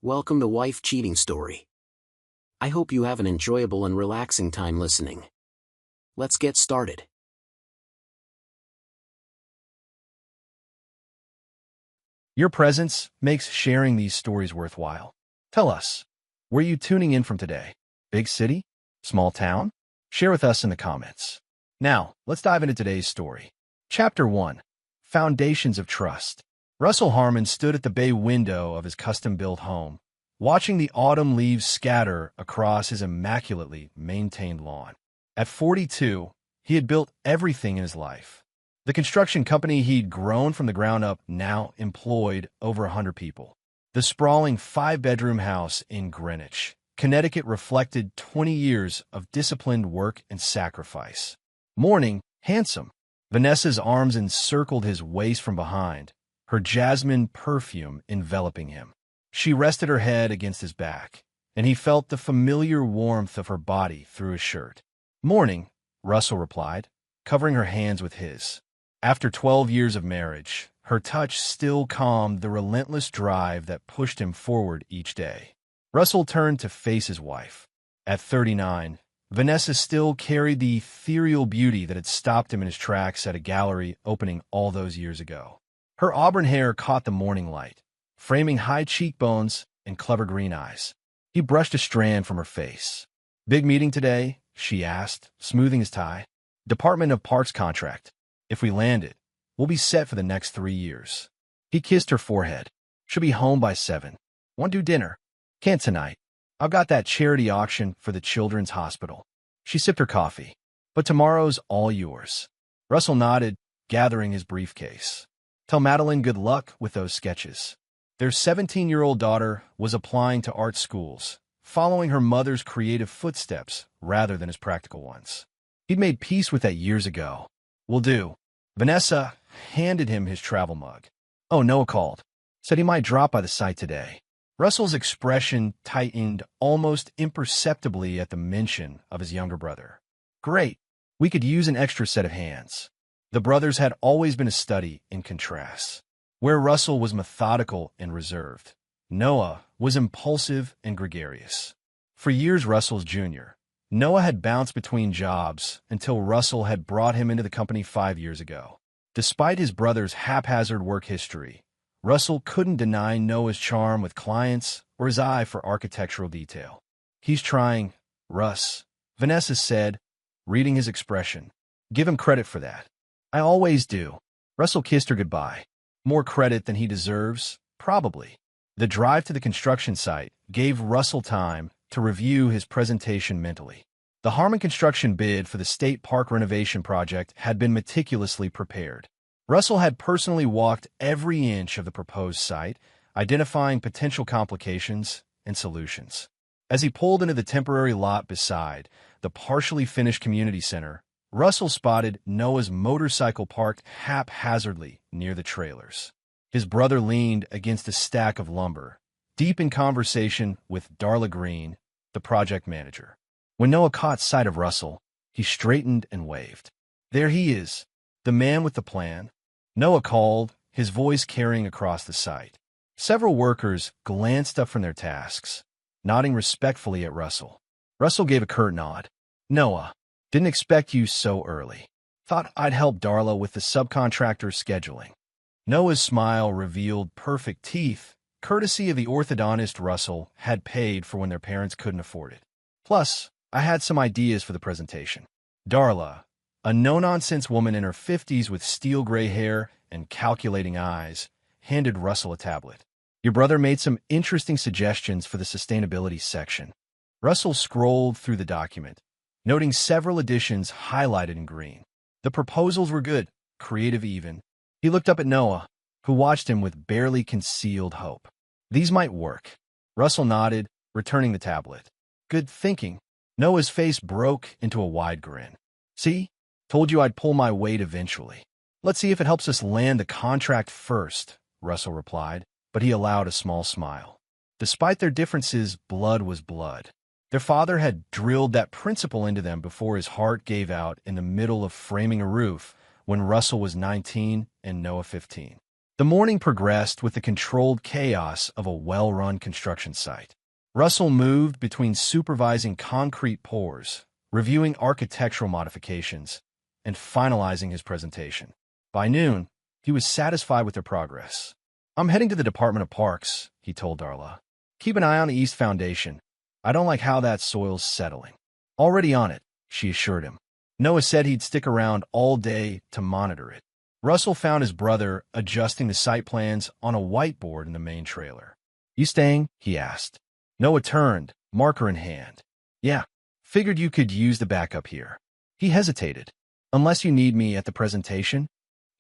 Welcome to Wife Cheating Story. I hope you have an enjoyable and relaxing time listening. Let's get started. Your presence makes sharing these stories worthwhile. Tell us, where are you tuning in from today? Big city? Small town? Share with us in the comments. Now, let's dive into today's story. Chapter 1. Foundations of Trust. Russell Harmon stood at the bay window of his custom-built home, watching the autumn leaves scatter across his immaculately maintained lawn. At 42, he had built everything in his life. The construction company he'd grown from the ground up now employed over 100 people. The sprawling 5-bedroom house in Greenwich, Connecticut reflected 20 years of disciplined work and sacrifice. Morning, handsome. Vanessa's arms encircled his waist from behind, her jasmine perfume enveloping him. She rested her head against his back, and he felt the familiar warmth of her body through his shirt. Morning, Russell replied, covering her hands with his. After 12 years of marriage, her touch still calmed the relentless drive that pushed him forward each day. Russell turned to face his wife. At 39, Vanessa still carried the ethereal beauty that had stopped him in his tracks at a gallery opening all those years ago. Her auburn hair caught the morning light, framing high cheekbones and clever green eyes. He brushed a strand from her face. "Big meeting today?" she asked, smoothing his tie. "Department of Parks contract. If we land it, we'll be set for the next 3 years." He kissed her forehead. "Should be home by 7. Want to do dinner?" "Can't tonight. I've got that charity auction for the Children's Hospital." She sipped her coffee. "But tomorrow's all yours." Russell nodded, gathering his briefcase. "Tell Madeline good luck with those sketches." Their 17-year-old daughter was applying to art schools, following her mother's creative footsteps rather than his practical ones. He'd made peace with that years ago. "Will do." Vanessa handed him his travel mug. "Oh, Noah called. Said he might drop by the site today." Russell's expression tightened almost imperceptibly at the mention of his younger brother. "Great. We could use an extra set of hands." The brothers had always been a study in contrasts. Where Russell was methodical and reserved, Noah was impulsive and gregarious. For years Russell's junior, Noah had bounced between jobs until Russell had brought him into the company 5 years ago. Despite his brother's haphazard work history, Russell couldn't deny Noah's charm with clients or his eye for architectural detail. "He's trying, Russ," Vanessa said, reading his expression. "Give him credit for that." "I always do." Russell kissed her goodbye. More credit than he deserves, probably. The drive to the construction site gave Russell time to review his presentation mentally. The Harmon construction bid for the state park renovation project had been meticulously prepared. Russell had personally walked every inch of the proposed site, identifying potential complications and solutions. As he pulled into the temporary lot beside the partially finished community center, Russell spotted Noah's motorcycle parked haphazardly near the trailers. His brother leaned against a stack of lumber, deep in conversation with Darla Green, the project manager. When Noah caught sight of Russell, he straightened and waved. "There he is, the man with the plan," Noah called, his voice carrying across the site. Several workers glanced up from their tasks, nodding respectfully at Russell. Russell gave a curt nod. "Noah, didn't expect you so early. Thought I'd help Darla with the subcontractor scheduling." Noah's smile revealed perfect teeth, courtesy of the orthodontist Russell had paid for when their parents couldn't afford it. "Plus, I had some ideas for the presentation." Darla, a no-nonsense woman in her 50s with steel gray hair and calculating eyes, handed Russell a tablet. "Your brother made some interesting suggestions for the sustainability section." Russell scrolled through the document, noting several additions highlighted in green. The proposals were good, creative even. He looked up at Noah, who watched him with barely concealed hope. "These might work." Russell nodded, returning the tablet. "Good thinking." Noah's face broke into a wide grin. "See? Told you I'd pull my weight eventually." "Let's see if it helps us land the contract first," Russell replied, but he allowed a small smile. Despite their differences, blood was blood. Their father had drilled that principle into them before his heart gave out in the middle of framing a roof when Russell was 19 and Noah 15. The morning progressed with the controlled chaos of a well-run construction site. Russell moved between supervising concrete pours, reviewing architectural modifications, and finalizing his presentation. By noon, he was satisfied with their progress. "I'm heading to the Department of Parks," he told Darla. "Keep an eye on the East Foundation. I don't like how that soil's settling." "Already on it," she assured him. Noah said he'd stick around all day to monitor it. Russell found his brother adjusting the site plans on a whiteboard in the main trailer. "You staying?" he asked. Noah turned, marker in hand. "Yeah, figured you could use the backup here." He hesitated. "Unless you need me at the presentation?"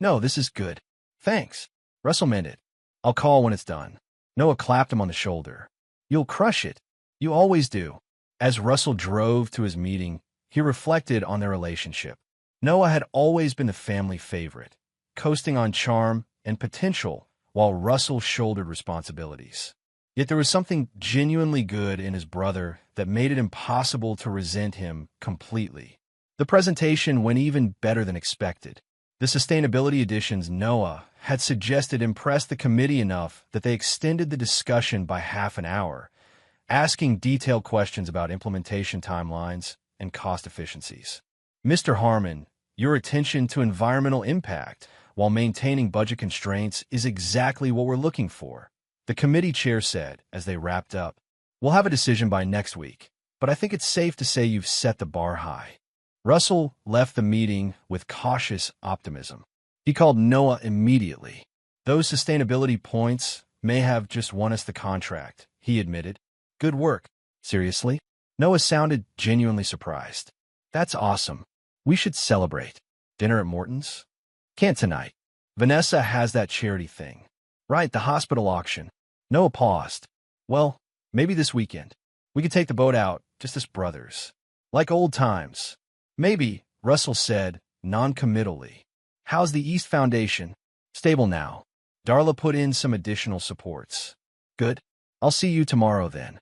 "No, this is good. Thanks." Russell meant it. "I'll call when it's done." Noah clapped him on the shoulder. "You'll crush it. You always do." As Russell drove to his meeting, he reflected on their relationship. Noah had always been the family favorite, coasting on charm and potential while Russell shouldered responsibilities. Yet there was something genuinely good in his brother that made it impossible to resent him completely. The presentation went even better than expected. The sustainability additions Noah had suggested impressed the committee enough that they extended the discussion by half an hour, asking detailed questions about implementation timelines and cost efficiencies. "Mr. Harmon, your attention to environmental impact while maintaining budget constraints is exactly what we're looking for," the committee chair said as they wrapped up. "We'll have a decision by next week, but I think it's safe to say you've set the bar high." Russell left the meeting with cautious optimism. He called Noah immediately. "Those sustainability points may have just won us the contract," he admitted. "Good work." "Seriously?" Noah sounded genuinely surprised. "That's awesome. We should celebrate. Dinner at Morton's?" "Can't tonight. Vanessa has that charity thing." "Right, the hospital auction." Noah paused. "Well, maybe this weekend. We could take the boat out, just as brothers. Like old times." "Maybe," Russell said, non-committally. "How's the East Foundation?" "Stable now. Darla put in some additional supports." "Good. I'll see you tomorrow then."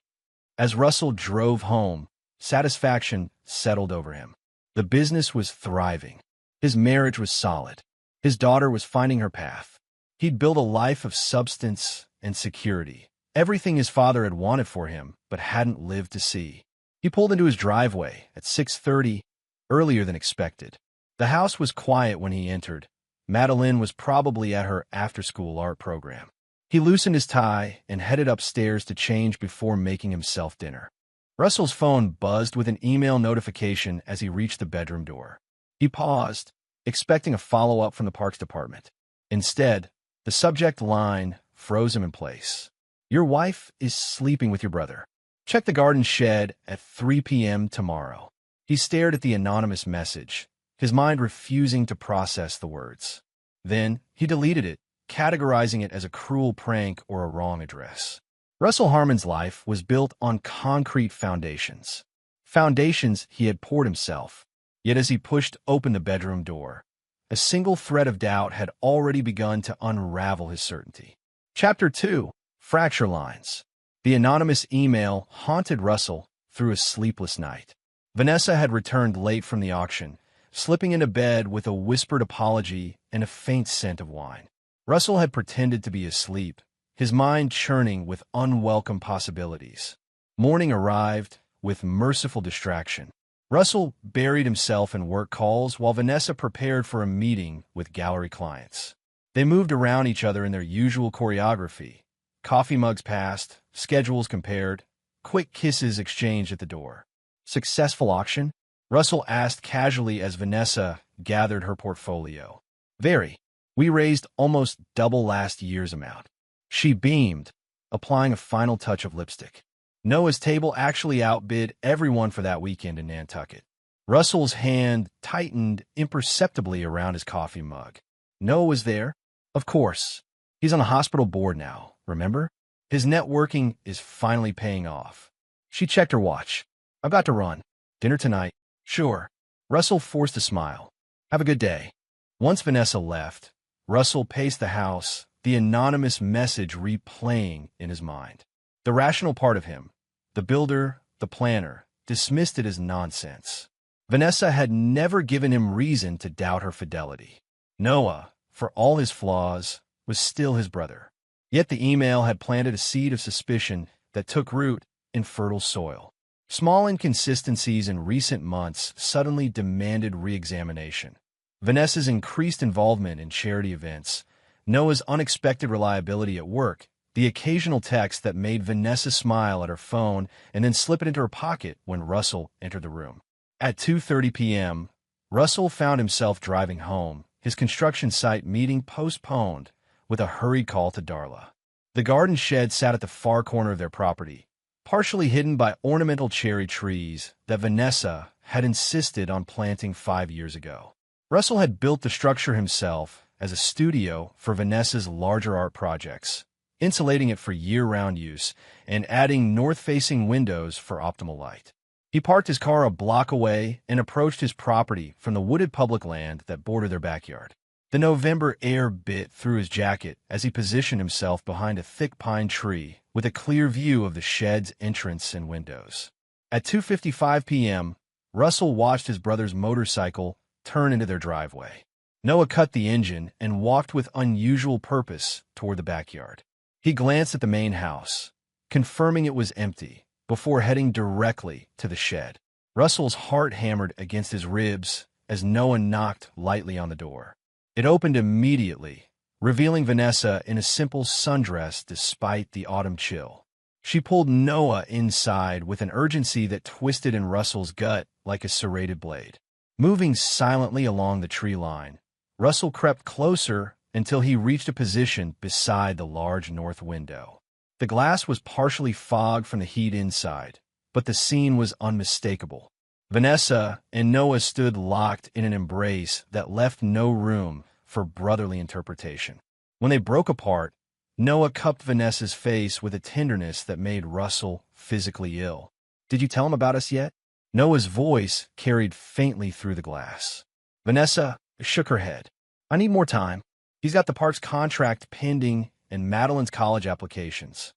As Russell drove home, satisfaction settled over him. The business was thriving. His marriage was solid. His daughter was finding her path. He'd built a life of substance and security, everything his father had wanted for him but hadn't lived to see. He pulled into his driveway at 6:30, earlier than expected. The house was quiet when he entered. Madeline was probably at her after-school art program. He loosened his tie and headed upstairs to change before making himself dinner. Russell's phone buzzed with an email notification as he reached the bedroom door. He paused, expecting a follow-up from the Parks Department. Instead, the subject line froze him in place. "Your wife is sleeping with your brother. Check the garden shed at 3 p.m. tomorrow." He stared at the anonymous message, his mind refusing to process the words. Then he deleted it, categorizing it as a cruel prank or a wrong address. Russell Harmon's life was built on concrete foundations. Foundations he had poured himself. Yet as he pushed open the bedroom door, a single thread of doubt had already begun to unravel his certainty. Chapter 2: Fracture Lines. The anonymous email haunted Russell through a sleepless night. Vanessa had returned late from the auction, slipping into bed with a whispered apology and a faint scent of wine. Russell had pretended to be asleep, his mind churning with unwelcome possibilities. Morning arrived with merciful distraction. Russell buried himself in work calls while Vanessa prepared for a meeting with gallery clients. They moved around each other in their usual choreography. Coffee mugs passed, schedules compared, quick kisses exchanged at the door. "Successful auction?" Russell asked casually as Vanessa gathered her portfolio. "Very. We raised almost double last year's amount." She beamed, applying a final touch of lipstick. "Noah's table actually outbid everyone for that weekend in Nantucket." Russell's hand tightened imperceptibly around his coffee mug. "Noah was there?" "Of course. He's on a hospital board now, remember? His networking is finally paying off." She checked her watch. "I've got to run. Dinner tonight?" "Sure." Russell forced a smile. "Have a good day." Once Vanessa left, Russell paced the house, the anonymous message replaying in his mind. The rational part of him, the builder, the planner, dismissed it as nonsense. Vanessa had never given him reason to doubt her fidelity. Noah, for all his flaws, was still his brother. Yet the email had planted a seed of suspicion that took root in fertile soil. Small inconsistencies in recent months suddenly demanded re-examination. Vanessa's increased involvement in charity events, Noah's unexpected reliability at work, the occasional text that made Vanessa smile at her phone and then slip it into her pocket when Russell entered the room. At 2:30 p.m., Russell found himself driving home, his construction site meeting postponed, with a hurried call to Darla. The garden shed sat at the far corner of their property, partially hidden by ornamental cherry trees that Vanessa had insisted on planting 5 years ago. Russell had built the structure himself as a studio for Vanessa's larger art projects, insulating it for year-round use and adding north-facing windows for optimal light. He parked his car a block away and approached his property from the wooded public land that bordered their backyard. The November air bit through his jacket as he positioned himself behind a thick pine tree with a clear view of the shed's entrance and windows. At 2:55 p.m., Russell watched his brother's motorcycle turn into their driveway. Noah cut the engine and walked with unusual purpose toward the backyard. He glanced at the main house, confirming it was empty, before heading directly to the shed. Russell's heart hammered against his ribs as Noah knocked lightly on the door. It opened immediately, revealing Vanessa in a simple sundress despite the autumn chill. She pulled Noah inside with an urgency that twisted in Russell's gut like a serrated blade. Moving silently along the tree line, Russell crept closer until he reached a position beside the large north window. The glass was partially fogged from the heat inside, but the scene was unmistakable. Vanessa and Noah stood locked in an embrace that left no room for brotherly interpretation. When they broke apart, Noah cupped Vanessa's face with a tenderness that made Russell physically ill. "Did you tell him about us yet?" Noah's voice carried faintly through the glass. Vanessa shook her head. "I need more time. He's got the park's contract pending and Madeline's college applications."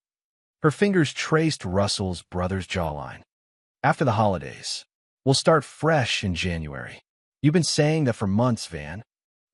Her fingers traced Russell's brother's jawline. "After the holidays. We'll start fresh in January. You've been saying that for months, Van."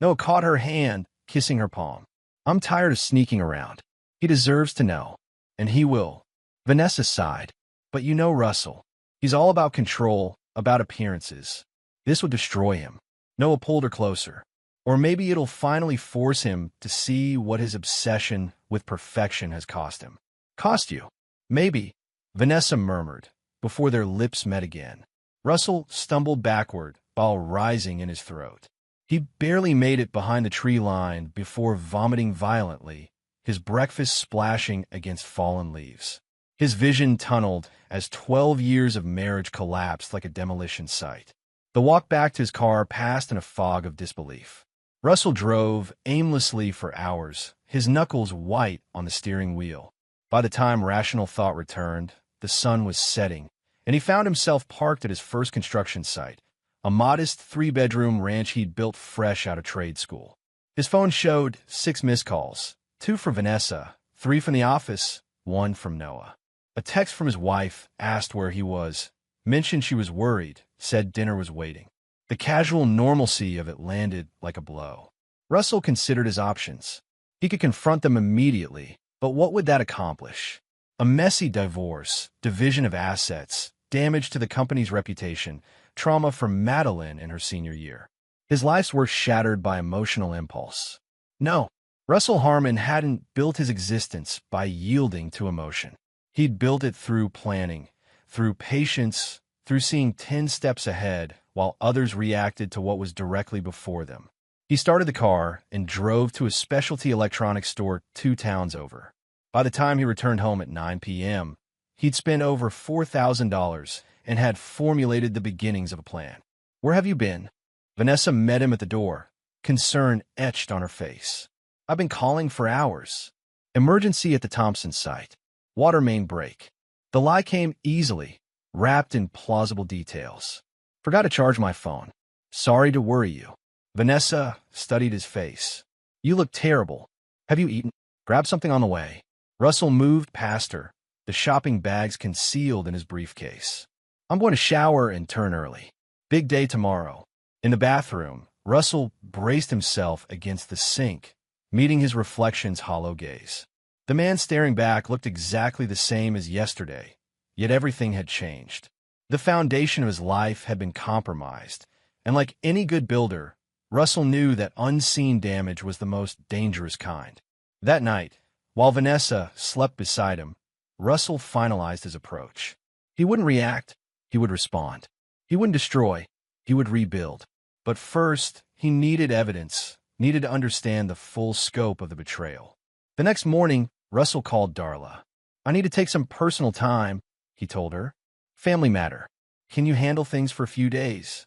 Noah caught her hand, kissing her palm. "I'm tired of sneaking around. He deserves to know, and he will." Vanessa sighed. "But you know Russell. He's all about control, about appearances. This would destroy him." Noah pulled her closer. "Or maybe it'll finally force him to see what his obsession with perfection has cost him." "Cost you?" "Maybe," Vanessa murmured, before their lips met again. Russell stumbled backward, while rising in his throat. He barely made it behind the tree line before vomiting violently, his breakfast splashing against fallen leaves. His vision tunneled as 12 years of marriage collapsed like a demolition site. The walk back to his car passed in a fog of disbelief. Russell drove aimlessly for hours, his knuckles white on the steering wheel. By the time rational thought returned, the sun was setting, and he found himself parked at his first construction site, a modest 3-bedroom ranch he'd built fresh out of trade school. His phone showed 6 missed calls, 2 from Vanessa, 3 from the office, 1 from Noah. A text from his wife asked where he was, mentioned she was worried, said dinner was waiting. The casual normalcy of it landed like a blow. Russell considered his options. He could confront them immediately, but what would that accomplish? A messy divorce, division of assets, damage to the company's reputation, trauma for Madeline in her senior year. His life's work shattered by emotional impulse. No, Russell Harmon hadn't built his existence by yielding to emotion. He'd built it through planning, through patience, through seeing 10 steps ahead while others reacted to what was directly before them. He started the car and drove to a specialty electronics store 2 towns over. By the time he returned home at 9 p.m., he'd spent over $4,000 and had formulated the beginnings of a plan. "Where have you been?" Vanessa met him at the door, concern etched on her face. "I've been calling for hours. Emergency at the Thompson site. Water main break." The lie came easily, wrapped in plausible details. "Forgot to charge my phone. Sorry to worry you." Vanessa studied his face. "You look terrible. Have you eaten? Grab something on the way." Russell moved past her, the shopping bags concealed in his briefcase. "I'm going to shower and turn early. Big day tomorrow." In the bathroom, Russell braced himself against the sink, meeting his reflection's hollow gaze. The man staring back looked exactly the same as yesterday, yet everything had changed. The foundation of his life had been compromised, and like any good builder, Russell knew that unseen damage was the most dangerous kind. That night, while Vanessa slept beside him, Russell finalized his approach. He wouldn't react, he would respond. He wouldn't destroy, he would rebuild. But first, he needed evidence, needed to understand the full scope of the betrayal. The next morning, Russell called Darla. "I need to take some personal time," he told her. "Family matter. Can you handle things for a few days?"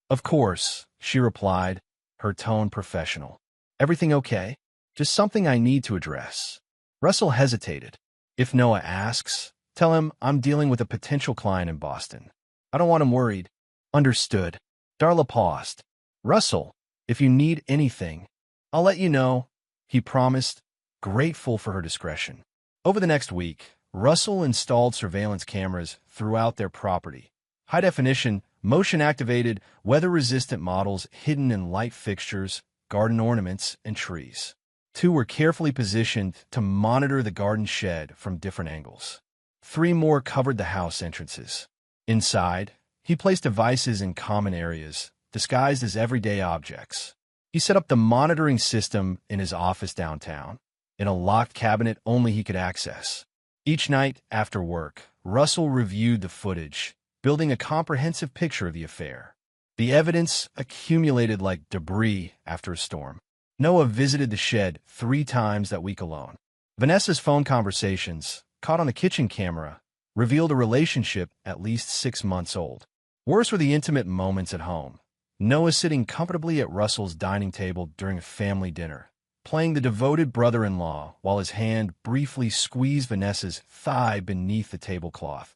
"Of course," she replied, her tone professional. "Everything okay? Just something I need to address." Russell hesitated. "If Noah asks, tell him I'm dealing with a potential client in Boston. I don't want him worried." "Understood." Darla paused. "Russell, if you need anything, I'll let you know," he promised, grateful for her discretion. Over the next week, Russell installed surveillance cameras throughout their property. High-definition, motion-activated, weather-resistant models hidden in light fixtures, garden ornaments, and trees. 2 were carefully positioned to monitor the garden shed from different angles. 3 more covered the house entrances. Inside, he placed devices in common areas, disguised as everyday objects. He set up the monitoring system in his office downtown, in a locked cabinet only he could access. Each night after work, Russell reviewed the footage, building a comprehensive picture of the affair. The evidence accumulated like debris after a storm. Noah visited the shed 3 times that week alone. Vanessa's phone conversations, caught on the kitchen camera, revealed a relationship at least 6 months old. Worse were the intimate moments at home. Noah sitting comfortably at Russell's dining table during a family dinner, playing the devoted brother-in-law while his hand briefly squeezed Vanessa's thigh beneath the tablecloth.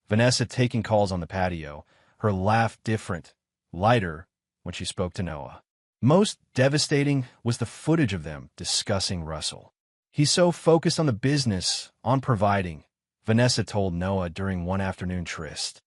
Vanessa taking calls on the patio, her laugh different, lighter, when she spoke to Noah. Most devastating was the footage of them discussing Russell. "He's so focused on the business, on providing," Vanessa told Noah during one afternoon tryst.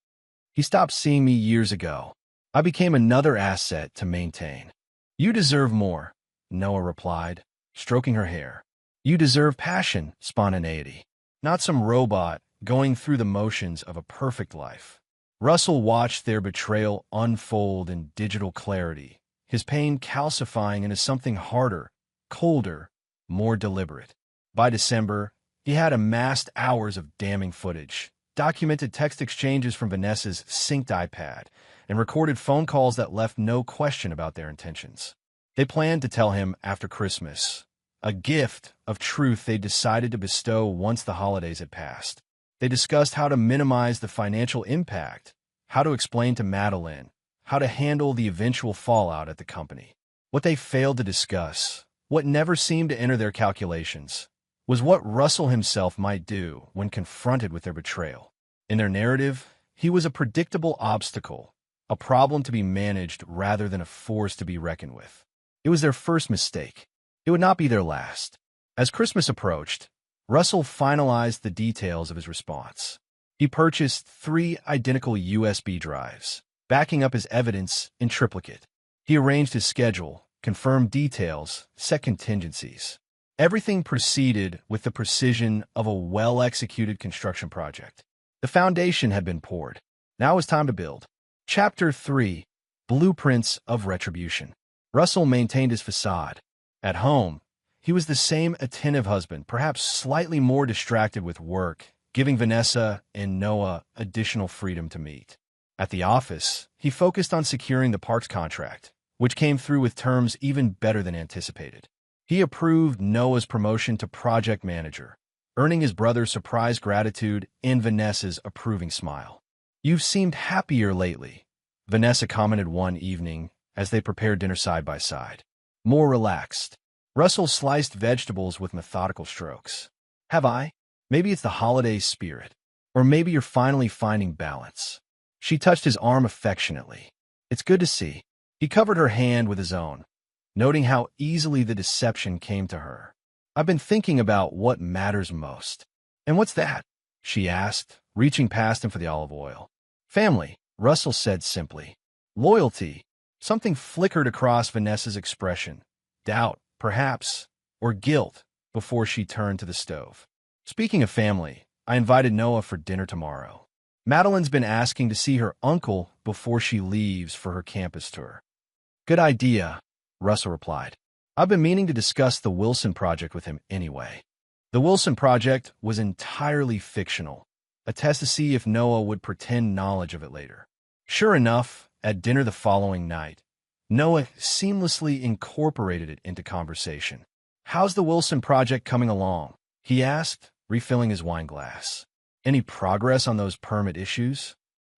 "He stopped seeing me years ago. I became another asset to maintain." "You deserve more," Noah replied, stroking her hair. "You deserve passion, spontaneity, not some robot going through the motions of a perfect life." Russell watched their betrayal unfold in digital clarity, his pain calcifying into something harder, colder, more deliberate. By December, he had amassed hours of damning footage, documented text exchanges from Vanessa's synced iPad, and recorded phone calls that left no question about their intentions. They planned to tell him after Christmas, a gift of truth they decided to bestow once the holidays had passed. They discussed how to minimize the financial impact, how to explain to Madeline, how to handle the eventual fallout at the company. What they failed to discuss, what never seemed to enter their calculations, was what Russell himself might do when confronted with their betrayal. In their narrative, he was a predictable obstacle, a problem to be managed rather than a force to be reckoned with. It was their first mistake. It would not be their last. As Christmas approached, Russell finalized the details of his response. He purchased 3 identical USB drives, backing up his evidence in triplicate. He arranged his schedule, confirmed details, set contingencies. Everything proceeded with the precision of a well-executed construction project. The foundation had been poured. Now it was time to build. Chapter 3: Blueprints of Retribution. Russell maintained his facade. At home, he was the same attentive husband, perhaps slightly more distracted with work, giving Vanessa and Noah additional freedom to meet. At the office, he focused on securing the parks contract, which came through with terms even better than anticipated. He approved Noah's promotion to project manager, earning his brother's surprise gratitude and Vanessa's approving smile. "You've seemed happier lately," Vanessa commented one evening as they prepared dinner side by side. "More relaxed." Russell sliced vegetables with methodical strokes. "Have I? Maybe it's the holiday spirit. Or maybe you're finally finding balance." She touched his arm affectionately. "It's good to see." He covered her hand with his own, noting how easily the deception came to her. "I've been thinking about what matters most." "And what's that?" she asked, reaching past him for the olive oil. "Family," Russell said simply. "Loyalty." Something flickered across Vanessa's expression. Doubt, perhaps, or guilt before she turned to the stove. Speaking of family, I invited Noah for dinner tomorrow. Madeline's been asking to see her uncle before she leaves for her campus tour. Good idea, Russell replied. I've been meaning to discuss the Wilson Project with him anyway. The Wilson Project was entirely fictional, a test to see if Noah would pretend knowledge of it later. Sure enough, at dinner the following night, Noah seamlessly incorporated it into conversation. How's the Wilson Project coming along? He asked, refilling his wine glass. Any progress on those permit issues?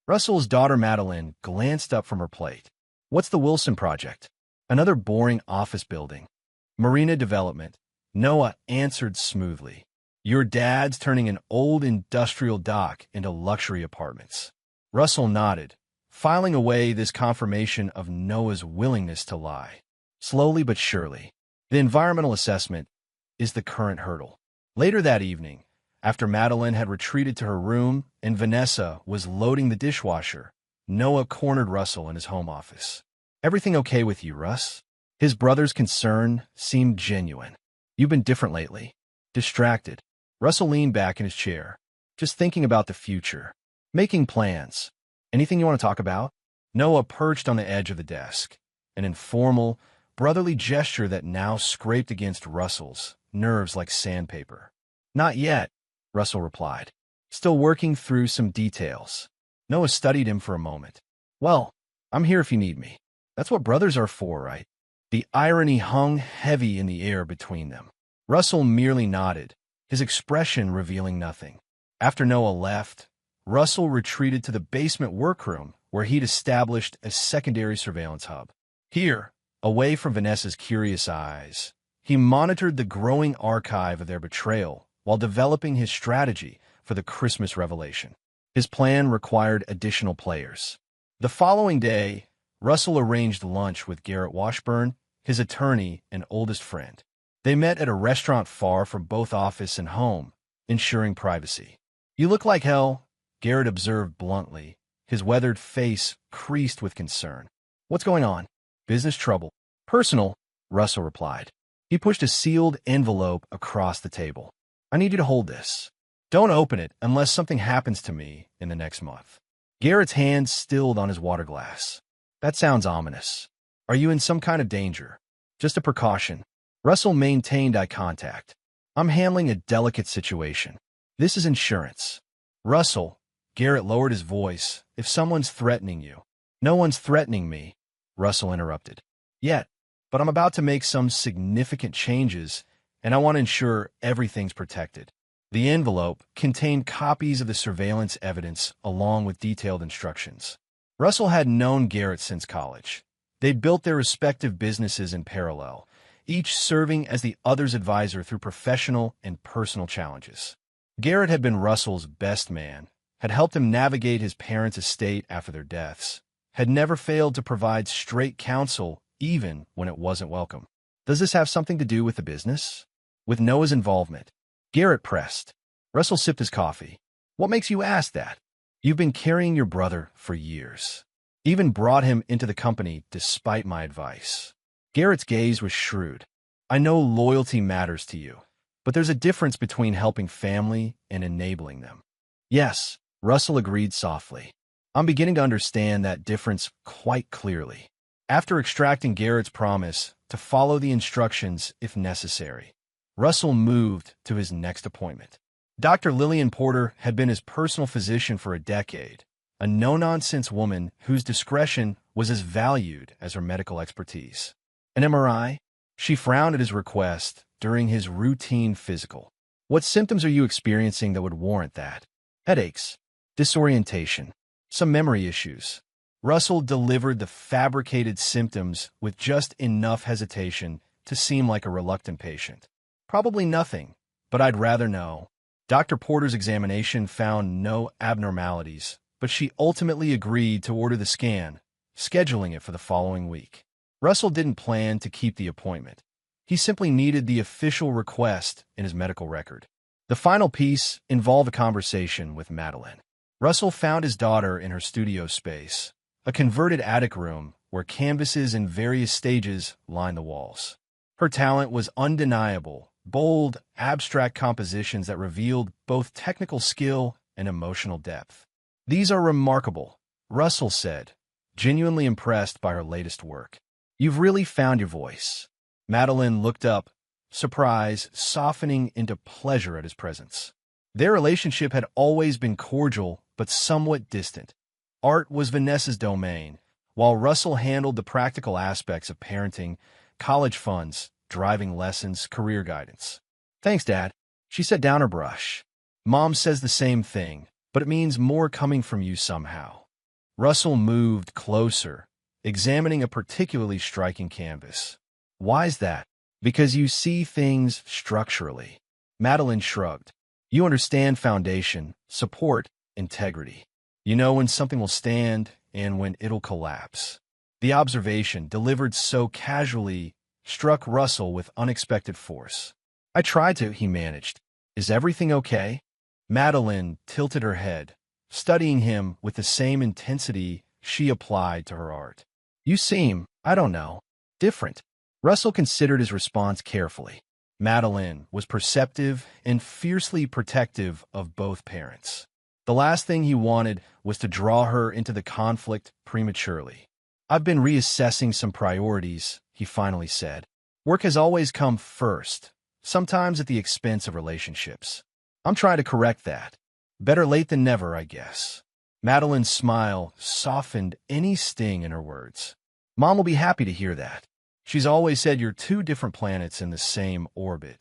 Russell's daughter Madeline glanced up from her plate. What's the Wilson Project? Another boring office building. Marina development. Noah answered smoothly. Your dad's turning an old industrial dock into luxury apartments. Russell nodded, filing away this confirmation of Noah's willingness to lie. Slowly but surely, the environmental assessment is the current hurdle. Later that evening, after Madeline had retreated to her room and Vanessa was loading the dishwasher, Noah cornered Russell in his home office. Everything okay with you, Russ? His brother's concern seemed genuine. You've been different lately. Distracted. Russell leaned back in his chair, just thinking about the future. Making plans. Anything you want to talk about? Noah perched on the edge of the desk, an informal, brotherly gesture that now scraped against Russell's nerves like sandpaper. Not yet, Russell replied, still working through some details. Noah studied him for a moment. Well, I'm here if you need me. That's what brothers are for, right? The irony hung heavy in the air between them. Russell merely nodded, his expression revealing nothing. After Noah left, Russell retreated to the basement workroom where he'd established a secondary surveillance hub. Here, away from Vanessa's curious eyes, he monitored the growing archive of their betrayal while developing his strategy for the Christmas revelation. His plan required additional players. The following day, Russell arranged lunch with Garrett Washburn, his attorney and oldest friend. They met at a restaurant far from both office and home, ensuring privacy. You look like hell, Garrett observed bluntly, his weathered face creased with concern. What's going on? Business trouble. Personal, Russell replied. He pushed a sealed envelope across the table. I need you to hold this. Don't open it unless something happens to me in the next month. Garrett's hand stilled on his water glass. That sounds ominous. Are you in some kind of danger? Just a precaution. Russell maintained eye contact. I'm handling a delicate situation. This is insurance. Russell, Garrett lowered his voice. If someone's threatening you. No one's threatening me, Russell interrupted. Yet, but I'm about to make some significant changes, and I want to ensure everything's protected. The envelope contained copies of the surveillance evidence along with detailed instructions. Russell had known Garrett since college. They'd built their respective businesses in parallel, each serving as the other's advisor through professional and personal challenges. Garrett had been Russell's best man, had helped him navigate his parents' estate after their deaths, had never failed to provide straight counsel even when it wasn't welcome. Does this have something to do with the business? With Noah's involvement? Garrett pressed. Russell sipped his coffee. What makes you ask that? You've been carrying your brother for years. Even brought him into the company despite my advice. Garrett's gaze was shrewd. I know loyalty matters to you, but there's a difference between helping family and enabling them. Yes, Russell agreed softly. I'm beginning to understand that difference quite clearly. After extracting Garrett's promise to follow the instructions if necessary, Russell moved to his next appointment. Dr. Lillian Porter had been his personal physician for a decade, a no-nonsense woman whose discretion was as valued as her medical expertise. An MRI? She frowned at his request during his routine physical. What symptoms are you experiencing that would warrant that? Headaches, disorientation, some memory issues. Russell delivered the fabricated symptoms with just enough hesitation to seem like a reluctant patient. Probably nothing, but I'd rather know. Dr. Porter's examination found no abnormalities, but she ultimately agreed to order the scan, scheduling it for the following week. Russell didn't plan to keep the appointment. He simply needed the official request in his medical record. The final piece involved a conversation with Madeline. Russell found his daughter in her studio space, a converted attic room where canvases in various stages lined the walls. Her talent was undeniable, bold, abstract compositions that revealed both technical skill and emotional depth. "These are remarkable," Russell said, genuinely impressed by her latest work. "You've really found your voice." Madeline looked up, surprise softening into pleasure at his presence. Their relationship had always been cordial but somewhat distant. Art was Vanessa's domain, while Russell handled the practical aspects of parenting, college funds, driving lessons, career guidance. "Thanks, Dad." She set down her brush. "Mom says the same thing, but it means more coming from you somehow." Russell moved closer, examining a particularly striking canvas. "Why's that?" "Because you see things structurally." Madeline shrugged. "You understand foundation, support, integrity. You know when something will stand and when it'll collapse." The observation, delivered so casually, struck Russell with unexpected force. "I tried to," he managed. "Is everything okay?" Madeline tilted her head, studying him with the same intensity she applied to her art. "You seem, I don't know, different." Russell considered his response carefully. Madeline was perceptive and fiercely protective of both parents. The last thing he wanted was to draw her into the conflict prematurely. "I've been reassessing some priorities," he finally said. "Work has always come first, sometimes at the expense of relationships. I'm trying to correct that. Better late than never, I guess." Madeline's smile softened any sting in her words. "Mom will be happy to hear that. She's always said you're two different planets in the same orbit,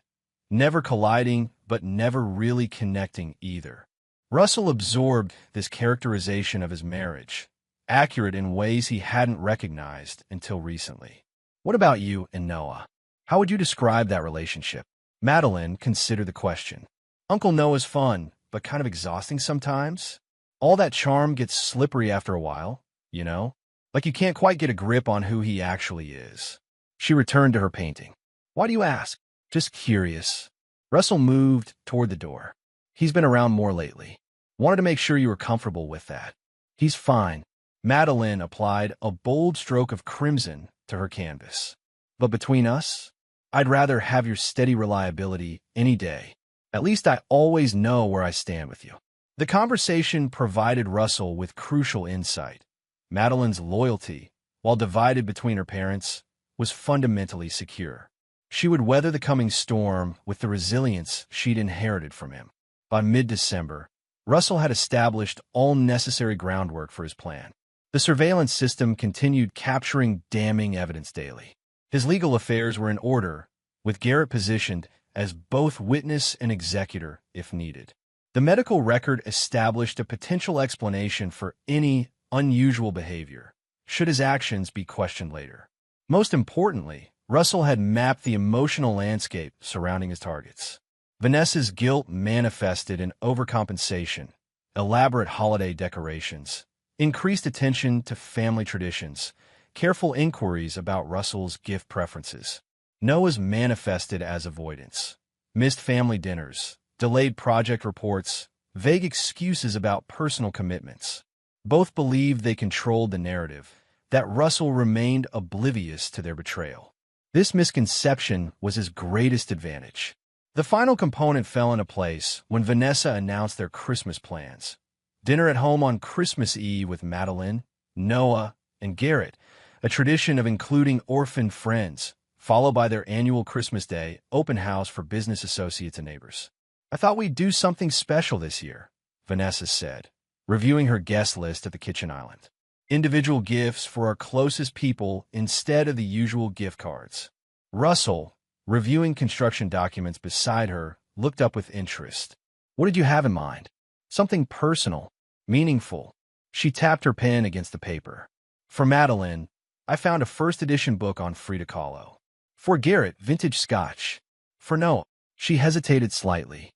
never colliding but never really connecting either." Russell absorbed this characterization of his marriage, accurate in ways he hadn't recognized until recently. "What about you and Noah? How would you describe that relationship?" Madeline considered the question. "Uncle Noah's fun, but kind of exhausting sometimes. All that charm gets slippery after a while, you know? Like you can't quite get a grip on who he actually is." She returned to her painting. "Why do you ask?" "Just curious." Russell moved toward the door. "He's been around more lately. Wanted to make sure you were comfortable with that." "He's fine." Madeline applied a bold stroke of crimson to her canvas. "But between us, I'd rather have your steady reliability any day. At least I always know where I stand with you." The conversation provided Russell with crucial insight. Madeline's loyalty, while divided between her parents, was fundamentally secure. She would weather the coming storm with the resilience she'd inherited from him. By mid-December, Russell had established all necessary groundwork for his plan. The surveillance system continued capturing damning evidence daily. His legal affairs were in order, with Garrett positioned as both witness and executor if needed. The medical record established a potential explanation for any unusual behavior, should his actions be questioned later. Most importantly, Russell had mapped the emotional landscape surrounding his targets. Vanessa's guilt manifested in overcompensation, elaborate holiday decorations, increased attention to family traditions, careful inquiries about Russell's gift preferences. Noah's manifested as avoidance, missed family dinners, delayed project reports, vague excuses about personal commitments. Both believed they controlled the narrative, that Russell remained oblivious to their betrayal. This misconception was his greatest advantage. The final component fell into place when Vanessa announced their Christmas plans. Dinner at home on Christmas Eve with Madeline, Noah, and Garrett, a tradition of including orphan friends, followed by their annual Christmas Day open house for business associates and neighbors. "I thought we'd do something special this year," Vanessa said, reviewing her guest list at the kitchen island. "Individual gifts for our closest people instead of the usual gift cards." Russell, reviewing construction documents beside her, looked up with interest. "What did you have in mind?" "Something personal, meaningful." She tapped her pen against the paper. "For Madeline, I found a first-edition book on Frida Kahlo. For Garrett, vintage scotch. For Noah," she hesitated slightly,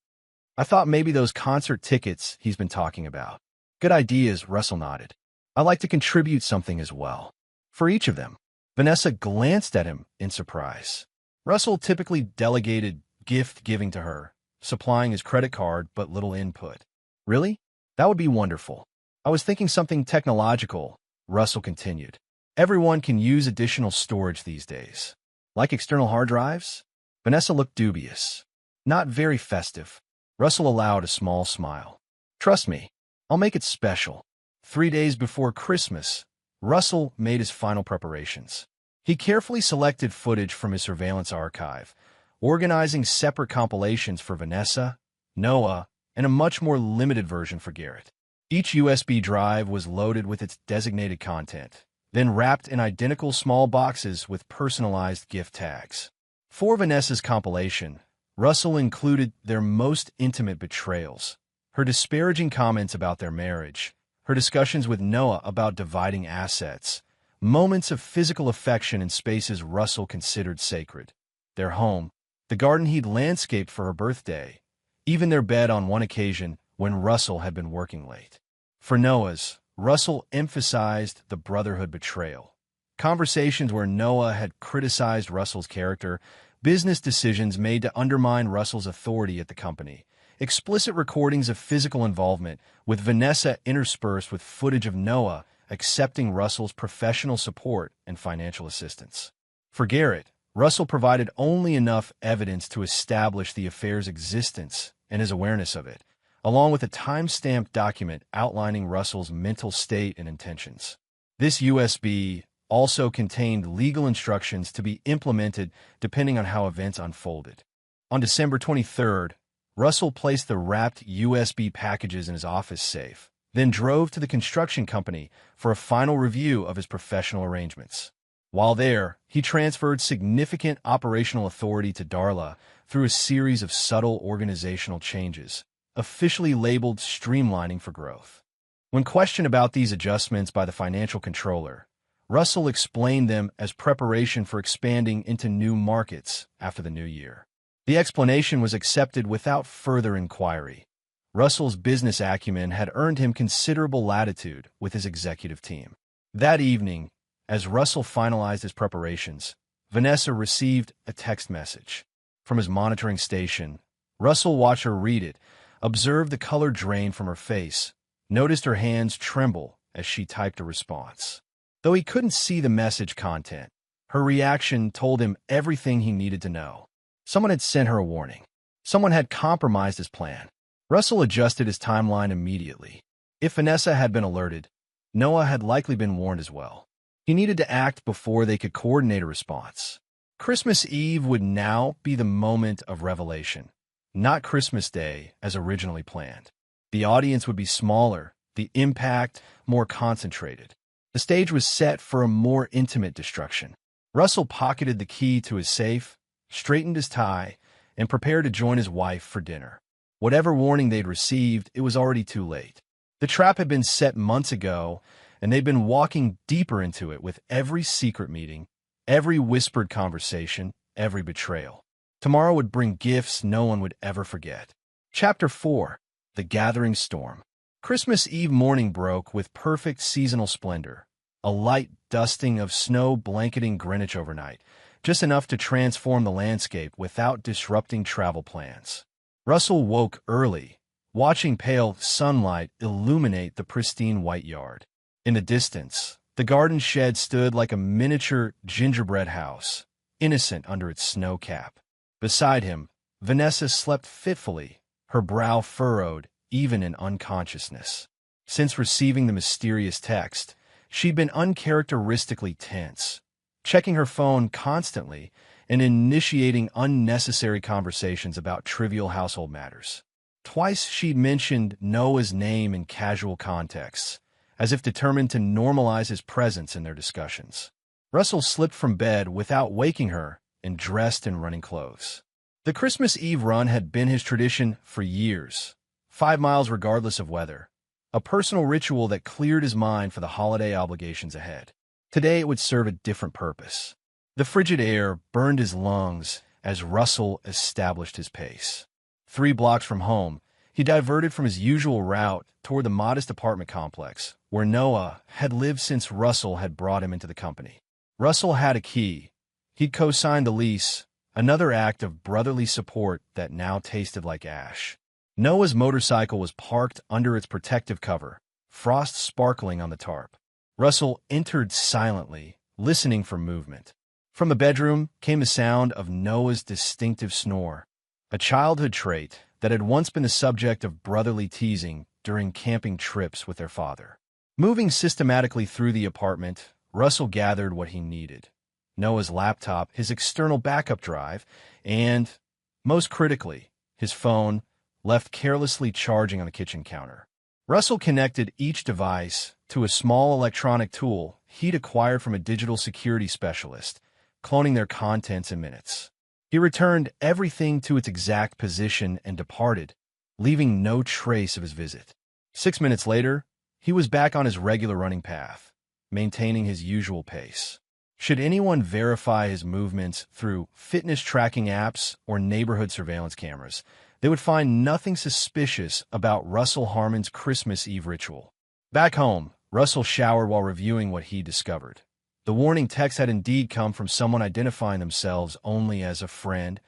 "I thought maybe those concert tickets he's been talking about." "Good ideas," Russell nodded. "I'd like to contribute something as well." "For each of them." Vanessa glanced at him in surprise. Russell typically delegated gift-giving to her, supplying his credit card but little input. "Really? That would be wonderful." "I was thinking something technological," Russell continued. "Everyone can use additional storage these days. Like external hard drives? Vanessa looked dubious. Not very festive. Russell allowed a small smile. Trust me, I'll make it special. 3 days before Christmas, Russell made his final preparations. He carefully selected footage from his surveillance archive, organizing separate compilations for Vanessa, Noah, and a much more limited version for Garrett. Each USB drive was loaded with its designated content, then wrapped in identical small boxes with personalized gift tags. For Vanessa's compilation, Russell included their most intimate betrayals, her disparaging comments about their marriage, her discussions with Noah about dividing assets, moments of physical affection in spaces Russell considered sacred, their home, the garden he'd landscaped for her birthday, even their bed on one occasion when Russell had been working late. For Noah's, Russell emphasized the brotherhood betrayal. Conversations where Noah had criticized Russell's character, business decisions made to undermine Russell's authority at the company, explicit recordings of physical involvement, with Vanessa interspersed with footage of Noah accepting Russell's professional support and financial assistance. For Garrett, Russell provided only enough evidence to establish the affair's existence and his awareness of it, along with a time-stamped document outlining Russell's mental state and intentions. This USB also contained legal instructions to be implemented depending on how events unfolded. On December 23rd, Russell placed the wrapped USB packages in his office safe, then drove to the construction company for a final review of his professional arrangements. While there, he transferred significant operational authority to Darla through a series of subtle organizational changes, officially labeled streamlining for growth. When questioned about these adjustments by the financial controller, Russell explained them as preparation for expanding into new markets after the new year. The explanation was accepted without further inquiry. Russell's business acumen had earned him considerable latitude with his executive team. That evening, as Russell finalized his preparations, Vanessa received a text message. From his monitoring station, Russell watched her read it, observed the color drain from her face, noticed her hands tremble as she typed a response. Though he couldn't see the message content, her reaction told him everything he needed to know. Someone had sent her a warning. Someone had compromised his plan. Russell adjusted his timeline immediately. If Vanessa had been alerted, Noah had likely been warned as well. He needed to act before they could coordinate a response. Christmas Eve would now be the moment of revelation, not Christmas Day as originally planned. The audience would be smaller, the impact more concentrated. The stage was set for a more intimate destruction. Russell pocketed the key to his safe, straightened his tie, and prepared to join his wife for dinner. Whatever warning they'd received, it was already too late. The trap had been set months ago, and they'd been walking deeper into it with every secret meeting, every whispered conversation, every betrayal. Tomorrow would bring gifts no one would ever forget. Chapter 4. The Gathering Storm. Christmas Eve morning broke with perfect seasonal splendor, a light dusting of snow blanketing Greenwich overnight, just enough to transform the landscape without disrupting travel plans. Russell woke early, watching pale sunlight illuminate the pristine white yard. In the distance, the garden shed stood like a miniature gingerbread house, innocent under its snow cap. Beside him, Vanessa slept fitfully, her brow furrowed, even in unconsciousness. Since receiving the mysterious text, she'd been uncharacteristically tense, checking her phone constantly and initiating unnecessary conversations about trivial household matters. Twice she'd mentioned Noah's name in casual contexts, as if determined to normalize his presence in their discussions. Russell slipped from bed without waking her and dressed in running clothes. The Christmas Eve run had been his tradition for years, 5 miles regardless of weather, a personal ritual that cleared his mind for the holiday obligations ahead. Today it would serve a different purpose. The frigid air burned his lungs as Russell established his pace. 3 blocks from home, he diverted from his usual route toward the modest apartment complex, where Noah had lived since Russell had brought him into the company. Russell had a key. He'd co-signed the lease, another act of brotherly support that now tasted like ash. Noah's motorcycle was parked under its protective cover, frost sparkling on the tarp. Russell entered silently, listening for movement. From the bedroom came the sound of Noah's distinctive snore, a childhood trait that had once been the subject of brotherly teasing during camping trips with their father. Moving systematically through the apartment, Russell gathered what he needed: Noah's laptop, his external backup drive, and, most critically, his phone, left carelessly charging on the kitchen counter. Russell connected each device to a small electronic tool he'd acquired from a digital security specialist, cloning their contents in minutes. He returned everything to its exact position and departed, leaving no trace of his visit. 6 minutes later, he was back on his regular running path, maintaining his usual pace. Should anyone verify his movements through fitness tracking apps or neighborhood surveillance cameras, they would find nothing suspicious about Russell Harmon's Christmas Eve ritual. Back home, Russell showered while reviewing what he discovered. The warning text had indeed come from someone identifying themselves only as a friend,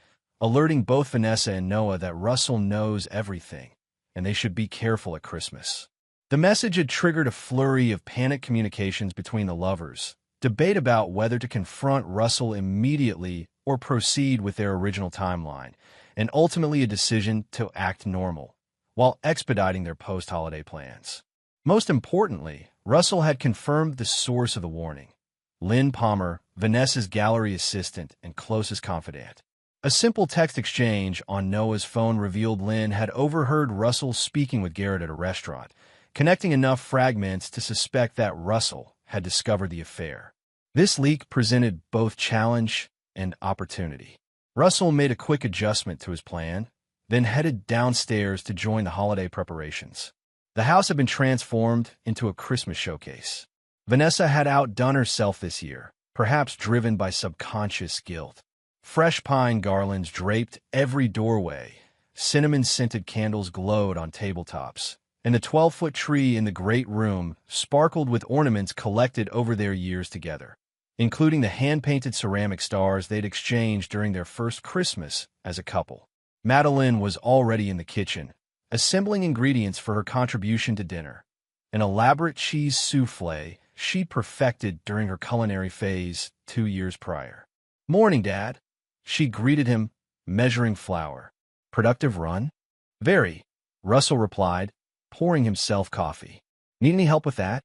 alerting both Vanessa and Noah that Russell knows everything, and they should be careful at Christmas. The message had triggered a flurry of panicked communications between the lovers, debate about whether to confront Russell immediately or proceed with their original timeline, and ultimately a decision to act normal, while expediting their post-holiday plans. Most importantly, Russell had confirmed the source of the warning: Lynn Palmer, Vanessa's gallery assistant and closest confidant. A simple text exchange on Noah's phone revealed Lynn had overheard Russell speaking with Garrett at a restaurant, connecting enough fragments to suspect that Russell had discovered the affair. This leak presented both challenge and opportunity. Russell made a quick adjustment to his plan, then headed downstairs to join the holiday preparations. The house had been transformed into a Christmas showcase. Vanessa had outdone herself this year, perhaps driven by subconscious guilt. Fresh pine garlands draped every doorway, cinnamon-scented candles glowed on tabletops, and the 12-foot tree in the great room sparkled with ornaments collected over their years together, including the hand-painted ceramic stars they'd exchanged during their first Christmas as a couple. Madeline was already in the kitchen, assembling ingredients for her contribution to dinner, an elaborate cheese soufflé she'd perfected during her culinary phase 2 years prior. "Morning, Dad," she greeted him, measuring flour. "Productive run?" "Very," Russell replied, pouring himself coffee. "Need any help with that?"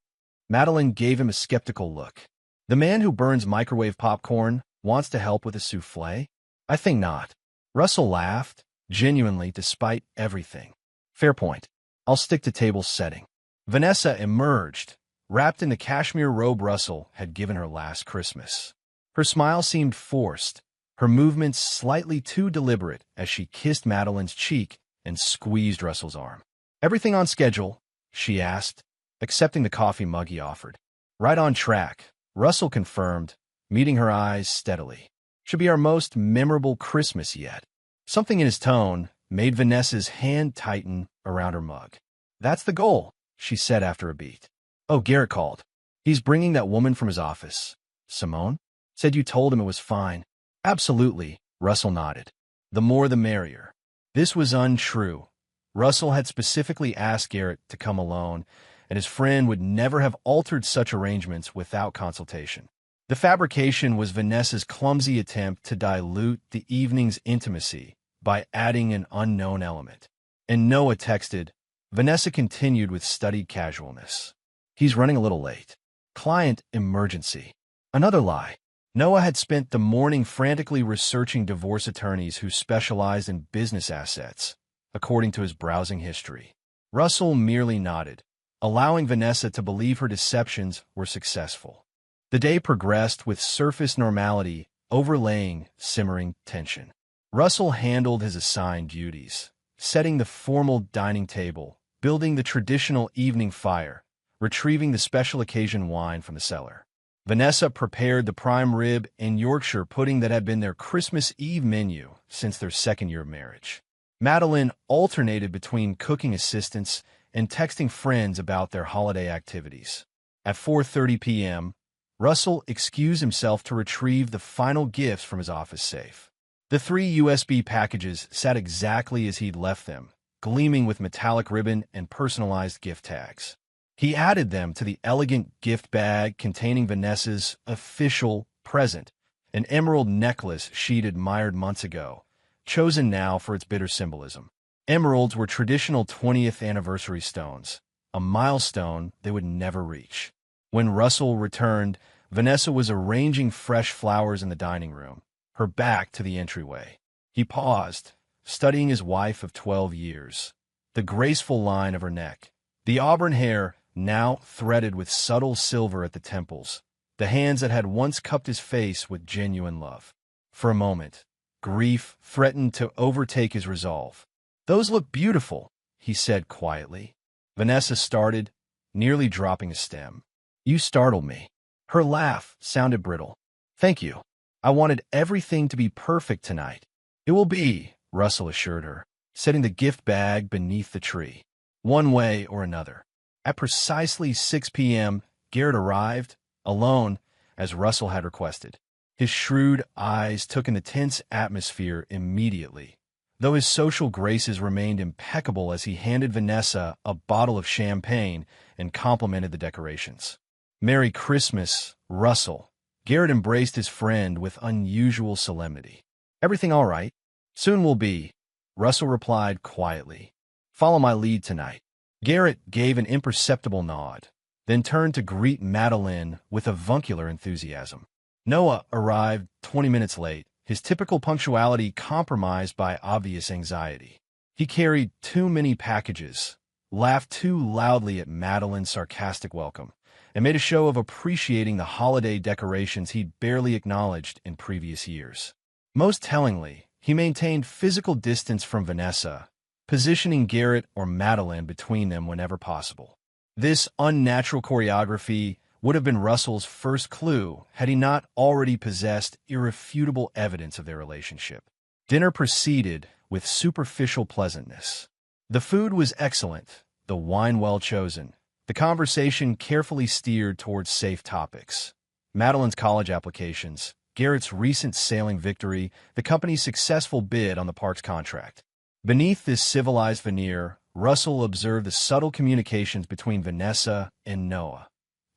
Madeline gave him a skeptical look. "The man who burns microwave popcorn wants to help with a soufflé?" "I think not." Russell laughed, genuinely despite everything. "Fair point. I'll stick to table setting." Vanessa emerged, wrapped in the cashmere robe Russell had given her last Christmas. Her smile seemed forced, her movements slightly too deliberate as she kissed Madeline's cheek and squeezed Russell's arm. "Everything on schedule?" she asked, accepting the coffee mug he offered. "Right on track," Russell confirmed, meeting her eyes steadily. "Should be our most memorable Christmas yet." Something in his tone made Vanessa's hand tighten around her mug. "That's the goal," she said after a beat. "Oh, Garrett called. He's bringing that woman from his office. Simone? Said you told him it was fine." "Absolutely," Russell nodded. "The more the merrier." This was untrue. Russell had specifically asked Garrett to come alone, and his friend would never have altered such arrangements without consultation. The fabrication was Vanessa's clumsy attempt to dilute the evening's intimacy by adding an unknown element. And Noah texted. Vanessa continued with studied casualness. "He's running a little late. Client emergency." Another lie. Noah had spent the morning frantically researching divorce attorneys who specialized in business assets, according to his browsing history. Russell merely nodded, allowing Vanessa to believe her deceptions were successful. The day progressed with surface normality overlaying simmering tension. Russell handled his assigned duties, setting the formal dining table, building the traditional evening fire, retrieving the special occasion wine from the cellar. Vanessa prepared the prime rib and Yorkshire pudding that had been their Christmas Eve menu since their second year of marriage. Madeline alternated between cooking assistance and texting friends about their holiday activities. At 4:30 p.m., Russell excused himself to retrieve the final gifts from his office safe. The 3 USB packages sat exactly as he'd left them, gleaming with metallic ribbon and personalized gift tags. He added them to the elegant gift bag containing Vanessa's official present, an emerald necklace she'd admired months ago, chosen now for its bitter symbolism. Emeralds were traditional 20th anniversary stones, a milestone they would never reach. When Russell returned, Vanessa was arranging fresh flowers in the dining room, her back to the entryway. He paused, studying his wife of 12 years. The graceful line of her neck, the auburn hair now threaded with subtle silver at the temples, the hands that had once cupped his face with genuine love. For a moment, grief threatened to overtake his resolve. "Those look beautiful," he said quietly. Vanessa started, nearly dropping a stem. "You startled me." Her laugh sounded brittle. "Thank you. I wanted everything to be perfect tonight." "It will be," Russell assured her, setting the gift bag beneath the tree. One way or another. At precisely 6 p.m., Garrett arrived, alone, as Russell had requested. His shrewd eyes took in the tense atmosphere immediately, though his social graces remained impeccable as he handed Vanessa a bottle of champagne and complimented the decorations. "Merry Christmas, Russell." Garrett embraced his friend with unusual solemnity. "Everything all right?" "Soon will be," Russell replied quietly. "Follow my lead tonight." Garrett gave an imperceptible nod, then turned to greet Madeline with avuncular enthusiasm. Noah arrived 20 minutes late, his typical punctuality compromised by obvious anxiety. He carried too many packages, laughed too loudly at Madeline's sarcastic welcome, and made a show of appreciating the holiday decorations he'd barely acknowledged in previous years. Most tellingly, he maintained physical distance from Vanessa, positioning Garrett or Madeline between them whenever possible. This unnatural choreography would have been Russell's first clue had he not already possessed irrefutable evidence of their relationship. Dinner proceeded with superficial pleasantness. The food was excellent, the wine well chosen, the conversation carefully steered towards safe topics. Madeline's college applications, Garrett's recent sailing victory, the company's successful bid on the park's contract. Beneath this civilized veneer, Russell observed the subtle communications between Vanessa and Noah.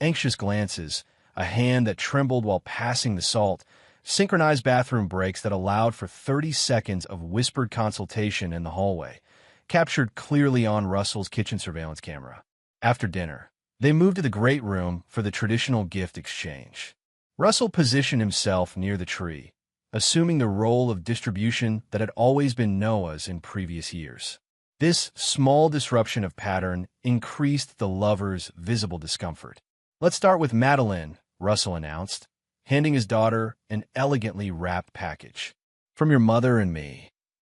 Anxious glances, a hand that trembled while passing the salt, synchronized bathroom breaks that allowed for 30 seconds of whispered consultation in the hallway, captured clearly on Russell's kitchen surveillance camera. After dinner, they moved to the great room for the traditional gift exchange. Russell positioned himself near the tree, assuming the role of distribution that had always been Noah's in previous years. This small disruption of pattern increased the lovers' visible discomfort. "Let's start with Madeline," Russell announced, handing his daughter an elegantly wrapped package. "From your mother and me."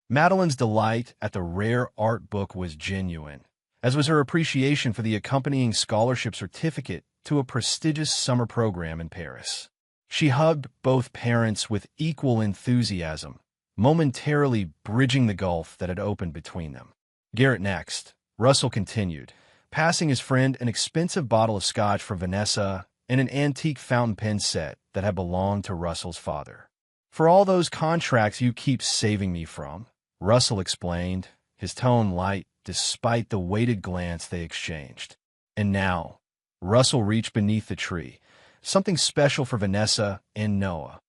Madeline's delight at the rare art book was genuine, as was her appreciation for the accompanying scholarship certificate to a prestigious summer program in Paris. She hugged both parents with equal enthusiasm, momentarily bridging the gulf that had opened between them. Garrett next, Russell continued, passing his friend an expensive bottle of scotch from Vanessa and an antique fountain pen set that had belonged to Russell's father. "For all those contracts you keep saving me from," Russell explained, his tone light despite the weighted glance they exchanged. And now, Russell reached beneath the tree, something special for Vanessa and Noah.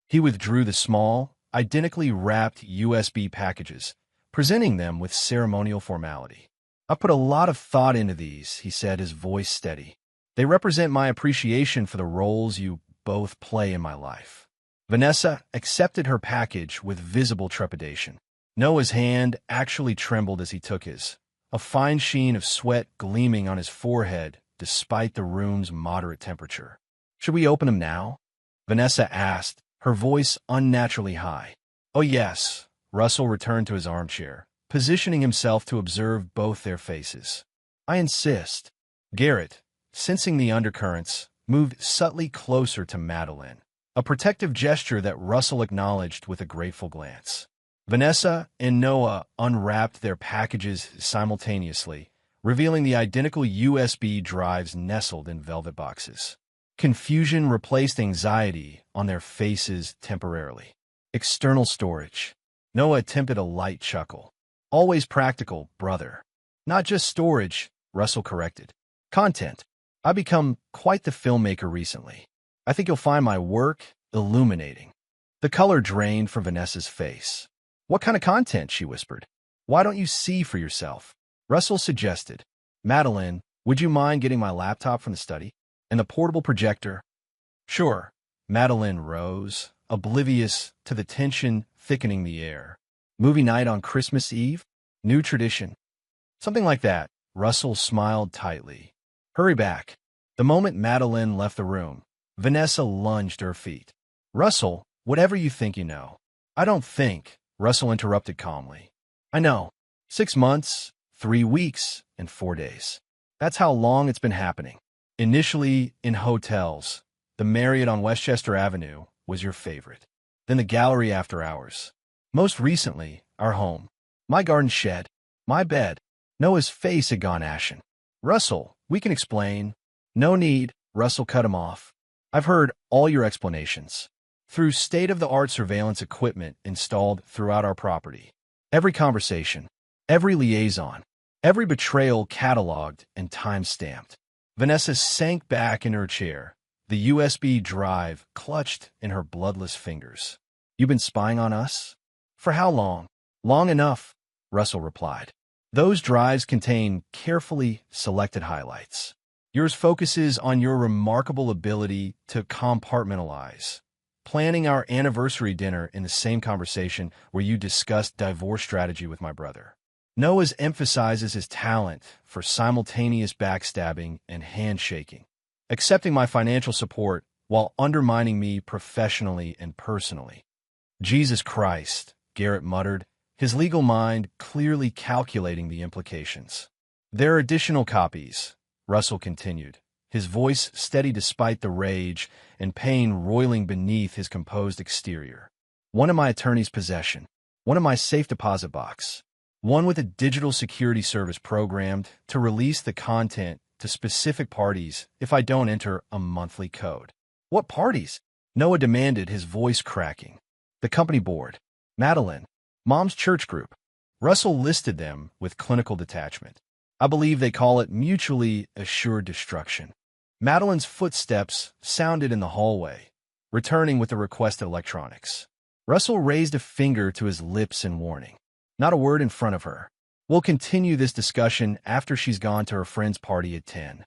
He withdrew the small, identically wrapped USB packages, presenting them with ceremonial formality. "I put a lot of thought into these," he said, his voice steady. "They represent my appreciation for the roles you both play in my life." Vanessa accepted her package with visible trepidation. Noah's hand actually trembled as he took his, a fine sheen of sweat gleaming on his forehead despite the room's moderate temperature. "Should we open them now?" Vanessa asked, her voice unnaturally high. "Oh yes." Russell returned to his armchair, positioning himself to observe both their faces. "I insist." Garrett, sensing the undercurrents, moved subtly closer to Madeline, a protective gesture that Russell acknowledged with a grateful glance. Vanessa and Noah unwrapped their packages simultaneously, revealing the identical USB drives nestled in velvet boxes. Confusion replaced anxiety on their faces temporarily. "External storage." Noah attempted a light chuckle. "Always practical, brother." "Not just storage," Russell corrected. "Content. I've become quite the filmmaker recently. I think you'll find my work illuminating." The color drained from Vanessa's face. What kind of content? She whispered. Why don't you see for yourself? Russell suggested. Madeline, would you mind getting my laptop from the study? And the portable projector? Sure. Madeline rose, oblivious to the tension thickening the air. Movie night on Christmas Eve? New tradition. Something like that. Russell smiled tightly. Hurry back. The moment Madeline left the room, Vanessa lunged to her feet. Russell, whatever you think you know. I don't think, Russell interrupted calmly. I know. 6 months, 3 weeks, and 4 days. That's how long it's been happening. Initially in hotels, the Marriott on Westchester Avenue was your favorite. Then the gallery after hours. Most recently, our home. My garden shed. My bed. Noah's face had gone ashen. Russell, we can explain. No need, Russell cut him off. I've heard all your explanations. Through state-of-the-art surveillance equipment installed throughout our property. Every conversation, every liaison, every betrayal cataloged and time-stamped. Vanessa sank back in her chair, the USB drive clutched in her bloodless fingers. You've been spying on us? For how long? Long enough, Russell replied. Those drives contain carefully selected highlights. Yours focuses on your remarkable ability to compartmentalize. Planning our anniversary dinner in the same conversation where you discussed divorce strategy with my brother. Noah's emphasizes his talent for simultaneous backstabbing and handshaking, accepting my financial support while undermining me professionally and personally. Jesus Christ, Garrett muttered, his legal mind clearly calculating the implications. There are additional copies, Russell continued, his voice steady despite the rage and pain roiling beneath his composed exterior. One in my attorney's possession, one in my safe deposit box, one with a digital security service programmed to release the content to specific parties if I don't enter a monthly code. What parties? Noah demanded, his voice cracking. The company board, Madeline, Mom's church group. Russell listed them with clinical detachment. I believe they call it mutually assured destruction. Madeline's footsteps sounded in the hallway, returning with the requested electronics. Russell raised a finger to his lips in warning. Not a word in front of her. We'll continue this discussion after she's gone to her friend's party at 10.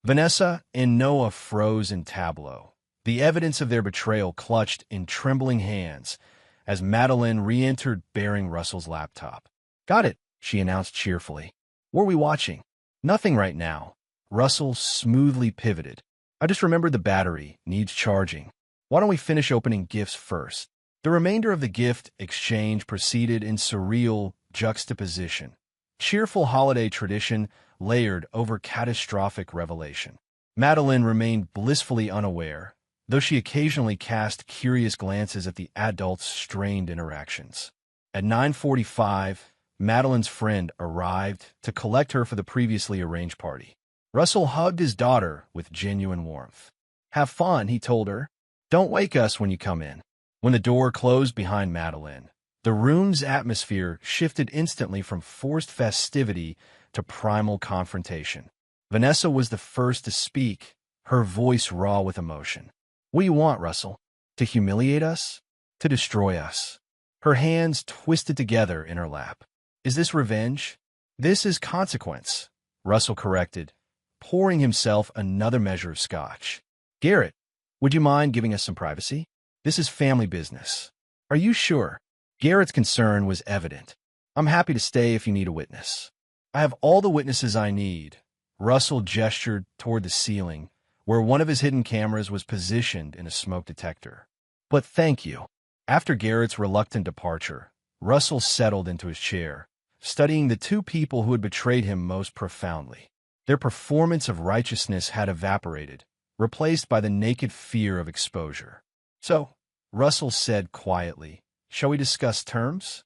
Vanessa and Noah froze in tableau, the evidence of their betrayal clutched in trembling hands as Madeline re-entered bearing Russell's laptop. Got it, she announced cheerfully. What are we watching? Nothing right now. Russell smoothly pivoted. I just remembered the battery needs charging. Why don't we finish opening gifts first? The remainder of the gift exchange proceeded in surreal juxtaposition. Cheerful holiday tradition layered over catastrophic revelation. Madeline remained blissfully unaware, though she occasionally cast curious glances at the adults' strained interactions. At 9:45, Madeline's friend arrived to collect her for the previously arranged party. Russell hugged his daughter with genuine warmth. Have fun, he told her. Don't wake us when you come in. When the door closed behind Madeline, the room's atmosphere shifted instantly from forced festivity to primal confrontation. Vanessa was the first to speak, her voice raw with emotion. What do you want, Russell? To humiliate us? To destroy us? Her hands twisted together in her lap. Is this revenge? This is consequence, Russell corrected, pouring himself another measure of scotch. Garrett, would you mind giving us some privacy? This is family business. Are you sure? Garrett's concern was evident. I'm happy to stay if you need a witness. I have all the witnesses I need. Russell gestured toward the ceiling, where one of his hidden cameras was positioned in a smoke detector. But thank you. After Garrett's reluctant departure, Russell settled into his chair, studying the two people who had betrayed him most profoundly. Their performance of righteousness had evaporated, replaced by the naked fear of exposure. So, Russell said quietly, shall we discuss terms?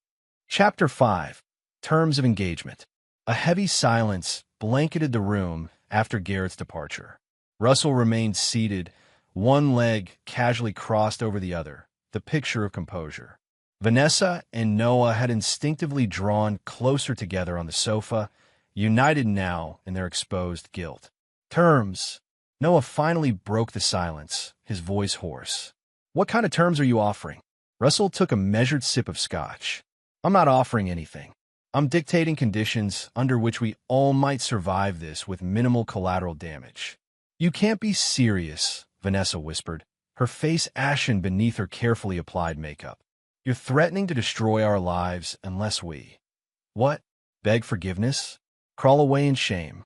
Chapter 5. Terms of Engagement. A heavy silence blanketed the room after Garrett's departure. Russell remained seated, one leg casually crossed over the other, the picture of composure. Vanessa and Noah had instinctively drawn closer together on the sofa, united now in their exposed guilt. Terms. Noah finally broke the silence, his voice hoarse. What kind of terms are you offering? Russell took a measured sip of scotch. I'm not offering anything. I'm dictating conditions under which we all might survive this with minimal collateral damage. You can't be serious, Vanessa whispered, her face ashen beneath her carefully applied makeup. You're threatening to destroy our lives unless we— What? Beg forgiveness? Crawl away in shame.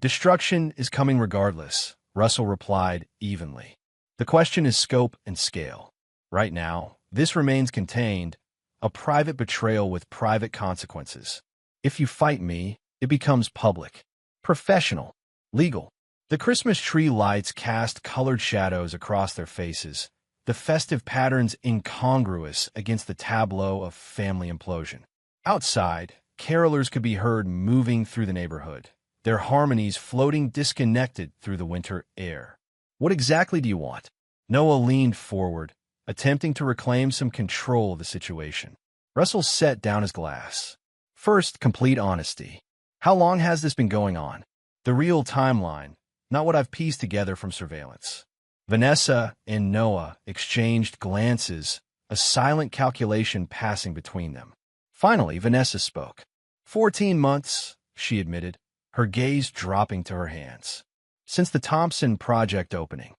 Destruction is coming regardless, Russell replied evenly. The question is scope and scale. Right now, this remains contained, a private betrayal with private consequences. If you fight me, it becomes public, professional, legal. The Christmas tree lights cast colored shadows across their faces, the festive patterns incongruous against the tableau of family implosion. Outside, carolers could be heard moving through the neighborhood, their harmonies floating disconnected through the winter air. What exactly do you want? Noah leaned forward, attempting to reclaim some control of the situation. Russell set down his glass. First, complete honesty. How long has this been going on? The real timeline, not what I've pieced together from surveillance. Vanessa and Noah exchanged glances, a silent calculation passing between them. Finally, Vanessa spoke. 14 months, she admitted, her gaze dropping to her hands. Since the Thompson project opening.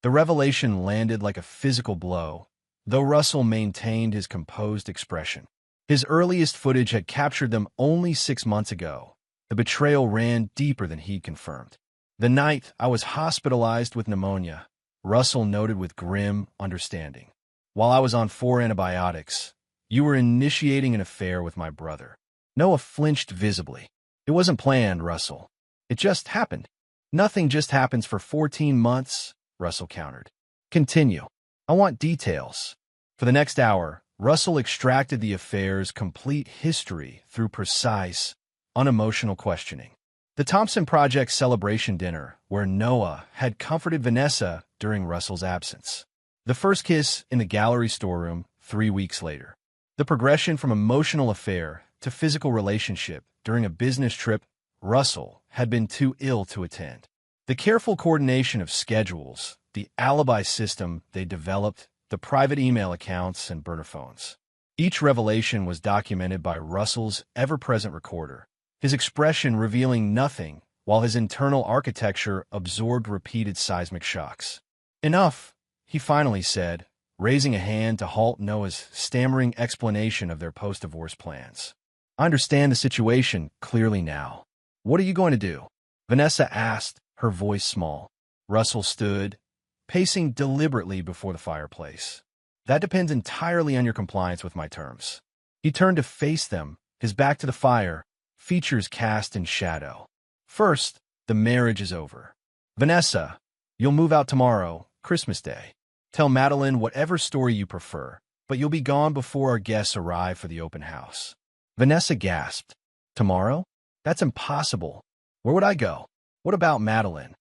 The revelation landed like a physical blow, though Russell maintained his composed expression. His earliest footage had captured them only 6 months ago. The betrayal ran deeper than he'd confirmed. The night I was hospitalized with pneumonia, Russell noted with grim understanding. While I was on 4 antibiotics, you were initiating an affair with my brother. Noah flinched visibly. It wasn't planned, Russell. It just happened. Nothing just happens for 14 months, Russell countered. Continue. I want details. For the next hour, Russell extracted the affair's complete history through precise, unemotional questioning. The Thompson Project celebration dinner, where Noah had comforted Vanessa during Russell's absence. The first kiss in the gallery storeroom 3 weeks later. The progression from emotional affair to physical relationship during a business trip Russell had been too ill to attend. The careful coordination of schedules, the alibi system they developed, the private email accounts and burner phones. Each revelation was documented by Russell's ever-present recorder, his expression revealing nothing while his internal architecture absorbed repeated seismic shocks. Enough, he finally said, raising a hand to halt Noah's stammering explanation of their post-divorce plans. I understand the situation clearly now. What are you going to do? Vanessa asked, her voice small. Russell stood, pacing deliberately before the fireplace. That depends entirely on your compliance with my terms. He turned to face them, his back to the fire, features cast in shadow. First, the marriage is over. Vanessa, you'll move out tomorrow, Christmas Day. Tell Madeline whatever story you prefer, but you'll be gone before our guests arrive for the open house. Vanessa gasped. Tomorrow? That's impossible. Where would I go? What about Madeline?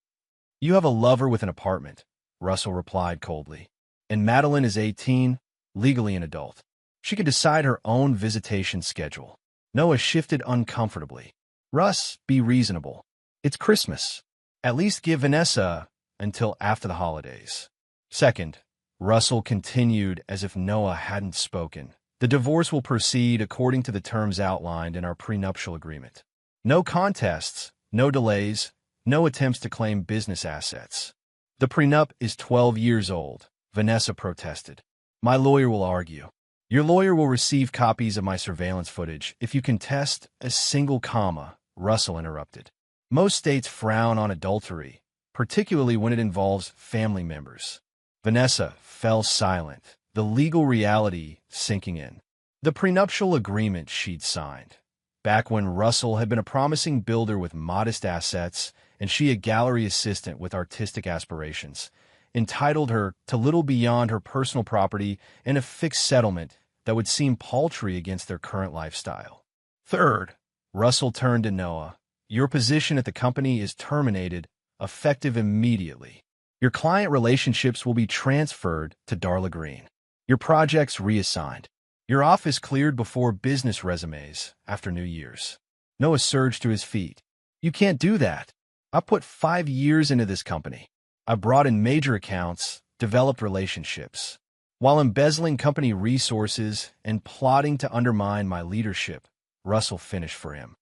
You have a lover with an apartment, Russell replied coldly. And Madeline is 18, legally an adult. She can decide her own visitation schedule. Noah shifted uncomfortably. Russ, be reasonable. It's Christmas. At least give Vanessa until after the holidays. Second, Russell continued as if Noah hadn't spoken. The divorce will proceed according to the terms outlined in our prenuptial agreement. No contests, no delays, no attempts to claim business assets. The prenup is 12 years old, Vanessa protested. My lawyer will argue. Your lawyer will receive copies of my surveillance footage if you contest a single comma, Russell interrupted. Most states frown on adultery, particularly when it involves family members. Vanessa fell silent, the legal reality sinking in. The prenuptial agreement she'd signed, back when Russell had been a promising builder with modest assets and she a gallery assistant with artistic aspirations, entitled her to little beyond her personal property and a fixed settlement that would seem paltry against their current lifestyle. Third, Russell turned to Noah. Your position at the company is terminated, effective immediately. Your client relationships will be transferred to Darla Green. Your projects reassigned. Your office cleared before business resumes after New Year's. Noah surged to his feet. You can't do that. I put 5 years into this company. I brought in major accounts, developed relationships. while embezzling company resources and plotting to undermine my leadership, Russell finished for him.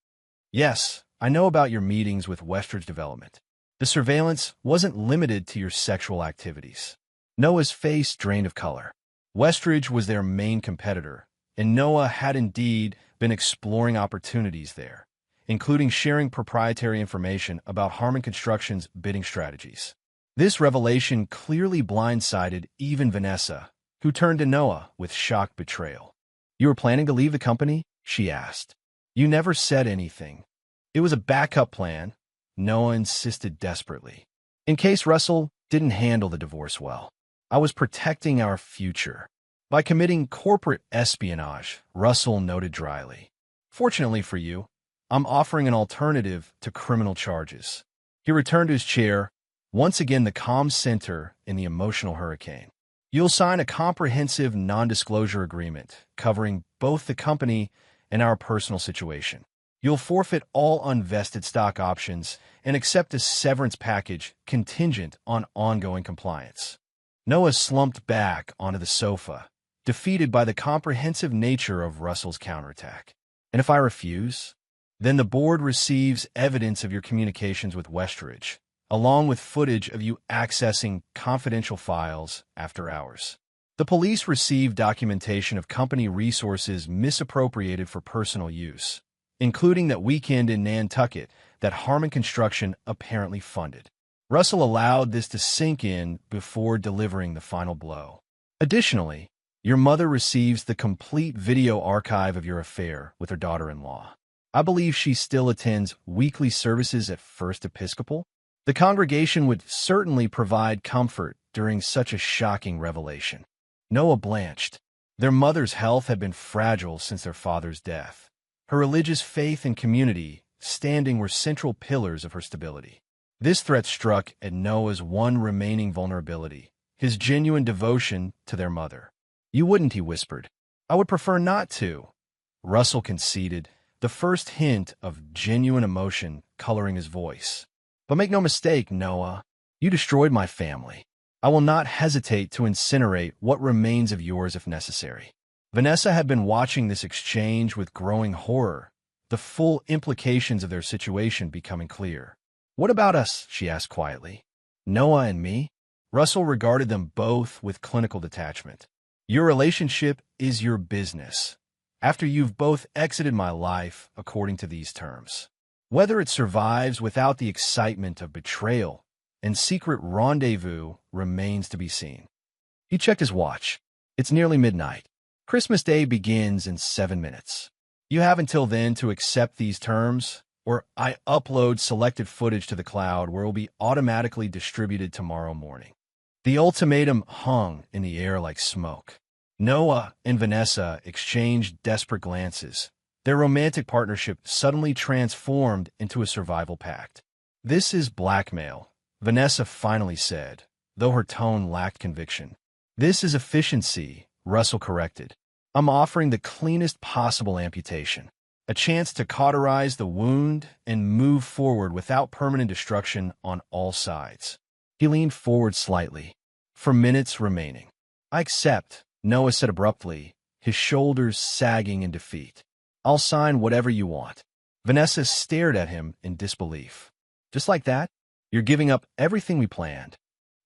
Yes, I know about your meetings with Westridge Development. The surveillance wasn't limited to your sexual activities. Noah's face drained of color. Westridge was their main competitor, and Noah had indeed been exploring opportunities there, including sharing proprietary information about Harmon Construction's bidding strategies. This revelation clearly blindsided even Vanessa, who turned to Noah with shocked betrayal. "You were planning to leave the company?" she asked. "You never said anything." "It was a backup plan," Noah insisted desperately, "in case Russell didn't handle the divorce well. I was protecting our future." "By committing corporate espionage," Russell noted dryly. "Fortunately for you, I'm offering an alternative to criminal charges." He returned to his chair, once again the calm center in the emotional hurricane. "You'll sign a comprehensive non-disclosure agreement covering both the company and our personal situation. You'll forfeit all unvested stock options and accept a severance package contingent on ongoing compliance." Noah slumped back onto the sofa, defeated by the comprehensive nature of Russell's counterattack. "And if I refuse? Then the board receives evidence of your communications with Westridge, along with footage of you accessing confidential files after hours. The police received documentation of company resources misappropriated for personal use, including that weekend in Nantucket that Harmon Construction apparently funded." Russell allowed this to sink in before delivering the final blow. "Additionally, your mother receives the complete video archive of your affair with her daughter-in-law. I believe she still attends weekly services at First Episcopal. The congregation would certainly provide comfort during such a shocking revelation." Noah blanched. Their mother's health had been fragile since their father's death. Her religious faith and community standing were central pillars of her stability. This threat struck at Noah's one remaining vulnerability, his genuine devotion to their mother. "You wouldn't," he whispered. "I would prefer not to," Russell conceded, the first hint of genuine emotion coloring his voice. "But make no mistake, Noah, you destroyed my family. I will not hesitate to incinerate what remains of yours if necessary." Vanessa had been watching this exchange with growing horror, the full implications of their situation becoming clear. "What about us?" she asked quietly. "Noah and me?" Russell regarded them both with clinical detachment. "Your relationship is your business, after you've both exited my life according to these terms. Whether it survives without the excitement of betrayal and secret rendezvous remains to be seen." He checked his watch. "It's nearly midnight. Christmas Day begins in 7 minutes. You have until then to accept these terms, or I upload selected footage to the cloud where it will be automatically distributed tomorrow morning." The ultimatum hung in the air like smoke. Noah and Vanessa exchanged desperate glances. Their romantic partnership suddenly transformed into a survival pact. "This is blackmail," Vanessa finally said, though her tone lacked conviction. "This is efficiency," Russell corrected. "I'm offering the cleanest possible amputation, a chance to cauterize the wound and move forward without permanent destruction on all sides." He leaned forward slightly. "For minutes remaining." "I accept," Noah said abruptly, his shoulders sagging in defeat. "I'll sign whatever you want." Vanessa stared at him in disbelief. "Just like that? You're giving up everything we planned?"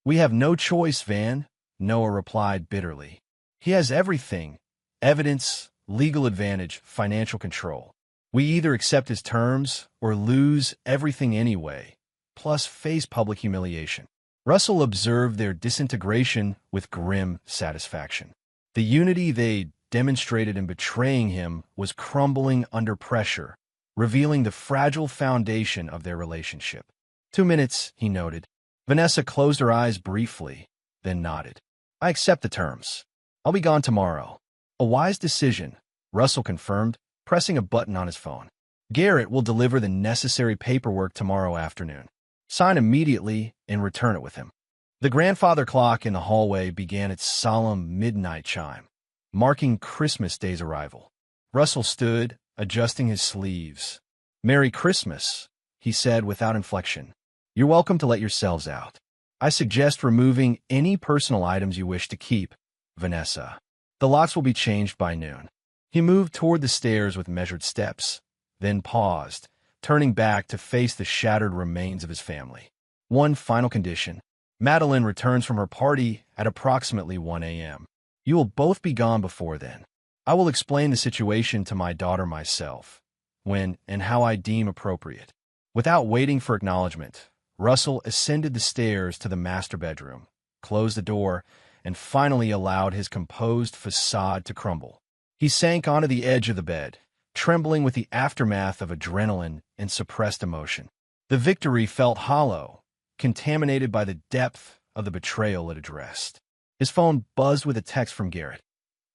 "We have no choice, Van," Noah replied bitterly. "He has everything: evidence, legal advantage, financial control. We either accept his terms or lose everything anyway, plus face public humiliation." Russell observed their disintegration with grim satisfaction. The unity they demonstrated in betraying him was crumbling under pressure, revealing the fragile foundation of their relationship. 2 minutes, he noted. Vanessa closed her eyes briefly, then nodded. "I accept the terms. I'll be gone tomorrow." "A wise decision," Russell confirmed, pressing a button on his phone. "Garrett will deliver the necessary paperwork tomorrow afternoon. Sign immediately and return it with him." The grandfather clock in the hallway began its solemn midnight chime, marking Christmas Day's arrival. Russell stood, adjusting his sleeves. "Merry Christmas," he said without inflection. "You're welcome to let yourselves out. I suggest removing any personal items you wish to keep, Vanessa. The locks will be changed by noon. He moved toward the stairs with measured steps, then paused, turning back to face the shattered remains of his family. One final condition. Madeline returns from her party at approximately 1 a.m. You will both be gone before then. I will explain the situation to my daughter myself, when and how I deem appropriate. Without waiting for acknowledgement, Russell ascended the stairs to the master bedroom, closed the door, and finally allowed his composed facade to crumble. He sank onto the edge of the bed, trembling with the aftermath of adrenaline and suppressed emotion. The victory felt hollow, contaminated by the depth of the betrayal it addressed. His phone buzzed with a text from Garrett.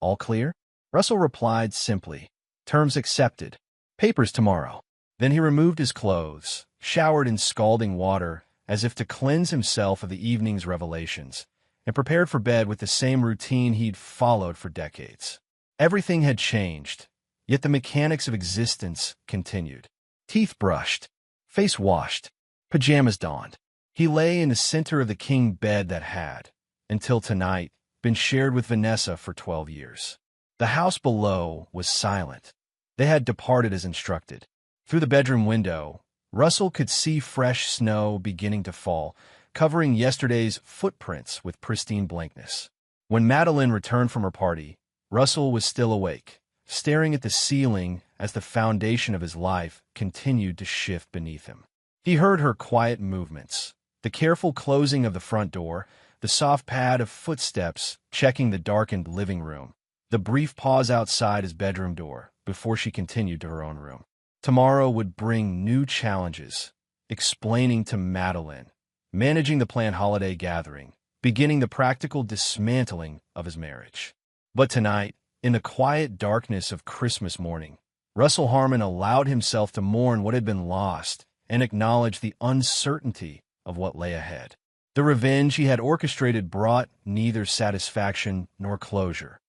All clear? Russell replied simply, terms accepted. Papers tomorrow. Then he removed his clothes, showered in scalding water as if to cleanse himself of the evening's revelations, and prepared for bed with the same routine he'd followed for decades. Everything had changed, yet the mechanics of existence continued. Teeth brushed, face washed, pajamas donned. He lay in the center of the king bed that had, until tonight, been shared with Vanessa for 12 years. The house below was silent. They had departed as instructed. Through the bedroom window, Russell could see fresh snow beginning to fall, covering yesterday's footprints with pristine blankness. When Madeline returned from her party, Russell was still awake, staring at the ceiling as the foundation of his life continued to shift beneath him. He heard her quiet movements, the careful closing of the front door, the soft pad of footsteps checking the darkened living room, the brief pause outside his bedroom door before she continued to her own room. Tomorrow would bring new challenges, explaining to Madeline, managing the planned holiday gathering, beginning the practical dismantling of his marriage. But tonight, in the quiet darkness of Christmas morning, Russell Harmon allowed himself to mourn what had been lost and acknowledge the uncertainty of what lay ahead. The revenge he had orchestrated brought neither satisfaction nor closure,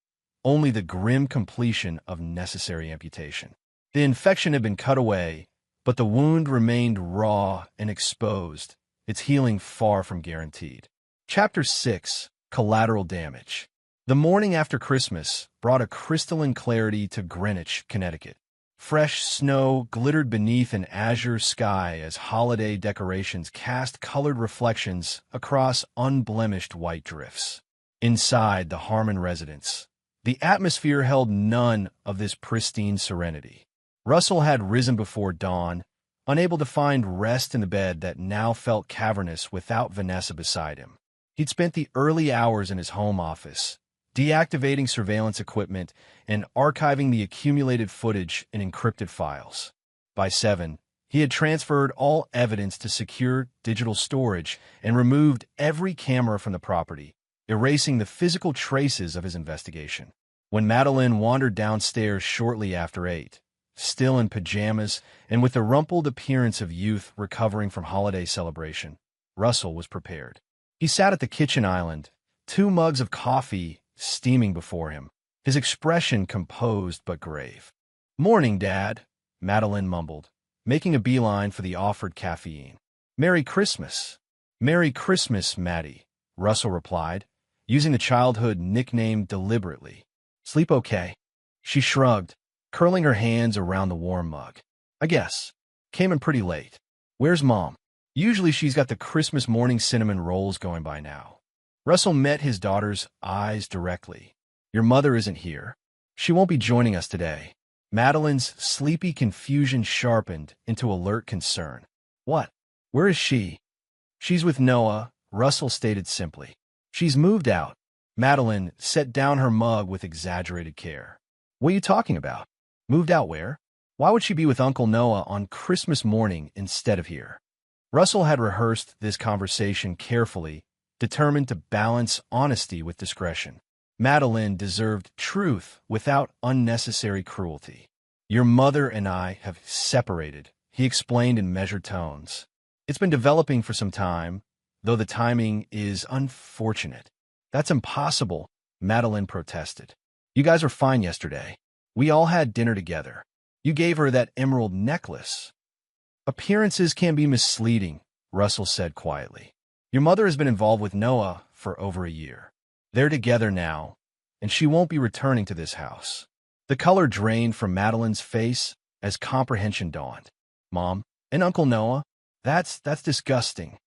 only the grim completion of necessary amputation. The infection had been cut away, but the wound remained raw and exposed, its healing far from guaranteed. Chapter 6: Collateral Damage. The morning after Christmas brought a crystalline clarity to Greenwich, Connecticut. Fresh snow glittered beneath an azure sky as holiday decorations cast colored reflections across unblemished white drifts. Inside the Harmon residence, the atmosphere held none of this pristine serenity. Russell had risen before dawn, unable to find rest in the bed that now felt cavernous without Vanessa beside him. He'd spent the early hours in his home office, deactivating surveillance equipment and archiving the accumulated footage in encrypted files. By 7, he had transferred all evidence to secure digital storage and removed every camera from the property, erasing the physical traces of his investigation. When Madeline wandered downstairs shortly after 8, still in pajamas and with the rumpled appearance of youth recovering from holiday celebration, Russell was prepared. He sat at the kitchen island, 2 mugs of coffee steaming before him, his expression composed but grave. "Morning, Dad," Madeline mumbled, making a beeline for the offered caffeine. "Merry Christmas." "Merry Christmas, Maddie," Russell replied, using the childhood nickname deliberately. "Sleep okay?" She shrugged, curling her hands around the warm mug. "I guess. Came in pretty late. Where's Mom? Usually she's got the Christmas morning cinnamon rolls going by now." Russell met his daughter's eyes directly. "Your mother isn't here. She won't be joining us today." Madeline's sleepy confusion sharpened into alert concern. "What? Where is she?" "She's with Noah," Russell stated simply. "She's moved out." Madeline set down her mug with exaggerated care. "What are you talking about? Moved out where? Why would she be with Uncle Noah on Christmas morning instead of here?" Russell had rehearsed this conversation carefully, determined to balance honesty with discretion. Madeline deserved truth without unnecessary cruelty. "Your mother and I have separated," he explained in measured tones. "It's been developing for some time, though the timing is unfortunate." "That's impossible," Madeline protested. "You guys were fine yesterday. We all had dinner together. You gave her that emerald necklace." "Appearances can be misleading," Russell said quietly. "Your mother has been involved with Noah for over a year. They're together now, and she won't be returning to this house. The color drained from Madeline's face as comprehension dawned. Mom and Uncle Noah? That's disgusting.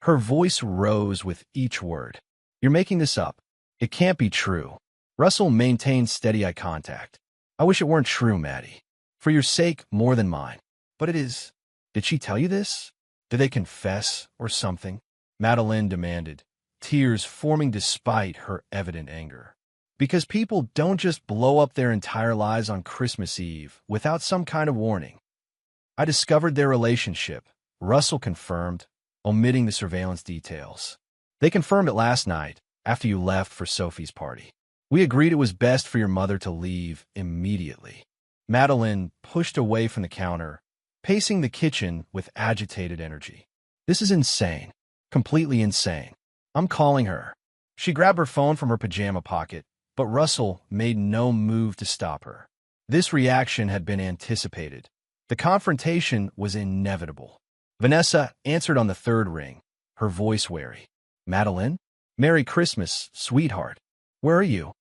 Her voice rose with each word. You're making this up. It can't be true. Russell maintained steady eye contact. I wish it weren't true, Maddie. For your sake, more than mine. But it is. Did she tell you this? Did they confess or something? Madeline demanded, tears forming despite her evident anger. Because people don't just blow up their entire lives on Christmas Eve without some kind of warning. I discovered their relationship, Russell confirmed, omitting the surveillance details. They confirmed it last night, after you left for Sophie's party. We agreed it was best for your mother to leave immediately. Madeline pushed away from the counter, pacing the kitchen with agitated energy. This is insane. Completely insane. I'm calling her. She grabbed her phone from her pajama pocket, but Russell made no move to stop her. This reaction had been anticipated. The confrontation was inevitable. Vanessa answered on the third ring, her voice wary. Madeline? Merry Christmas, sweetheart. Where are you?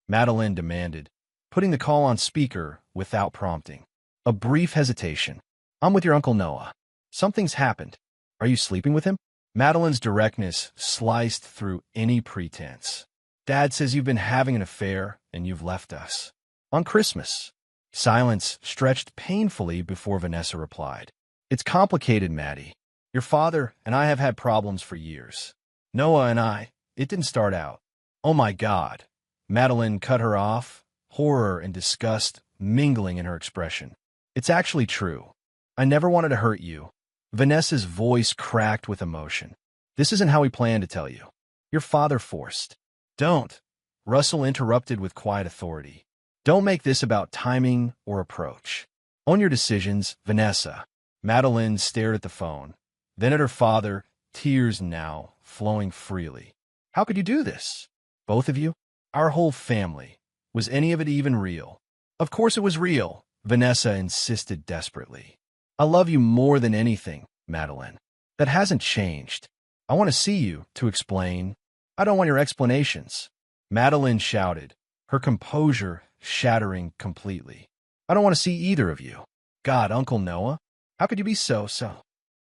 Madeline demanded, putting the call on speaker without prompting. A brief hesitation. I'm with your Uncle Noah. Something's happened. Are you sleeping with him? Madeline's directness sliced through any pretense. Dad says you've been having an affair and you've left us. On Christmas. Silence stretched painfully before Vanessa replied. It's complicated, Maddie. Your father and I have had problems for years. Noah and I, it didn't start out. Oh my God. Madeline cut her off, horror and disgust mingling in her expression. It's actually true. I never wanted to hurt you. Vanessa's voice cracked with emotion. This isn't how we planned to tell you. Your father forced. Don't. Russell interrupted with quiet authority. Don't make this about timing or approach. Own your decisions, Vanessa. Madeline stared at the phone, then at her father, tears now flowing freely. How could you do this? Both of you? Our whole family. Was any of it even real? Of course it was real, Vanessa insisted desperately. I love you more than anything, Madeline. That hasn't changed. I want to see you to explain. I don't want your explanations. Madeline shouted, her composure shattering completely. I don't want to see either of you. God, Uncle Noah, how could you be so?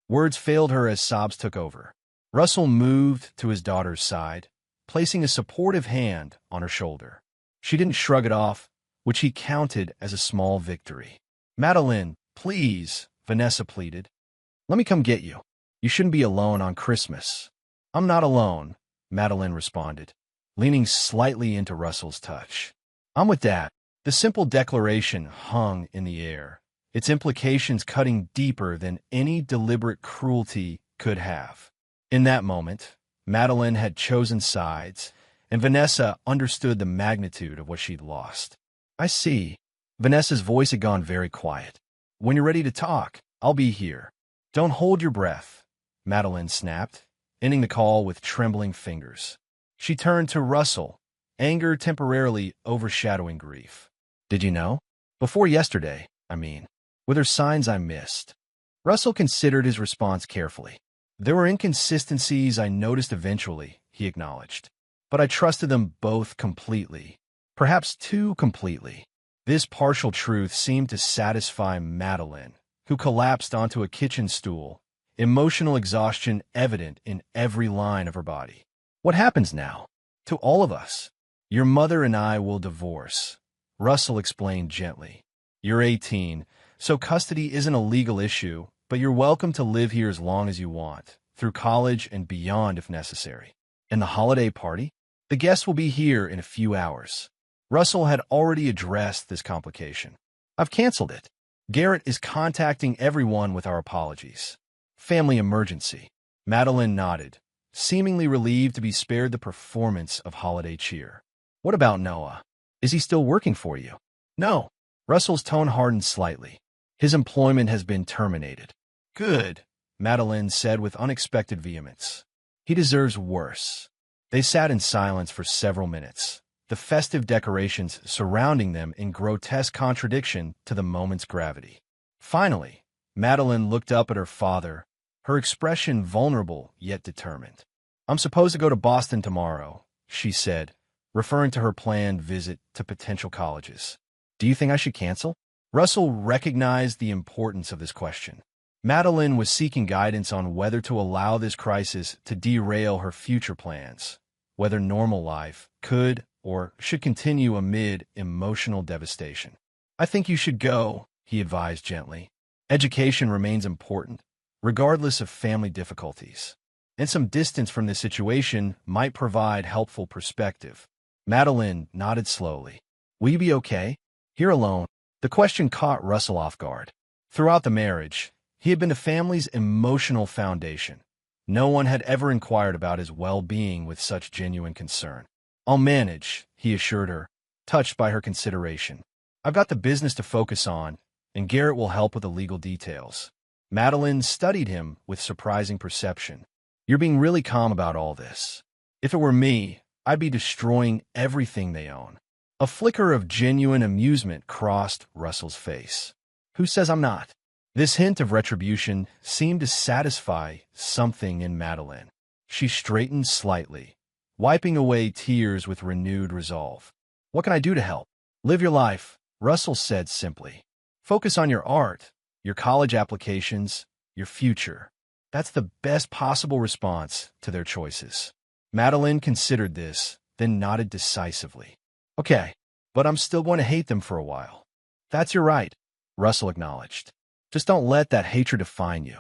Words failed her as sobs took over. Russell moved to his daughter's side, placing a supportive hand on her shoulder. She didn't shrug it off, which he counted as a small victory. Madeline, please, Vanessa pleaded. Let me come get you. You shouldn't be alone on Christmas. I'm not alone, Madeline responded, leaning slightly into Russell's touch. I'm with Dad. The simple declaration hung in the air, its implications cutting deeper than any deliberate cruelty could have. In that moment, Madeline had chosen sides, and Vanessa understood the magnitude of what she'd lost. I see. Vanessa's voice had gone very quiet. When you're ready to talk, I'll be here. Don't hold your breath, Madeline snapped, ending the call with trembling fingers. She turned to Russell, anger temporarily overshadowing grief. Did you know? Before yesterday, I mean. Were there signs I missed? Russell considered his response carefully. There were inconsistencies I noticed eventually, he acknowledged. But I trusted them both completely. Perhaps too completely. This partial truth seemed to satisfy Madeline, who collapsed onto a kitchen stool, emotional exhaustion evident in every line of her body. What happens now? To all of us. Your mother and I will divorce, Russell explained gently. You're 18, so custody isn't a legal issue, but you're welcome to live here as long as you want, through college and beyond if necessary. And the holiday party? The guests will be here in a few hours. Russell had already addressed this complication. I've canceled it. Garrett is contacting everyone with our apologies. Family emergency. Madeline nodded, seemingly relieved to be spared the performance of holiday cheer. What about Noah? Is he still working for you? No. Russell's tone hardened slightly. His employment has been terminated. Good, Madeline said with unexpected vehemence. He deserves worse. They sat in silence for several minutes, the festive decorations surrounding them in grotesque contradiction to the moment's gravity. Finally, Madeline looked up at her father, her expression vulnerable yet determined. I'm supposed to go to Boston tomorrow, she said, referring to her planned visit to potential colleges. Do you think I should cancel? Russell recognized the importance of this question. Madeline was seeking guidance on whether to allow this crisis to derail her future plans, whether normal life could or should continue amid emotional devastation. I think you should go, he advised gently. Education remains important, regardless of family difficulties, and some distance from this situation might provide helpful perspective. Madeline nodded slowly. Will you be okay? Here alone? The question caught Russell off guard. Throughout the marriage, he had been the family's emotional foundation. No one had ever inquired about his well-being with such genuine concern. I'll manage, he assured her, touched by her consideration. I've got the business to focus on, and Garrett will help with the legal details. Madeline studied him with surprising perception. You're being really calm about all this. If it were me, I'd be destroying everything they own. A flicker of genuine amusement crossed Russell's face. Who says I'm not? This hint of retribution seemed to satisfy something in Madeline. She straightened slightly, wiping away tears with renewed resolve. What can I do to help? Live your life, Russell said simply. Focus on your art, your college applications, your future. That's the best possible response to their choices. Madeline considered this, then nodded decisively. Okay, but I'm still going to hate them for a while. That's your right, Russell acknowledged. Just don't let that hatred define you.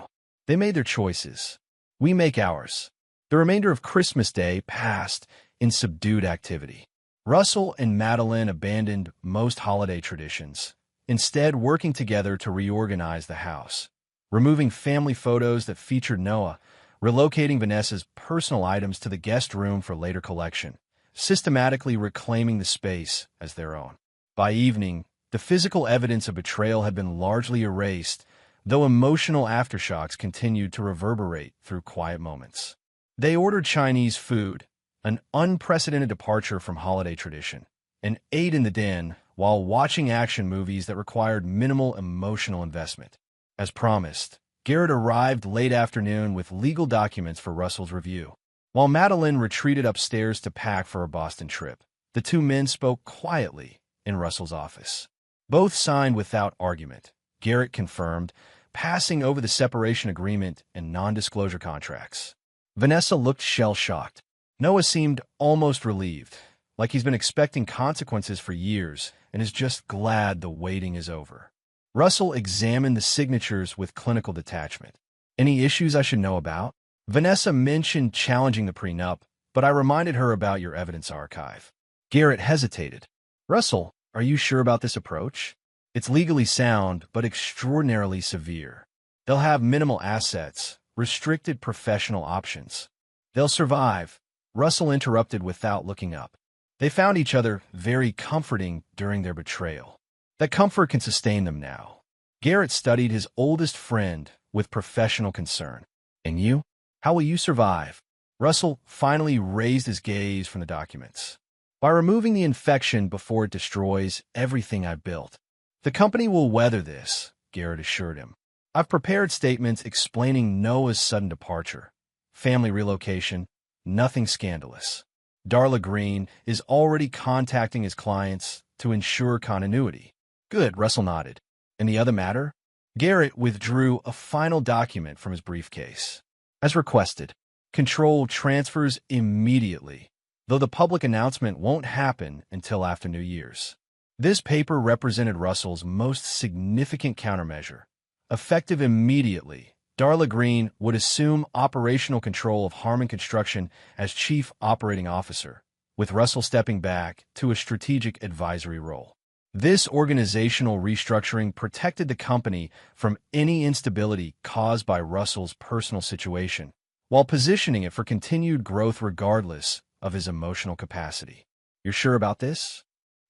They made their choices. We make ours. The remainder of Christmas Day passed in subdued activity. Russell and Madeline abandoned most holiday traditions, instead working together to reorganize the house, removing family photos that featured Noah, relocating Vanessa's personal items to the guest room for later collection, systematically reclaiming the space as their own. By evening, the physical evidence of betrayal had been largely erased, though emotional aftershocks continued to reverberate through quiet moments. They ordered Chinese food, an unprecedented departure from holiday tradition, and ate in the den while watching action movies that required minimal emotional investment. As promised, Garrett arrived late afternoon with legal documents for Russell's review. While Madeline retreated upstairs to pack for her Boston trip, the two men spoke quietly in Russell's office. Both signed without argument, Garrett confirmed, passing over the separation agreement and non-disclosure contracts. Vanessa looked shell-shocked. Noah seemed almost relieved, like he's been expecting consequences for years and is just glad the waiting is over. Russell examined the signatures with clinical detachment. Any issues I should know about? Vanessa mentioned challenging the prenup, but I reminded her about your evidence archive. Garrett hesitated. Russell, are you sure about this approach? It's legally sound, but extraordinarily severe. They'll have minimal assets, restricted professional options. They'll survive, Russell interrupted without looking up. They found each other very comforting during their betrayal. That comfort can sustain them now. Garrett studied his oldest friend with professional concern. And you? How will you survive? Russell finally raised his gaze from the documents. By removing the infection before it destroys everything I've built. The company will weather this, Garrett assured him. I've prepared statements explaining Noah's sudden departure, family relocation, nothing scandalous. Darla Green is already contacting his clients to ensure continuity. Good, Russell nodded. In the other matter, Garrett withdrew a final document from his briefcase. As requested, control transfers immediately, though the public announcement won't happen until after New Year's. This paper represented Russell's most significant countermeasure. Effective immediately, Darla Green would assume operational control of Harmon Construction as Chief Operating Officer, with Russell stepping back to a strategic advisory role. This organizational restructuring protected the company from any instability caused by Russell's personal situation, while positioning it for continued growth regardless of his emotional capacity. You're sure about this?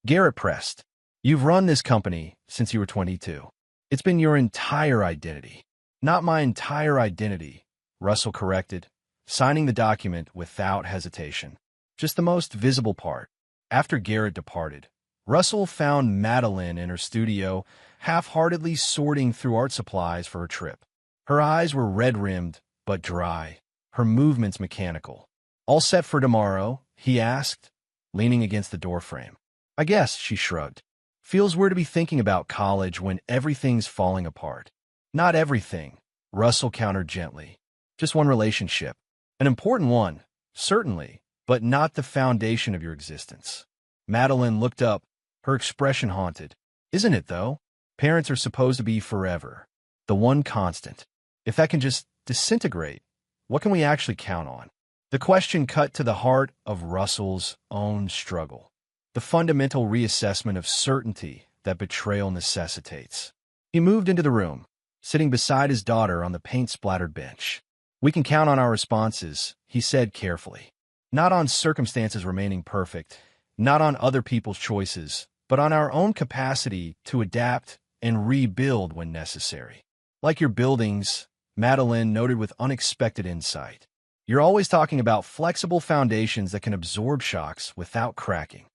Garrett pressed. You've run this company since you were 22. It's been your entire identity. Not my entire identity, Russell corrected, signing the document without hesitation. Just the most visible part. After Garrett departed, Russell found Madeline in her studio, half-heartedly sorting through art supplies for her trip. Her eyes were red-rimmed, but dry, her movements mechanical. All set for tomorrow? He asked. leaning against the doorframe. I guess, she shrugged. Feels weird to be thinking about college when everything's falling apart. Not everything, Russell countered gently. Just one relationship. An important one, certainly, but not the foundation of your existence. Madeline looked up, her expression haunted. Isn't it, though? Parents are supposed to be forever. The one constant. If that can just disintegrate, what can we actually count on? The question cut to the heart of Russell's own struggle. The fundamental reassessment of certainty that betrayal necessitates. He moved into the room, sitting beside his daughter on the paint-splattered bench. We can count on our responses, he said carefully. Not on circumstances remaining perfect, not on other people's choices, but on our own capacity to adapt and rebuild when necessary. Like your buildings, Madeline noted with unexpected insight. You're always talking about flexible foundations that can absorb shocks without cracking.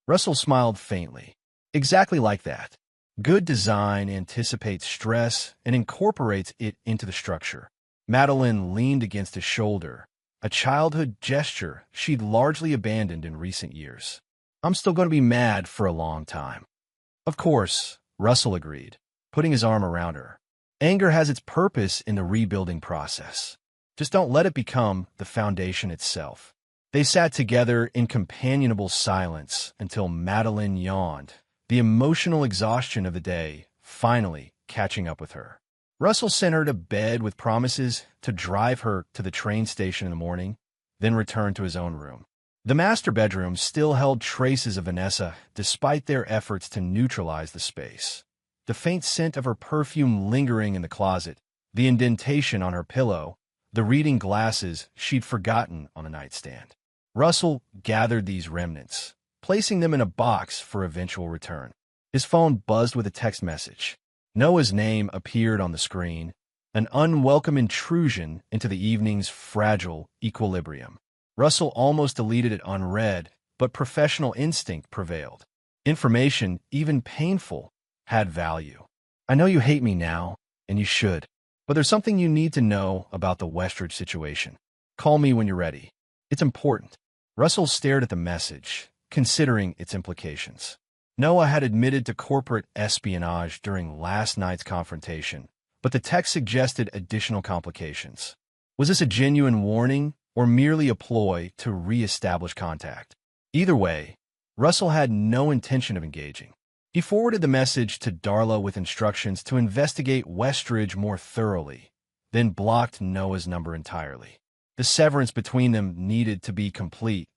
Russell smiled faintly. Exactly like that. Good design anticipates stress and incorporates it into the structure. Madeline leaned against his shoulder, a childhood gesture she'd largely abandoned in recent years. I'm still going to be mad for a long time. Of course, Russell agreed, putting his arm around her. Anger has its purpose in the rebuilding process. Just don't let it become the foundation itself. They sat together in companionable silence until Madeline yawned, the emotional exhaustion of the day finally catching up with her. Russell sent her to bed with promises to drive her to the train station in the morning, then returned to his own room. The master bedroom still held traces of Vanessa despite their efforts to neutralize the space. The faint scent of her perfume lingering in the closet, the indentation on her pillow, the reading glasses she'd forgotten on the nightstand. Russell gathered these remnants, placing them in a box for eventual return. His phone buzzed with a text message. Noah's name appeared on the screen, an unwelcome intrusion into the evening's fragile equilibrium. Russell almost deleted it unread, but professional instinct prevailed. Information, even painful, had value. I know you hate me now, and you should, but there's something you need to know about the Westridge situation. Call me when you're ready. It's important. Russell stared at the message, considering its implications. Noah had admitted to corporate espionage during last night's confrontation, but the text suggested additional complications. Was this a genuine warning or merely a ploy to re-establish contact? Either way, Russell had no intention of engaging. He forwarded the message to Darla with instructions to investigate Westridge more thoroughly, then blocked Noah's number entirely. The severance between them needed to be complete.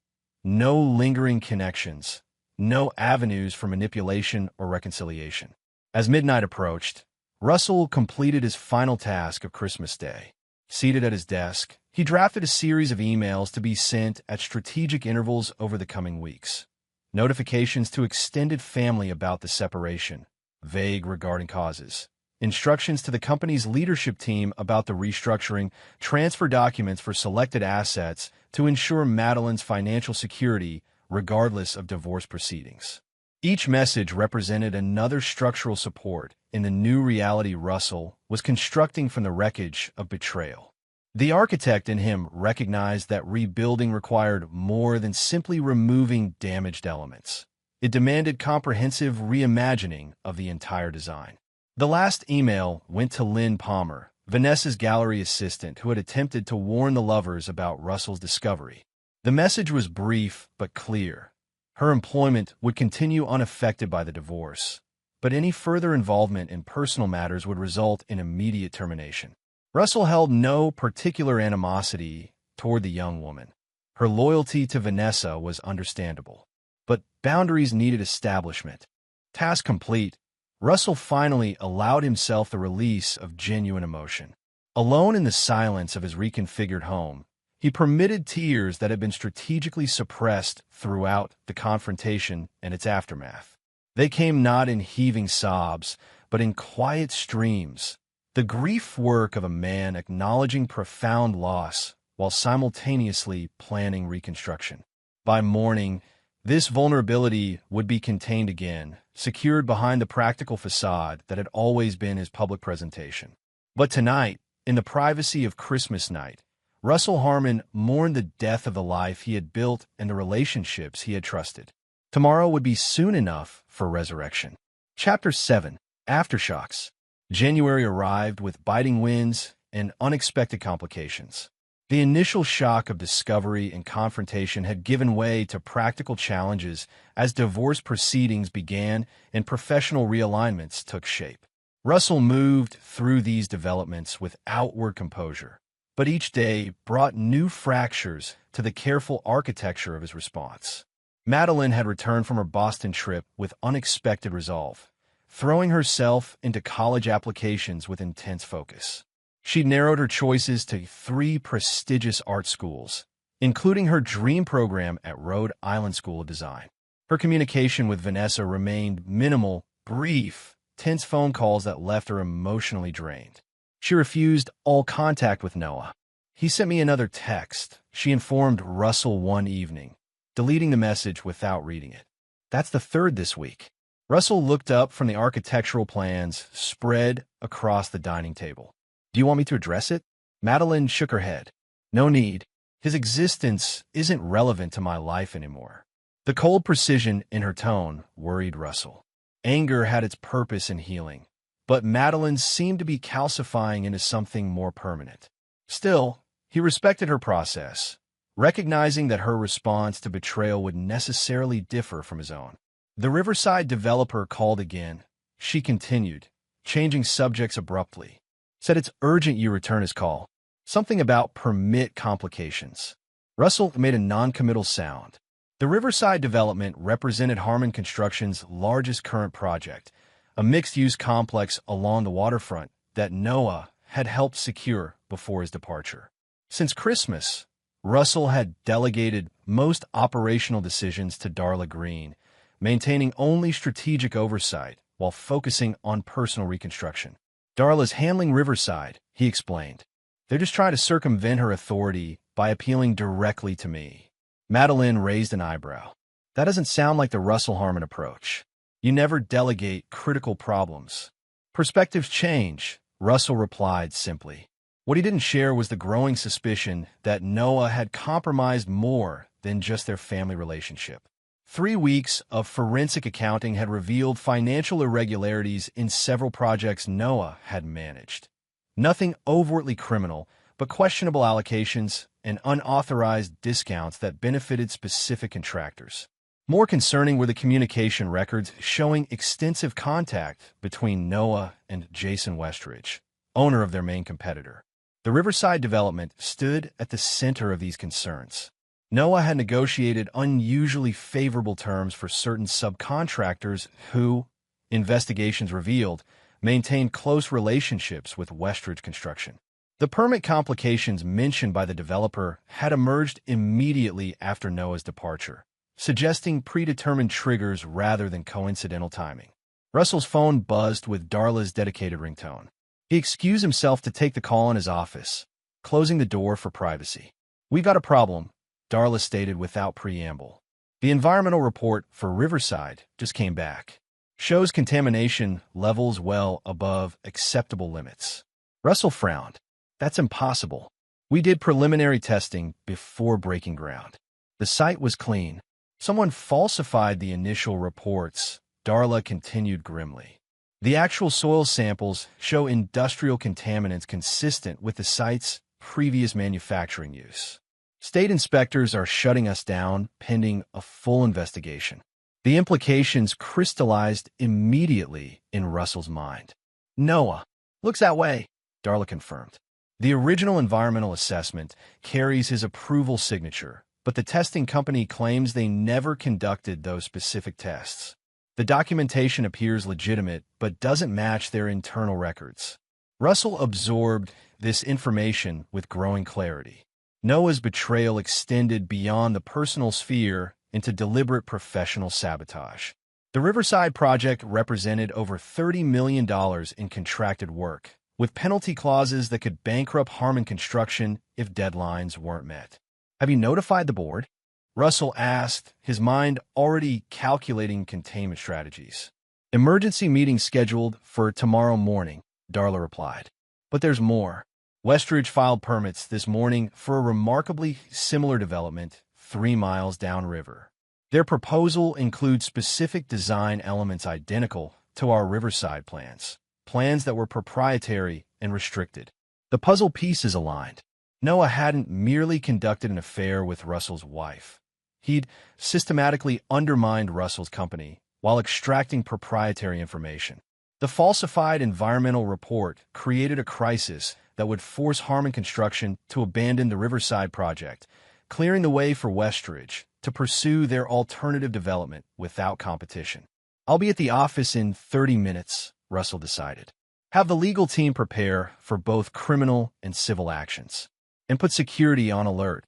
No lingering connections, no avenues for manipulation or reconciliation. As midnight approached, Russell completed his final task of Christmas Day. Seated at his desk, he drafted a series of emails to be sent at strategic intervals over the coming weeks. Notifications to extended family about the separation, vague regarding causes. Instructions to the company's leadership team about the restructuring, transfer documents for selected assets to ensure Madeline's financial security regardless of divorce proceedings. Each message represented another structural support in the new reality Russell was constructing from the wreckage of betrayal. The architect in him recognized that rebuilding required more than simply removing damaged elements. It demanded comprehensive reimagining of the entire design. The last email went to Lynn Palmer, Vanessa's gallery assistant, who had attempted to warn the lovers about Russell's discovery. The message was brief but clear. Her employment would continue unaffected by the divorce, but any further involvement in personal matters would result in immediate termination. Russell held no particular animosity toward the young woman. Her loyalty to Vanessa was understandable, but boundaries needed establishment. Task complete, Russell finally allowed himself the release of genuine emotion. Alone in the silence of his reconfigured home, he permitted tears that had been strategically suppressed throughout the confrontation and its aftermath. They came not in heaving sobs, but in quiet streams, the grief work of a man acknowledging profound loss while simultaneously planning reconstruction. By morning, this vulnerability would be contained again, secured behind the practical facade that had always been his public presentation. But tonight, in the privacy of Christmas night, Russell Harmon mourned the death of the life he had built and the relationships he had trusted. Tomorrow would be soon enough for resurrection. Chapter 7. Aftershocks. January arrived with biting winds and unexpected complications. The initial shock of discovery and confrontation had given way to practical challenges as divorce proceedings began and professional realignments took shape. Russell moved through these developments with outward composure, but each day brought new fractures to the careful architecture of his response. Madeline had returned from her Boston trip with unexpected resolve, throwing herself into college applications with intense focus. She narrowed her choices to 3 prestigious art schools, including her dream program at Rhode Island School of Design. Her communication with Vanessa remained minimal, brief, tense phone calls that left her emotionally drained. She refused all contact with Noah. He sent me another text, she informed Russell one evening, deleting the message without reading it. That's the 3rd this week. Russell looked up from the architectural plans spread across the dining table. Do you want me to address it? Madeline shook her head. No need. His existence isn't relevant to my life anymore. The cold precision in her tone worried Russell. Anger had its purpose in healing, but Madeline seemed to be calcifying into something more permanent. Still, he respected her process, recognizing that her response to betrayal would necessarily differ from his own. The Riverside developer called again. She continued, changing subjects abruptly. Said it's urgent you return his call. Something about permit complications. Russell made a non-committal sound. The Riverside development represented Harmon Construction's largest current project, a mixed-use complex along the waterfront that Noah had helped secure before his departure. Since Christmas, Russell had delegated most operational decisions to Darla Green, maintaining only strategic oversight while focusing on personal reconstruction. Darla's handling Riverside, he explained. They're just trying to circumvent her authority by appealing directly to me. Madeline raised an eyebrow. That doesn't sound like the Russell Harmon approach. You never delegate critical problems. Perspectives change, Russell replied simply. What he didn't share was the growing suspicion that Noah had compromised more than just their family relationship. 3 weeks of forensic accounting had revealed financial irregularities in several projects Noah had managed. Nothing overtly criminal, but questionable allocations and unauthorized discounts that benefited specific contractors. More concerning were the communication records showing extensive contact between Noah and Jason Westridge, owner of their main competitor. The Riverside development stood at the center of these concerns. Noah had negotiated unusually favorable terms for certain subcontractors who, investigations revealed, maintained close relationships with Westridge Construction. The permit complications mentioned by the developer had emerged immediately after Noah's departure, suggesting predetermined triggers rather than coincidental timing. Russell's phone buzzed with Darla's dedicated ringtone. He excused himself to take the call in his office, closing the door for privacy. "We got a problem," Darla stated without preamble. The environmental report for Riverside just came back. Shows contamination levels well above acceptable limits. Russell frowned. That's impossible. We did preliminary testing before breaking ground. The site was clean. Someone falsified the initial reports, Darla continued grimly. The actual soil samples show industrial contaminants consistent with the site's previous manufacturing use. State inspectors are shutting us down pending a full investigation. The implications crystallized immediately in Russell's mind. Noah. Looks that way, Darla confirmed. The original environmental assessment carries his approval signature, but the testing company claims they never conducted those specific tests. The documentation appears legitimate, but doesn't match their internal records. Russell absorbed this information with growing clarity. Noah's betrayal extended beyond the personal sphere into deliberate professional sabotage. The Riverside project represented over $30 million in contracted work, with penalty clauses that could bankrupt Harmon Construction if deadlines weren't met. "Have you notified the board?" Russell asked, his mind already calculating containment strategies. "Emergency meeting scheduled for tomorrow morning," Darla replied. "But there's more. Westridge filed permits this morning for a remarkably similar development 3 miles downriver. Their proposal includes specific design elements identical to our Riverside plans, plans that were proprietary and restricted. The puzzle pieces aligned. Noah hadn't merely conducted an affair with Russell's wife. He'd systematically undermined Russell's company while extracting proprietary information. The falsified environmental report created a crisis that would force Harmon Construction to abandon the Riverside project, clearing the way for Westridge to pursue their alternative development without competition. "I'll be at the office in 30 minutes, Russell decided. "Have the legal team prepare for both criminal and civil actions. And put security on alert.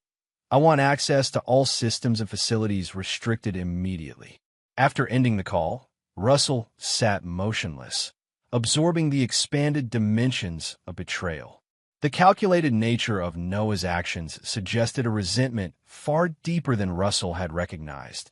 I want access to all systems and facilities restricted immediately." After ending the call, Russell sat motionless, absorbing the expanded dimensions of betrayal. The calculated nature of Noah's actions suggested a resentment far deeper than Russell had recognized,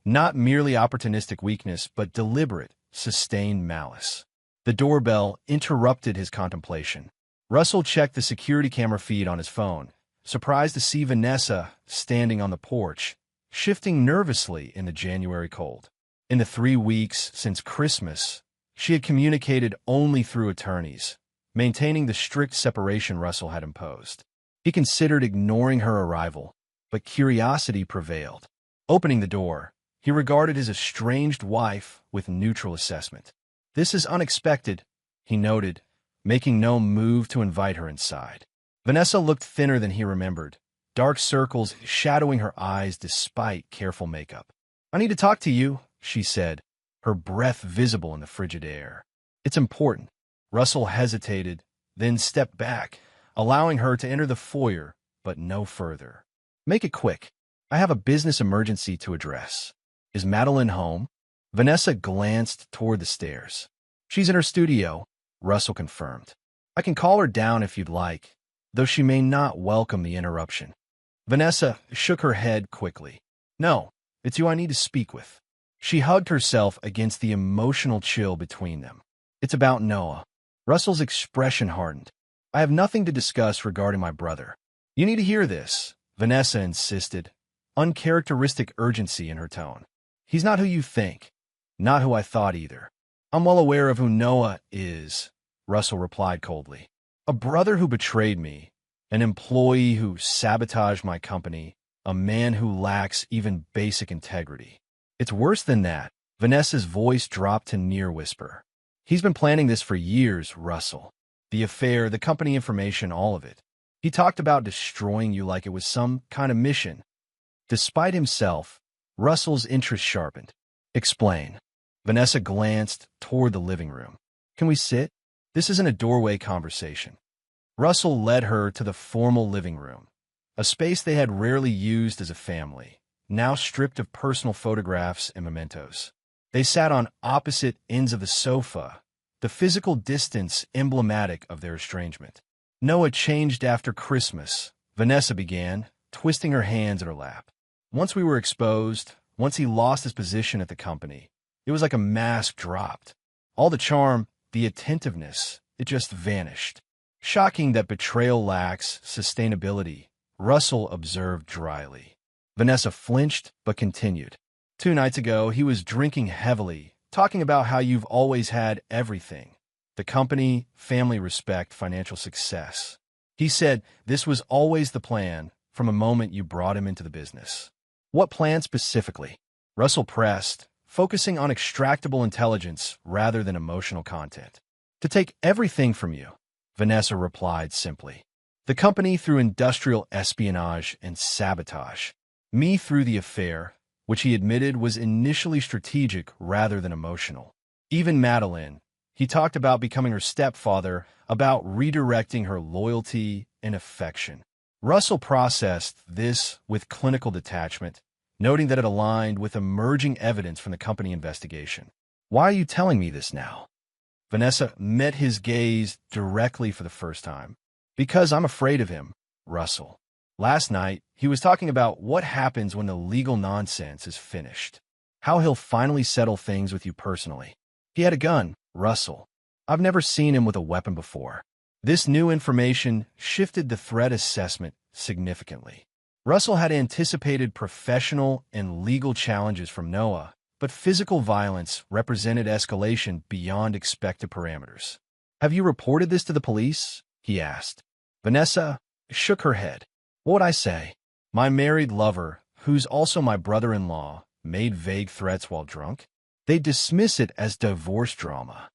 not merely opportunistic weakness, but deliberate, sustained malice. The doorbell interrupted his contemplation. Russell checked the security camera feed on his phone, surprised to see Vanessa standing on the porch, shifting nervously in the January cold. In the 3 weeks since Christmas, she had communicated only through attorneys, maintaining the strict separation Russell had imposed. He considered ignoring her arrival, but curiosity prevailed. Opening the door, he regarded his estranged wife with neutral assessment. "This is unexpected," he noted, making no move to invite her inside. Vanessa looked thinner than he remembered, dark circles shadowing her eyes despite careful makeup. "I need to talk to you," she said, her breath visible in the frigid air. "It's important." Russell hesitated, then stepped back, allowing her to enter the foyer, but no further. "Make it quick. I have a business emergency to address." "Is Madeline home?" Vanessa glanced toward the stairs. "She's in her studio," Russell confirmed. "I can call her down if you'd like, though she may not welcome the interruption." Vanessa shook her head quickly. "No, it's you I need to speak with." She hugged herself against the emotional chill between them. "It's about Noah." Russell's expression hardened. "I have nothing to discuss regarding my brother." "You need to hear this," Vanessa insisted, uncharacteristic urgency in her tone. "He's not who you think. Not who I thought either." "I'm well aware of who Noah is," Russell replied coldly. "A brother who betrayed me, an employee who sabotaged my company, a man who lacks even basic integrity. It's worse than that." Vanessa's voice dropped to near whisper. "He's been planning this for years, Russell. The affair, the company information, all of it. He talked about destroying you like it was some kind of mission." Despite himself, Russell's interest sharpened. "Explain." Vanessa glanced toward the living room. "Can we sit? This isn't a doorway conversation." Russell led her to the formal living room, a space they had rarely used as a family, now stripped of personal photographs and mementos. They sat on opposite ends of the sofa, the physical distance emblematic of their estrangement. "Noah changed after Christmas," Vanessa began, twisting her hands in her lap. "Once we were exposed, once he lost his position at the company, it was like a mask dropped. All the charm, the attentiveness, it just vanished. Shocking that betrayal lacks sustainability," Russell observed dryly. Vanessa flinched but continued. "2 nights ago, he was drinking heavily, talking about how you've always had everything. The company, family respect, financial success. He said this was always the plan from the moment you brought him into the business." "What plan specifically?" Russell pressed, focusing on extractable intelligence rather than emotional content. "To take everything from you," Vanessa replied simply. "The company through industrial espionage and sabotage. Me through the affair, which he admitted was initially strategic rather than emotional. Even Madeline, he talked about becoming her stepfather, about redirecting her loyalty and affection." Russell processed this with clinical detachment, noting that it aligned with emerging evidence from the company investigation. "Why are you telling me this now?" Vanessa met his gaze directly for the first time. "Because I'm afraid of him, Russell. Last night, he was talking about what happens when the legal nonsense is finished. How he'll finally settle things with you personally. He had a gun, Russell. I've never seen him with a weapon before. This new information shifted the threat assessment significantly. Russell had anticipated professional and legal challenges from Noah, but physical violence represented escalation beyond expected parameters. "Have you reported this to the police?" he asked. Vanessa shook her head. "What would I say? My married lover, who's also my brother-in-law, made vague threats while drunk? They'd dismiss it as divorce drama."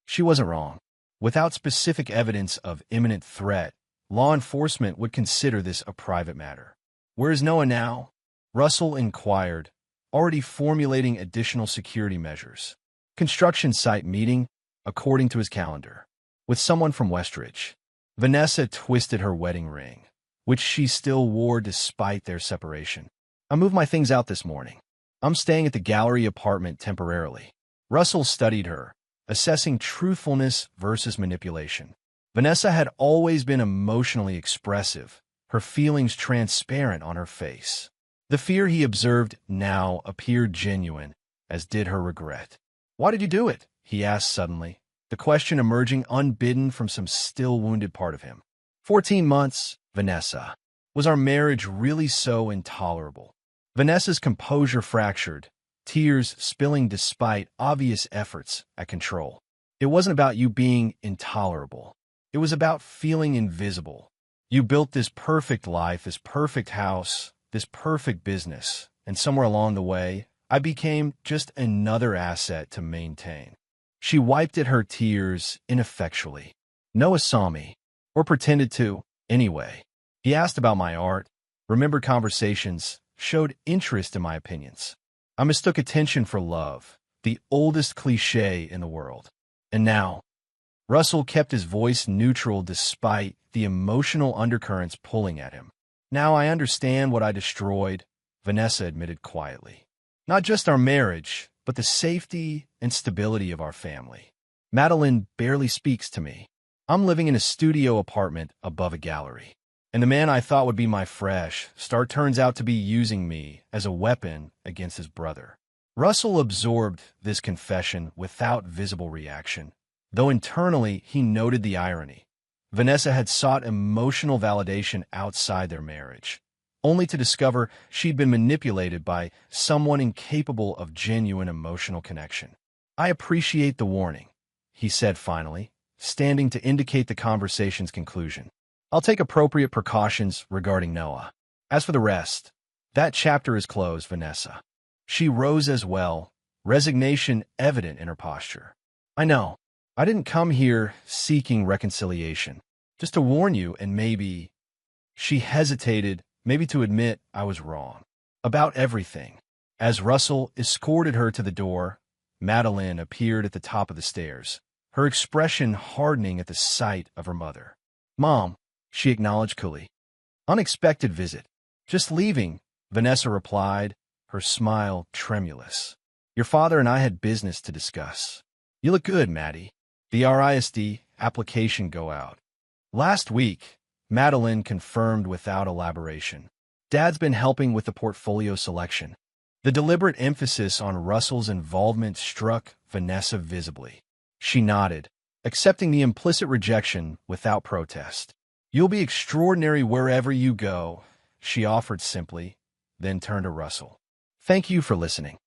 She wasn't wrong. Without specific evidence of imminent threat, law enforcement would consider this a private matter. "Where is Noah now?" Russell inquired, already formulating additional security measures. "Construction site meeting," according to his calendar, "with someone from Westridge." Vanessa twisted her wedding ring, which she still wore despite their separation. "I moved my things out this morning. I'm staying at the gallery apartment temporarily." Russell studied her, assessing truthfulness versus manipulation. Vanessa had always been emotionally expressive, her feelings transparent on her face. The fear he observed now appeared genuine, as did her regret. "Why did you do it?" he asked suddenly, the question emerging unbidden from some still wounded part of him. 14 months, Vanessa. Was our marriage really so intolerable?" Vanessa's composure fractured, tears spilling despite obvious efforts at control. "It wasn't about you being intolerable. It was about feeling invisible. You built this perfect life, this perfect house, this perfect business, and somewhere along the way, I became just another asset to maintain." She wiped at her tears ineffectually. "Noah saw me, or pretended to, anyway. He asked about my art, remembered conversations, showed interest in my opinions. I mistook attention for love, the oldest cliché in the world. And now," Russell kept his voice neutral despite the emotional undercurrents pulling at him. "Now I understand what I destroyed," Vanessa admitted quietly. "Not just our marriage, but the safety and stability of our family. Madeline barely speaks to me. I'm living in a studio apartment above a gallery. And the man I thought would be my fresh start turns out to be using me as a weapon against his brother." Russell absorbed this confession without visible reaction, though internally he noted the irony. Vanessa had sought emotional validation outside their marriage, only to discover she'd been manipulated by someone incapable of genuine emotional connection. "I appreciate the warning," he said finally, standing to indicate the conversation's conclusion. "I'll take appropriate precautions regarding Noah. As for the rest, that chapter is closed, Vanessa." She rose as well, resignation evident in her posture. "I know. I didn't come here seeking reconciliation, just to warn you and maybe—" She hesitated, maybe to admit I was wrong. "About everything." As Russell escorted her to the door, Madeline appeared at the top of the stairs, her expression hardening at the sight of her mother. "Mom," she acknowledged coolly. "Unexpected visit. Just leaving," Vanessa replied, her smile tremulous. "Your father and I had business to discuss." "You look good, Maddie. The RISD application go out." "Last week," Madeline confirmed without elaboration. "Dad's been helping with the portfolio selection." The deliberate emphasis on Russell's involvement struck Vanessa visibly. She nodded, accepting the implicit rejection without protest. "You'll be extraordinary wherever you go," she offered simply, then turned to Russell. "Thank you for listening."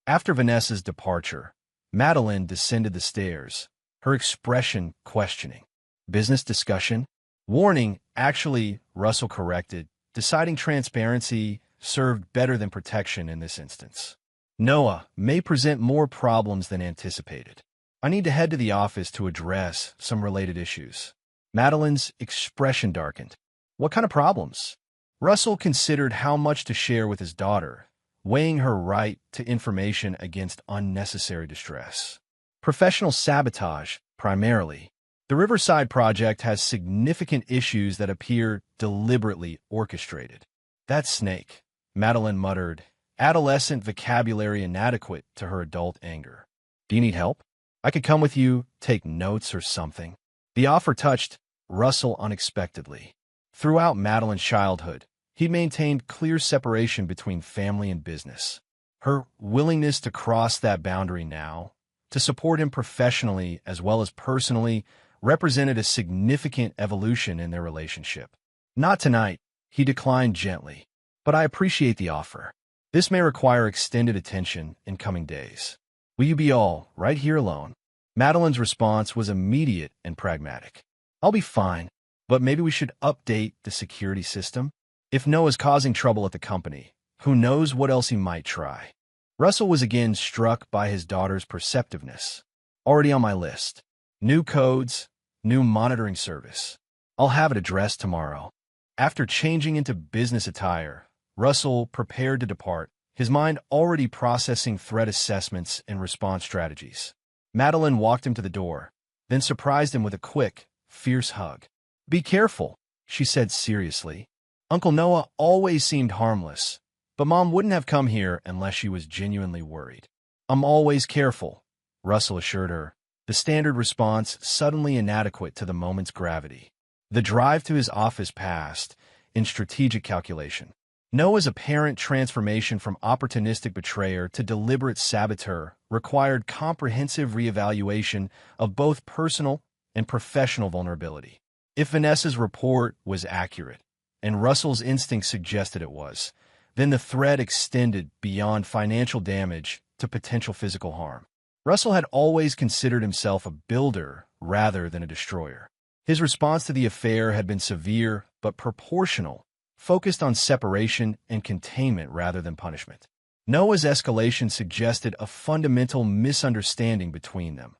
After Vanessa's departure, Madeline descended the stairs, her expression questioning. "Business discussion?" "Warning, actually," Russell corrected, deciding transparency served better than protection in this instance. "Noah may present more problems than anticipated. I need to head to the office to address some related issues." Madeline's expression darkened. "What kind of problems?" Russell considered how much to share with his daughter, weighing her right to information against unnecessary distress. "Professional sabotage, primarily. The Riverside project has significant issues that appear deliberately orchestrated." "That snake," Madeline muttered, adolescent vocabulary inadequate to her adult anger. "Do you need help? I could come with you, take notes or something." The offer touched Russell unexpectedly. Throughout Madeline's childhood, he maintained clear separation between family and business. Her willingness to cross that boundary now, to support him professionally as well as personally, represented a significant evolution in their relationship. "Not tonight," he declined gently, "but I appreciate the offer. This may require extended attention in coming days. Will you be all right here alone?" Madeline's response was immediate and pragmatic. "I'll be fine, but maybe we should update the security system. If Noah's causing trouble at the company, who knows what else he might try." Russell was again struck by his daughter's perceptiveness. "Already on my list. New codes, new monitoring service. I'll have it addressed tomorrow." After changing into business attire, Russell prepared to depart, his mind already processing threat assessments and response strategies. Madeline walked him to the door, then surprised him with a quick, fierce hug. "Be careful," she said seriously. "Uncle Noah always seemed harmless, but Mom wouldn't have come here unless she was genuinely worried." "I'm always careful," Russell assured her, the standard response suddenly inadequate to the moment's gravity. The drive to his office passed in strategic calculation. Noah's apparent transformation from opportunistic betrayer to deliberate saboteur required comprehensive reevaluation of both personal and professional vulnerability. If Vanessa's report was accurate, and Russell's instinct suggested it was, then the threat extended beyond financial damage to potential physical harm. Russell had always considered himself a builder rather than a destroyer. His response to the affair had been severe but proportional, focused on separation and containment rather than punishment. Noah's escalation suggested a fundamental misunderstanding between them.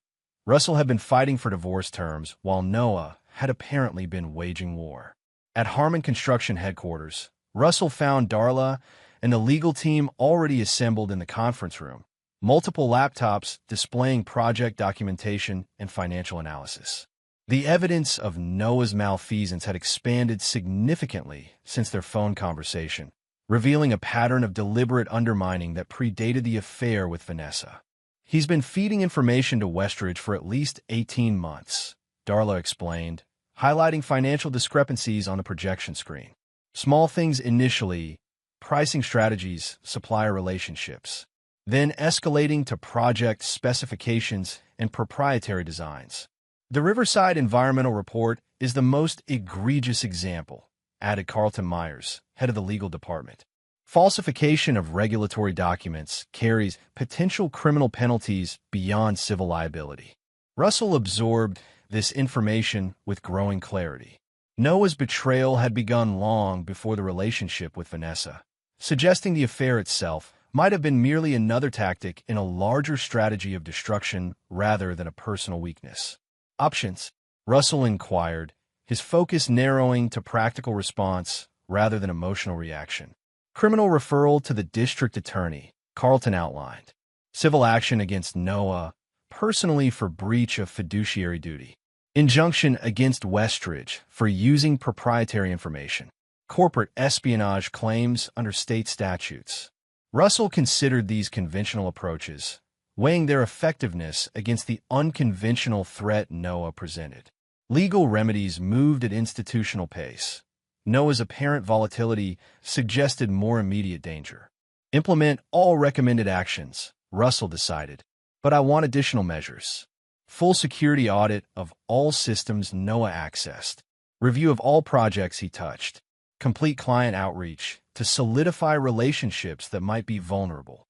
Russell had been fighting for divorce terms, while Noah had apparently been waging war. At Harmon Construction headquarters, Russell found Darla and the legal team already assembled in the conference room, multiple laptops displaying project documentation and financial analysis. The evidence of Noah's malfeasance had expanded significantly since their phone conversation, revealing a pattern of deliberate undermining that predated the affair with Vanessa. "He's been feeding information to Westridge for at least 18 months, Darla explained, highlighting financial discrepancies on the projection screen. Small things initially, pricing strategies, supplier relationships, then escalating to project specifications and proprietary designs. The Riverside Environmental Report is the most egregious example," added Carlton Myers, head of the legal department. "Falsification of regulatory documents carries potential criminal penalties beyond civil liability." Russell absorbed this information with growing clarity. Noah's betrayal had begun long before the relationship with Vanessa, suggesting the affair itself might have been merely another tactic in a larger strategy of destruction rather than a personal weakness. "Options?" Russell inquired, his focus narrowing to practical response rather than emotional reaction. "Criminal referral to the district attorney," Carlton outlined. "Civil action against Noah, personally for breach of fiduciary duty. Injunction against Westridge for using proprietary information. Corporate espionage claims under state statutes." Russell considered these conventional approaches, weighing their effectiveness against the unconventional threat Noah presented. Legal remedies moved at institutional pace. Noah's apparent volatility suggested more immediate danger. "Implement all recommended actions," Russell decided, "but I want additional measures. Full security audit of all systems Noah accessed. Review of all projects he touched. Complete client outreach to solidify relationships that might be vulnerable."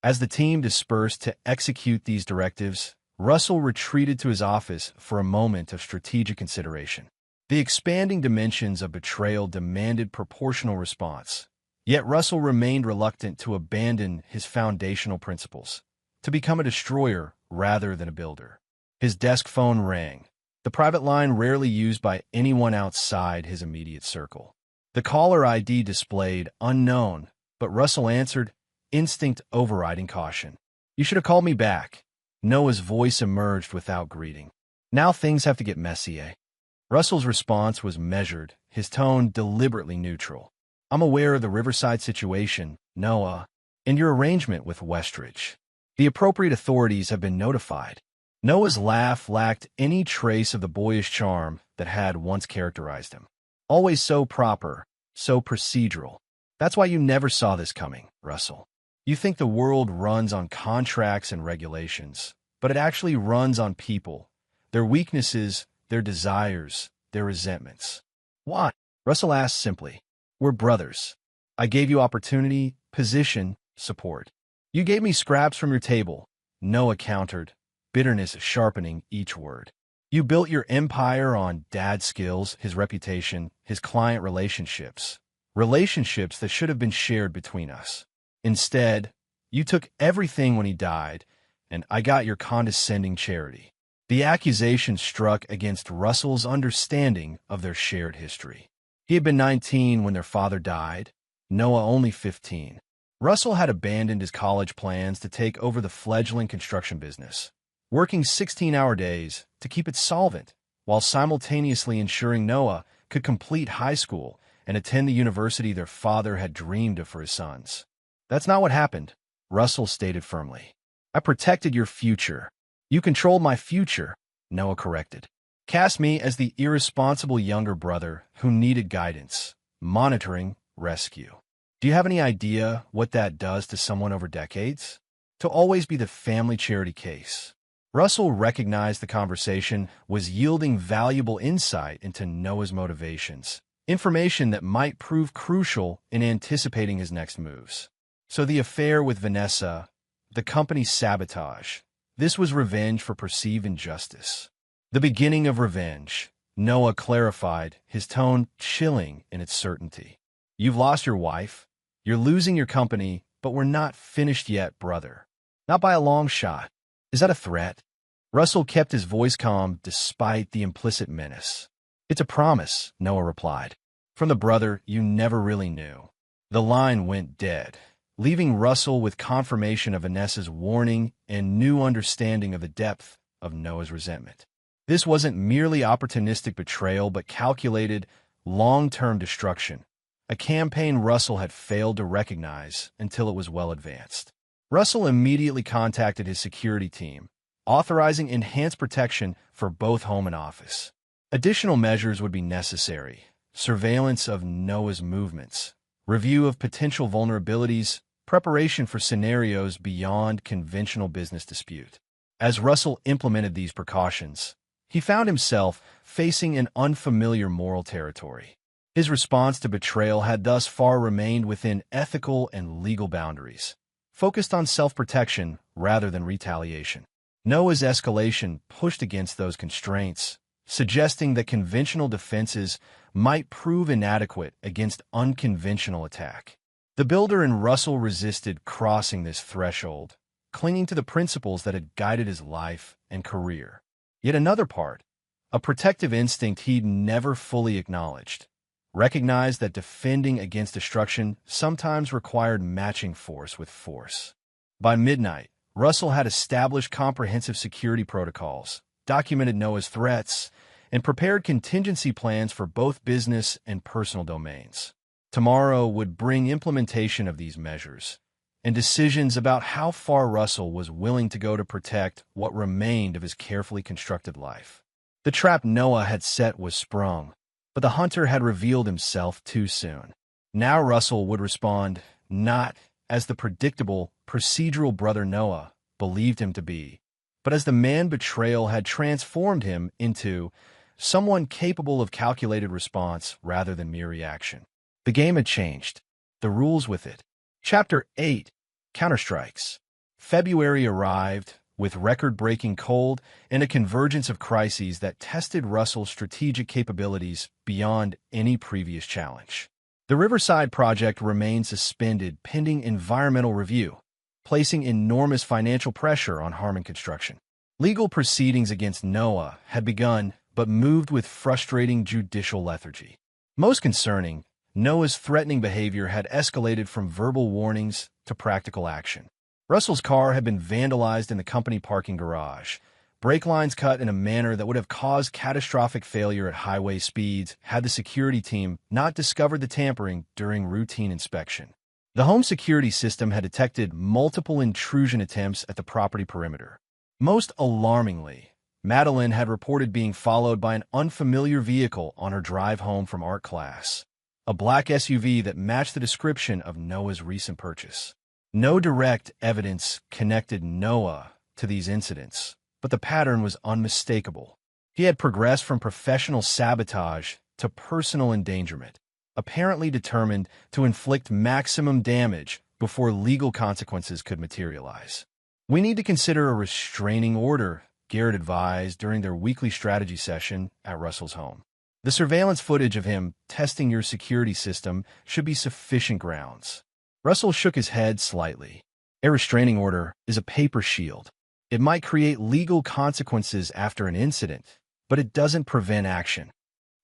As the team dispersed to execute these directives, Russell retreated to his office for a moment of strategic consideration. The expanding dimensions of betrayal demanded proportional response, yet Russell remained reluctant to abandon his foundational principles, to become a destroyer rather than a builder. His desk phone rang, the private line rarely used by anyone outside his immediate circle. The caller ID displayed unknown, but Russell answered, instinct overriding caution. "You should have called me back." Noah's voice emerged without greeting. "Now things have to get messy, eh?" Russell's response was measured, his tone deliberately neutral. "I'm aware of the Riverside situation, Noah, and your arrangement with Westridge. The appropriate authorities have been notified." Noah's laugh lacked any trace of the boyish charm that had once characterized him. "Always so proper, so procedural. That's why you never saw this coming, Russell. You think the world runs on contracts and regulations, but it actually runs on people, their weaknesses, their desires, their resentments. Why? Russell asked simply. We're brothers. I gave you opportunity, position, support. You gave me scraps from your table. Noah countered, bitterness sharpening each word. You built your empire on Dad's skills, his reputation, his client relationships. Relationships that should have been shared between us. Instead, you took everything when he died, and I got your condescending charity. The accusation struck against Russell's understanding of their shared history. He had been 19 when their father died, Noah only 15. Russell had abandoned his college plans to take over the fledgling construction business, working 16-hour days to keep it solvent, while simultaneously ensuring Noah could complete high school and attend the university their father had dreamed of for his sons. That's not what happened, Russell stated firmly. I protected your future. You controlled my future, Noah corrected. Cast me as the irresponsible younger brother who needed guidance, monitoring, rescue. Do you have any idea what that does to someone over decades? To always be the family charity case. Russell recognized the conversation was yielding valuable insight into Noah's motivations, information that might prove crucial in anticipating his next moves. So the affair with Vanessa, the company's sabotage, this was revenge for perceived injustice. The beginning of revenge, Noah clarified, his tone chilling in its certainty. You've lost your wife, you're losing your company, but we're not finished yet, brother. Not by a long shot. Is that a threat? Russell kept his voice calm despite the implicit menace. It's a promise, Noah replied. From the brother you never really knew. The line went dead, leaving Russell with confirmation of Vanessa's warning and new understanding of the depth of Noah's resentment. This wasn't merely opportunistic betrayal, but calculated, long-term destruction, a campaign Russell had failed to recognize until it was well advanced. Russell immediately contacted his security team, authorizing enhanced protection for both home and office. Additional measures would be necessary: surveillance of Noah's movements, review of potential vulnerabilities, preparation for scenarios beyond conventional business dispute. As Russell implemented these precautions, he found himself facing an unfamiliar moral territory. His response to betrayal had thus far remained within ethical and legal boundaries, focused on self-protection rather than retaliation. Noah's escalation pushed against those constraints, suggesting that conventional defenses might prove inadequate against unconventional attack. The builder and Russell resisted crossing this threshold, clinging to the principles that had guided his life and career. Yet another part, a protective instinct he'd never fully acknowledged, recognized that defending against destruction sometimes required matching force with force. By midnight, Russell had established comprehensive security protocols, documented Noah's threats, and prepared contingency plans for both business and personal domains. Tomorrow would bring implementation of these measures and decisions about how far Russell was willing to go to protect what remained of his carefully constructed life. The trap Noah had set was sprung, but the hunter had revealed himself too soon. Now Russell would respond not as the predictable, procedural brother Noah believed him to be, but as the man betrayal had transformed him into, someone capable of calculated response rather than mere reaction. The game had changed, the rules with it. Chapter 8, Counterstrikes. February arrived, with record-breaking cold and a convergence of crises that tested Russell's strategic capabilities beyond any previous challenge. The Riverside project remained suspended pending environmental review, placing enormous financial pressure on Harmon Construction. Legal proceedings against Noah had begun, but moved with frustrating judicial lethargy. Most concerning, Noah's threatening behavior had escalated from verbal warnings to practical action. Russell's car had been vandalized in the company parking garage, brake lines cut in a manner that would have caused catastrophic failure at highway speeds had the security team not discovered the tampering during routine inspection. The home security system had detected multiple intrusion attempts at the property perimeter. Most alarmingly, Madeline had reported being followed by an unfamiliar vehicle on her drive home from art class, a black SUV that matched the description of Noah's recent purchase. No direct evidence connected Noah to these incidents, but the pattern was unmistakable. He had progressed from professional sabotage to personal endangerment, apparently determined to inflict maximum damage before legal consequences could materialize. "We need to consider a restraining order," Garrett advised during their weekly strategy session at Russell's home. "The surveillance footage of him testing your security system should be sufficient grounds." Russell shook his head slightly. "A restraining order is a paper shield. It might create legal consequences after an incident, but it doesn't prevent action."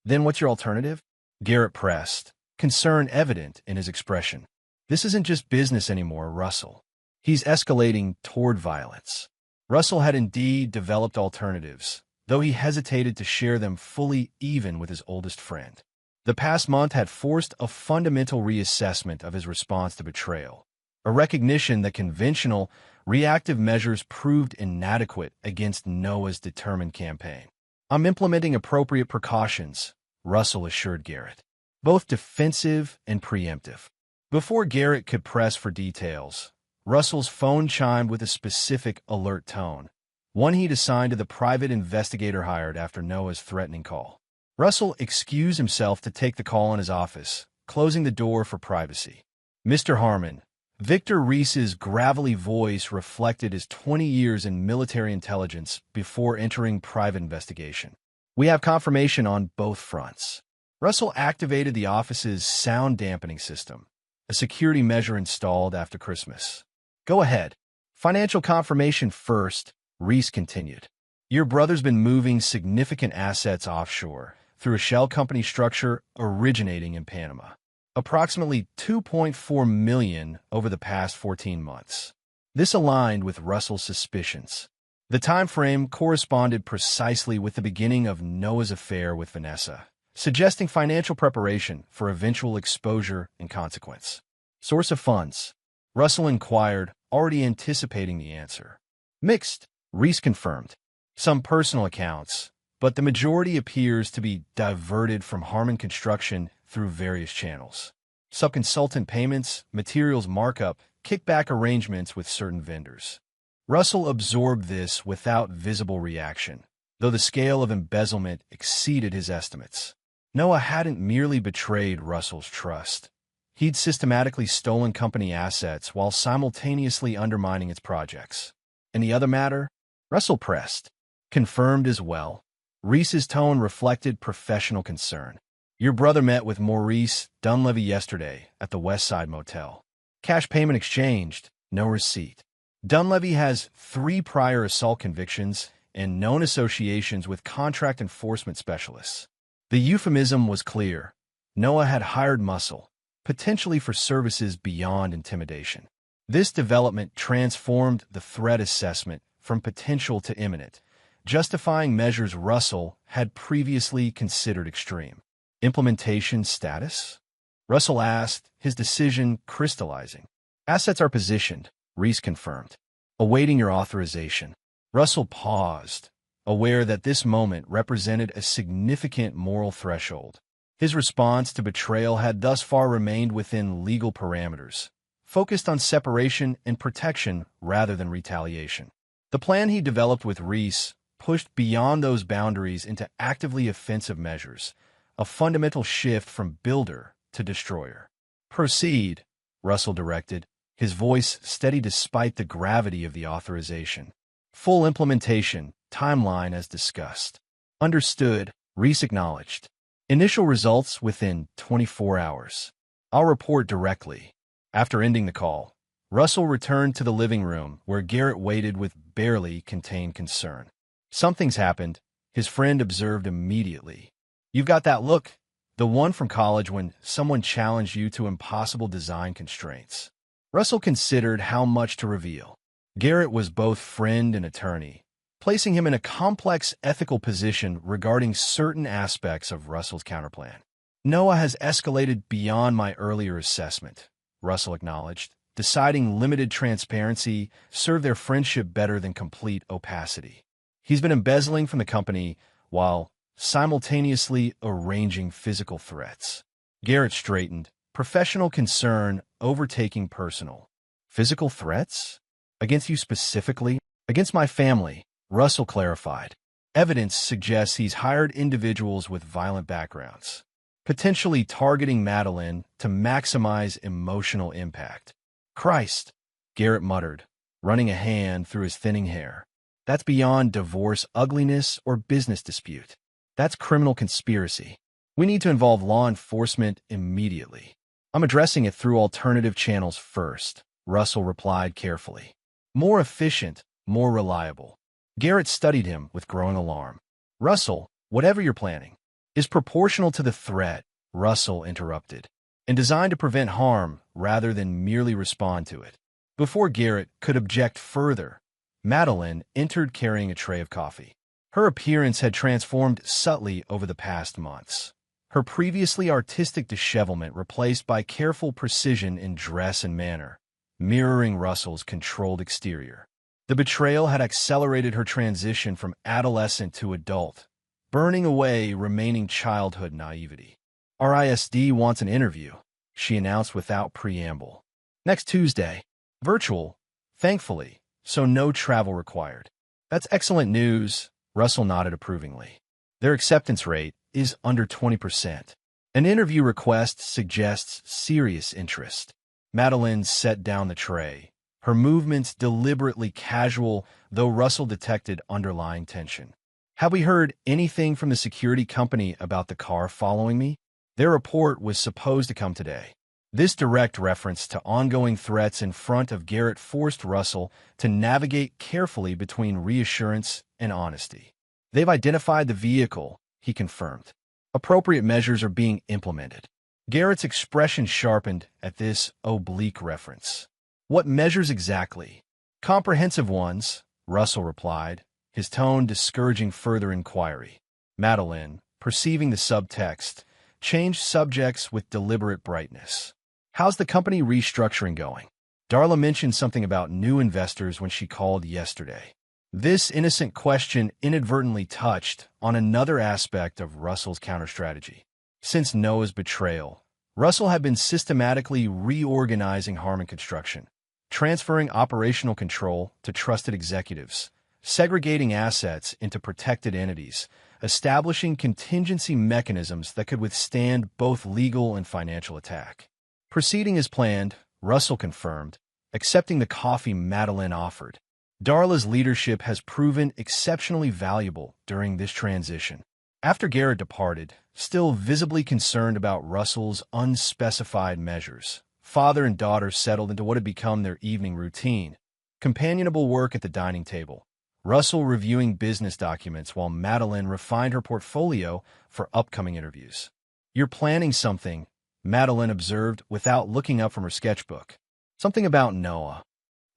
"Then what's your alternative?" Garrett pressed, concern evident in his expression. "This isn't just business anymore, Russell. He's escalating toward violence." Russell had indeed developed alternatives, though he hesitated to share them fully even with his oldest friend. The past month had forced a fundamental reassessment of his response to betrayal, a recognition that conventional, reactive measures proved inadequate against Noah's determined campaign. "I'm implementing appropriate precautions," Russell assured Garrett, "both defensive and preemptive." Before Garrett could press for details, Russell's phone chimed with a specific alert tone, one he'd assigned to the private investigator hired after Noah's threatening call. Russell excused himself to take the call in his office, closing the door for privacy. "Mr. Harmon," Victor Reese's gravelly voice reflected his 20 years in military intelligence before entering private investigation. "We have confirmation on both fronts." Russell activated the office's sound dampening system, a security measure installed after Christmas. "Go ahead. Financial confirmation first," Reese continued. "Your brother's been moving significant assets offshore through a shell company structure originating in Panama. Approximately $2.4 million over the past 14 months. This aligned with Russell's suspicions. The time frame corresponded precisely with the beginning of Noah's affair with Vanessa, suggesting financial preparation for eventual exposure and consequence. "Source of funds?" Russell inquired, already anticipating the answer. "Mixed," Reese confirmed. "Some personal accounts, but the majority appears to be diverted from Harmon Construction through various channels. Subconsultant payments, materials markup, kickback arrangements with certain vendors." Russell absorbed this without visible reaction, though the scale of embezzlement exceeded his estimates. Noah hadn't merely betrayed Russell's trust. He'd systematically stolen company assets while simultaneously undermining its projects. "And the other matter?" Russell pressed. "Confirmed as well." Reese's tone reflected professional concern. "Your brother met with Maurice Dunleavy yesterday at the Westside Motel. Cash payment exchanged, no receipt. Dunleavy has 3 prior assault convictions and known associations with contract enforcement specialists." The euphemism was clear. Noah had hired muscle, potentially for services beyond intimidation. This development transformed the threat assessment from potential to imminent, justifying measures Russell had previously considered extreme. "Implementation status?" Russell asked, his decision crystallizing. "Assets are positioned," Reese confirmed. "Awaiting your authorization." Russell paused, aware that this moment represented a significant moral threshold. His response to betrayal had thus far remained within legal parameters, focused on separation and protection rather than retaliation. The plan he developed with Reese pushed beyond those boundaries into actively offensive measures, a fundamental shift from builder to destroyer. "Proceed," Russell directed, his voice steady despite the gravity of the authorization. "Full implementation, timeline as discussed." "Understood," Reese acknowledged. "Initial results within 24 hours. I'll report directly." After ending the call, Russell returned to the living room where Garrett waited with barely contained concern. "Something's happened," his friend observed immediately. "You've got that look, the one from college when someone challenged you to impossible design constraints." Russell considered how much to reveal. Garrett was both friend and attorney, placing him in a complex ethical position regarding certain aspects of Russell's counterplan. "Noah has escalated beyond my earlier assessment," Russell acknowledged, deciding limited transparency served their friendship better than complete opacity. "He's been embezzling from the company while simultaneously arranging physical threats." Garrett straightened, professional concern overtaking personal. "Physical threats? Against you specifically?" "Against my family," Russell clarified. Evidence suggests he's hired individuals with violent backgrounds, potentially targeting Madeline to maximize emotional impact. Christ, Garrett muttered, running a hand through his thinning hair. That's beyond divorce ugliness or business dispute. That's criminal conspiracy. We need to involve law enforcement immediately. I'm addressing it through alternative channels first, Russell replied carefully. More efficient, more reliable. Garrett studied him with growing alarm. Russell, whatever you're planning, is proportional to the threat, Russell interrupted, and designed to prevent harm rather than merely respond to it. Before Garrett could object further, Madeline entered carrying a tray of coffee. Her appearance had transformed subtly over the past months. Her previously artistic dishevelment replaced by careful precision in dress and manner, mirroring Russell's controlled exterior. The betrayal had accelerated her transition from adolescent to adult, burning away remaining childhood naivety. RISD wants an interview, she announced without preamble. Next Tuesday. Virtual, thankfully, so no travel required. That's excellent news, Russell nodded approvingly. Their acceptance rate is under 20%. An interview request suggests serious interest. Madeline set down the tray, her movements deliberately casual, though Russell detected underlying tension. Have we heard anything from the security company about the car following me? Their report was supposed to come today. This direct reference to ongoing threats in front of Garrett forced Russell to navigate carefully between reassurance and honesty. They've identified the vehicle, he confirmed. Appropriate measures are being implemented. Garrett's expression sharpened at this oblique reference. What measures exactly? Comprehensive ones, Russell replied, his tone discouraging further inquiry. Madeline, perceiving the subtext, changed subjects with deliberate brightness. How's the company restructuring going? Darla mentioned something about new investors when she called yesterday. This innocent question inadvertently touched on another aspect of Russell's counter-strategy. Since Noah's betrayal, Russell had been systematically reorganizing Harmon Construction, transferring operational control to trusted executives, segregating assets into protected entities, establishing contingency mechanisms that could withstand both legal and financial attack. Proceeding as planned, Russell confirmed, accepting the coffee Madeline offered. Darla's leadership has proven exceptionally valuable during this transition. After Garrett departed, still visibly concerned about Russell's unspecified measures, father and daughter settled into what had become their evening routine. Companionable work at the dining table, Russell reviewing business documents while Madeline refined her portfolio for upcoming interviews. You're planning something, Madeline observed without looking up from her sketchbook. Something about Noah.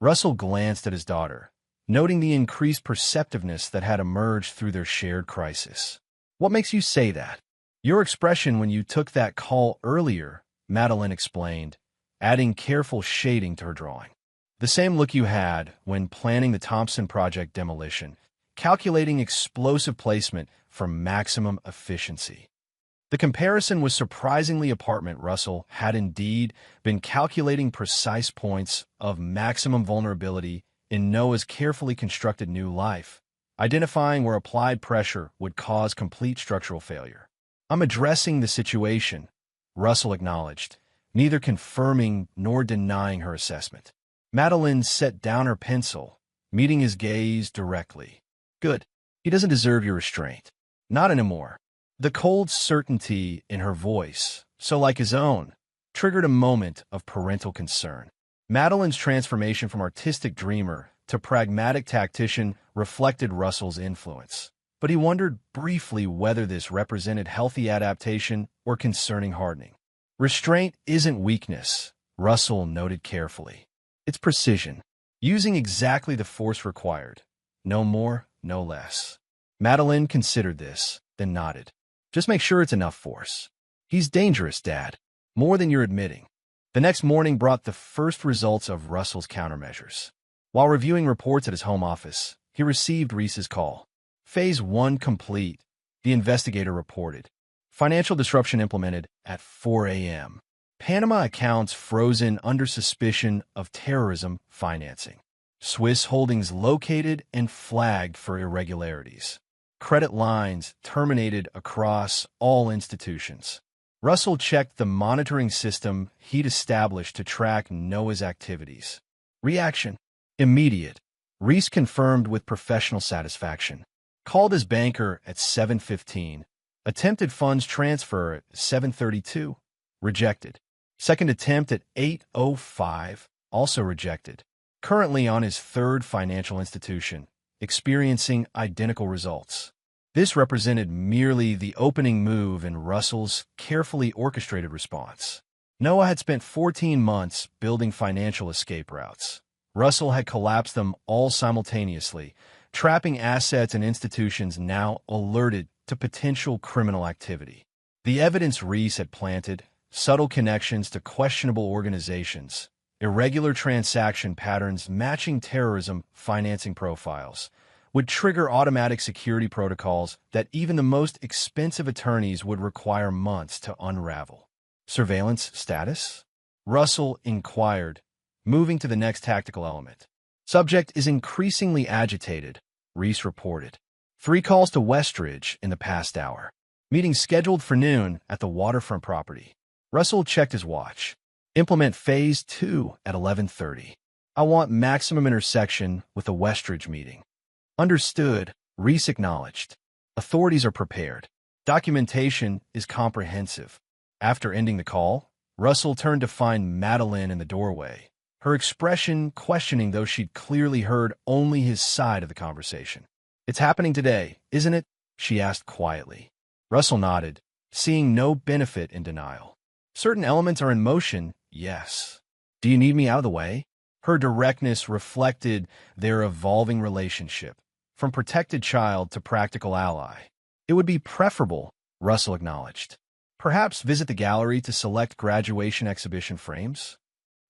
Russell glanced at his daughter, noting the increased perceptiveness that had emerged through their shared crisis. What makes you say that? Your expression when you took that call earlier, Madeline explained, adding careful shading to her drawing. The same look you had when planning the Thompson Project demolition, calculating explosive placement for maximum efficiency. The comparison was surprisingly apparent. Russell had indeed been calculating precise points of maximum vulnerability in Noah's carefully constructed new life, identifying where applied pressure would cause complete structural failure. I'm addressing the situation, Russell acknowledged, neither confirming nor denying her assessment. Madeline set down her pencil, meeting his gaze directly. Good. He doesn't deserve your restraint. Not anymore. The cold certainty in her voice, so like his own, triggered a moment of parental concern. Madeline's transformation from artistic dreamer to pragmatic tactician reflected Russell's influence, but he wondered briefly whether this represented healthy adaptation or concerning hardening. Restraint isn't weakness, Russell noted carefully. It's precision, using exactly the force required. No more, no less. Madeline considered this, then nodded. Just make sure it's enough force. He's dangerous, Dad. More than you're admitting. The next morning brought the first results of Russell's countermeasures. While reviewing reports at his home office, he received Reese's call. Phase 1 complete, the investigator reported. Financial disruption implemented at 4 a.m. Panama accounts frozen under suspicion of terrorism financing. Swiss holdings located and flagged for irregularities. credit lines terminated across all institutions. Russell checked the monitoring system he'd established to track Noah's activities. Reaction: immediate. Reese confirmed with professional satisfaction. Called his banker at 7:15. Attempted funds transfer at 7:32. Rejected. Second attempt at 8:05. Also rejected. Currently on his third financial institution, experiencing identical results. This represented merely the opening move in Russell's carefully orchestrated response. Noah had spent 14 months building financial escape routes. Russell had collapsed them all simultaneously, trapping assets and institutions now alerted to potential criminal activity. The evidence Reese had planted, subtle connections to questionable organizations, irregular transaction patterns matching terrorism financing profiles, would trigger automatic security protocols that even the most expensive attorneys would require months to unravel. Surveillance status? Russell inquired, moving to the next tactical element. Subject is increasingly agitated, Reese reported. 3 calls to Westridge in the past hour. Meeting scheduled for noon at the waterfront property. Russell checked his watch. Implement Phase 2 at 11:30. I want maximum intersection with the Westridge meeting. Understood, Reese acknowledged. Authorities are prepared. Documentation is comprehensive. After ending the call, Russell turned to find Madeline in the doorway, her expression questioning though she'd clearly heard only his side of the conversation. It's happening today, isn't it? She asked quietly. Russell nodded, seeing no benefit in denial. Certain elements are in motion, yes. Do you need me out of the way? Her directness reflected their evolving relationship, from protected child to practical ally. It would be preferable, Russell acknowledged. Perhaps visit the gallery to select graduation exhibition frames?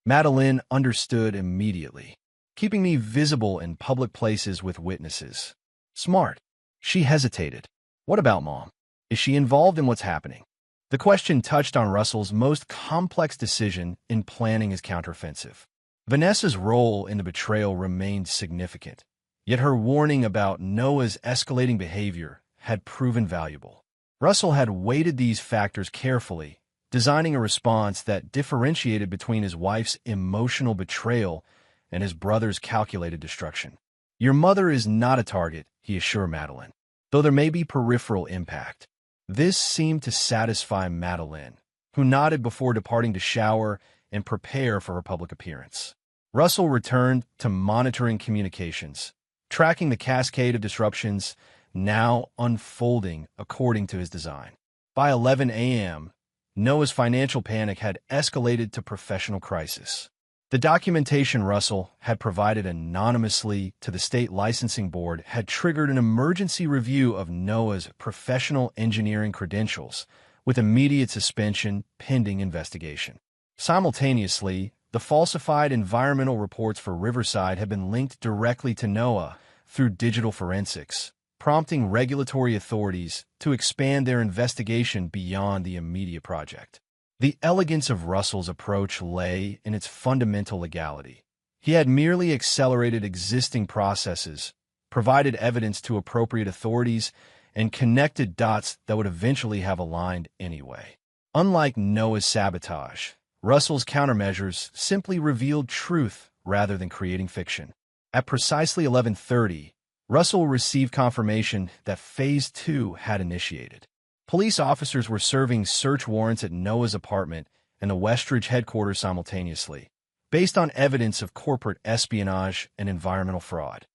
Madeline understood immediately. Keeping me visible in public places with witnesses. Smart. She hesitated. What about Mom? Is she involved in what's happening? The question touched on Russell's most complex decision in planning his counteroffensive. Vanessa's role in the betrayal remained significant, yet her warning about Noah's escalating behavior had proven valuable. Russell had weighted these factors carefully, designing a response that differentiated between his wife's emotional betrayal and his brother's calculated destruction. Your mother is not a target, he assured Madeline, though there may be peripheral impact. This seemed to satisfy Madeline, who nodded before departing to shower and prepare for her public appearance. Russell returned to monitoring communications, tracking the cascade of disruptions now unfolding according to his design. By 11 a.m., Noah's financial panic had escalated to professional crisis. The documentation Russell had provided anonymously to the state licensing board had triggered an emergency review of Noah's professional engineering credentials, with immediate suspension pending investigation. Simultaneously, the falsified environmental reports for Riverside had been linked directly to Noah through digital forensics, prompting regulatory authorities to expand their investigation beyond the immediate project. The elegance of Russell's approach lay in its fundamental legality. He had merely accelerated existing processes, provided evidence to appropriate authorities, and connected dots that would eventually have aligned anyway. Unlike Noah's sabotage, Russell's countermeasures simply revealed truth rather than creating fiction. At precisely 11:30, Russell received confirmation that Phase 2 had initiated. Police officers were serving search warrants at Noah's apartment and the Westridge headquarters simultaneously, based on evidence of corporate espionage and environmental fraud.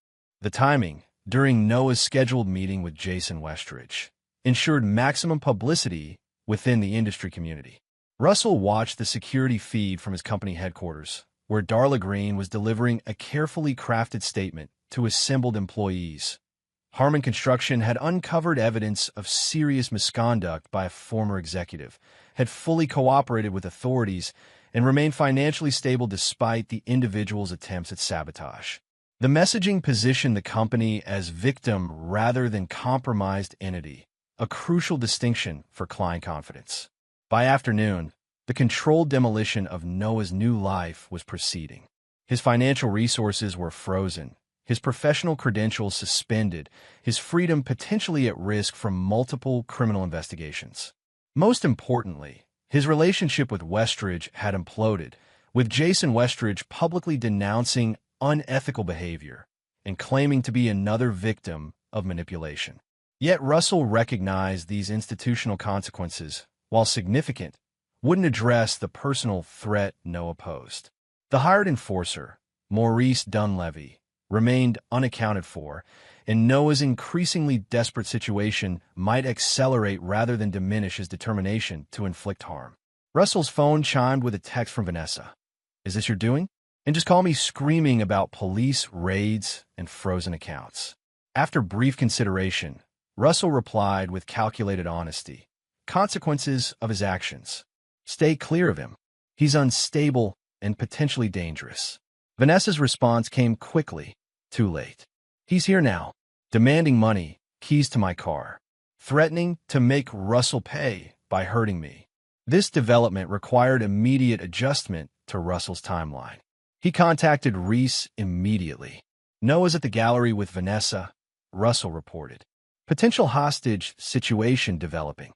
The timing, during Noah's scheduled meeting with Jason Westridge, ensured maximum publicity within the industry community. Russell watched the security feed from his company headquarters, where Darla Green was delivering a carefully crafted statement to assembled employees. Harmon Construction had uncovered evidence of serious misconduct by a former executive, had fully cooperated with authorities, and remained financially stable despite the individual's attempts at sabotage. The messaging positioned the company as victim rather than compromised entity, a crucial distinction for client confidence. By afternoon, the controlled demolition of Noah's new life was proceeding. His financial resources were frozen, his professional credentials suspended, his freedom potentially at risk from multiple criminal investigations. Most importantly, his relationship with Westridge had imploded, with Jason Westridge publicly denouncing unethical behavior and claiming to be another victim of manipulation. Yet Russell recognized these institutional consequences, while significant, wouldn't address the personal threat Noah posed. The hired enforcer, Maurice Dunleavy, remained unaccounted for, and Noah's increasingly desperate situation might accelerate rather than diminish his determination to inflict harm. Russell's phone chimed with a text from Vanessa. "Is this your doing? And just call me screaming about police raids and frozen accounts." After brief consideration, Russell replied with calculated honesty. "Consequences of his actions. Stay clear of him. He's unstable and potentially dangerous." Vanessa's response came quickly. "Too late. He's here now, demanding money, keys to my car, threatening to make Russell pay by hurting me." This development required immediate adjustment to Russell's timeline. He contacted Reese immediately. "Noah's at the gallery with Vanessa," Russell reported. "Potential hostage situation developing.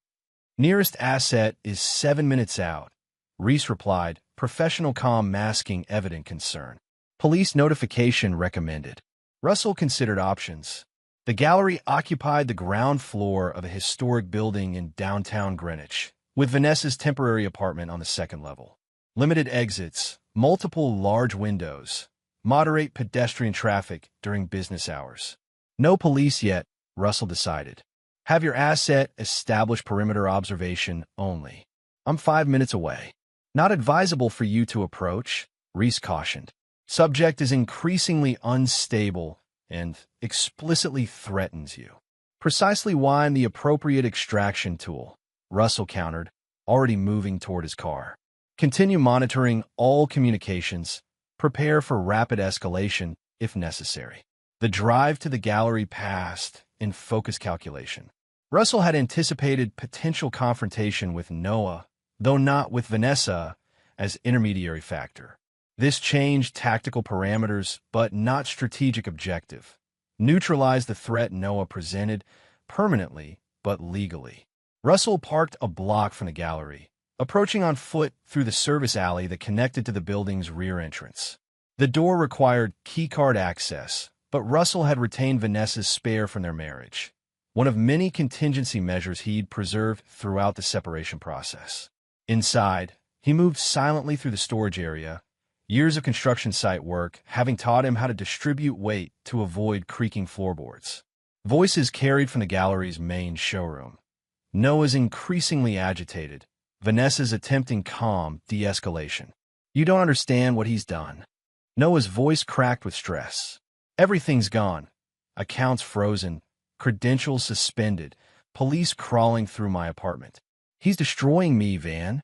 Nearest asset is 7 minutes out." Reese replied, professional calm masking evident concern. "Police notification recommended." Russell considered options. The gallery occupied the ground floor of a historic building in downtown Greenwich, with Vanessa's temporary apartment on the second level. Limited exits, multiple large windows, moderate pedestrian traffic during business hours. No police yet, Russell decided. "Have your asset establish perimeter observation only. I'm 5 minutes away." "Not advisable for you to approach," Reese cautioned. "Subject is increasingly unstable and explicitly threatens you." "Precisely why I'm the appropriate extraction tool," Russell countered, already moving toward his car. "Continue monitoring all communications. Prepare for rapid escalation if necessary." The drive to the gallery passed in focus calculation. Russell had anticipated potential confrontation with Noah, though not with Vanessa, as intermediary factor. This changed tactical parameters, but not strategic objective. Neutralized the threat Noah presented permanently, but legally. Russell parked a block from the gallery, approaching on foot through the service alley that connected to the building's rear entrance. The door required keycard access, but Russell had retained Vanessa's spare from their marriage, one of many contingency measures he'd preserved throughout the separation process. Inside, he moved silently through the storage area, years of construction site work having taught him how to distribute weight to avoid creaking floorboards. Voices carried from the gallery's main showroom. Noah's increasingly agitated, Vanessa's attempting calm de-escalation. "You don't understand what he's done." Noah's voice cracked with stress. "Everything's gone. Accounts frozen, credentials suspended, police crawling through my apartment. He's destroying me, Van."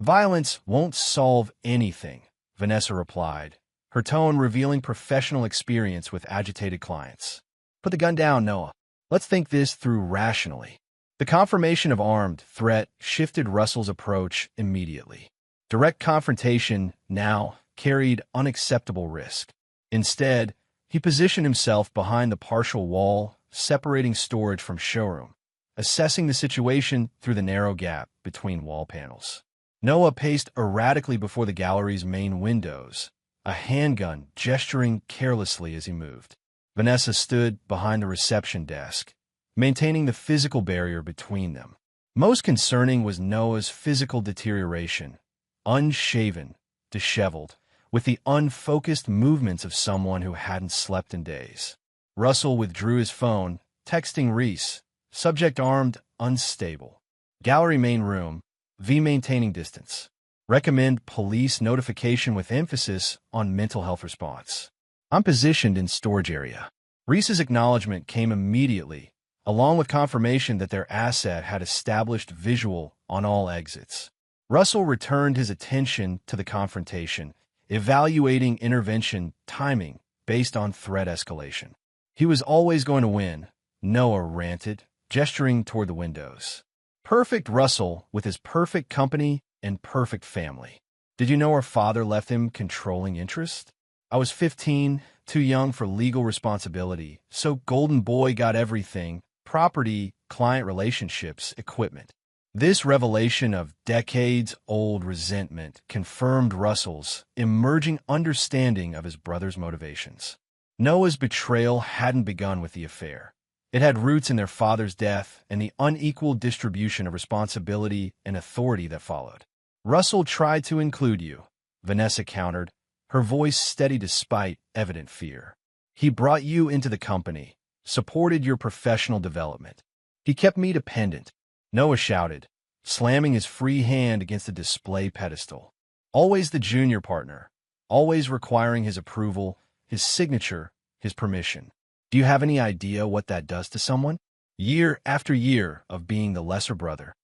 "Violence won't solve anything," Vanessa replied, her tone revealing professional experience with agitated clients. "Put the gun down, Noah. Let's think this through rationally." The confirmation of armed threat shifted Russell's approach immediately. Direct confrontation now carried unacceptable risk. Instead, he positioned himself behind the partial wall, separating storage from showroom, assessing the situation through the narrow gap between wall panels. Noah paced erratically before the gallery's main windows, a handgun gesturing carelessly as he moved. Vanessa stood behind the reception desk, maintaining the physical barrier between them. Most concerning was Noah's physical deterioration, unshaven, disheveled, with the unfocused movements of someone who hadn't slept in days. Russell withdrew his phone, texting Reese, subject armed, unstable. Gallery main room, V maintaining distance. Recommend police notification with emphasis on mental health response. I'm positioned in storage area. Reese's acknowledgement came immediately, along with confirmation that their asset had established visual on all exits. Russell returned his attention to the confrontation, evaluating intervention timing based on threat escalation. He was always going to win, Noah ranted, gesturing toward the windows. Perfect Russell with his perfect company and perfect family. Did you know her father left him controlling interest? I was 15, too young for legal responsibility, so Golden Boy got everything: property, client relationships, equipment. This revelation of decades-old resentment confirmed Russell's emerging understanding of his brother's motivations. Noah's betrayal hadn't begun with the affair. It had roots in their father's death and the unequal distribution of responsibility and authority that followed. "Russell tried to include you," Vanessa countered, her voice steady despite evident fear. "He brought you into the company, supported your professional development. He kept me dependent," Noah shouted, slamming his free hand against the display pedestal. "Always the junior partner, always requiring his approval, his signature, his permission. Do you have any idea what that does to someone? Year after year of being the lesser brother."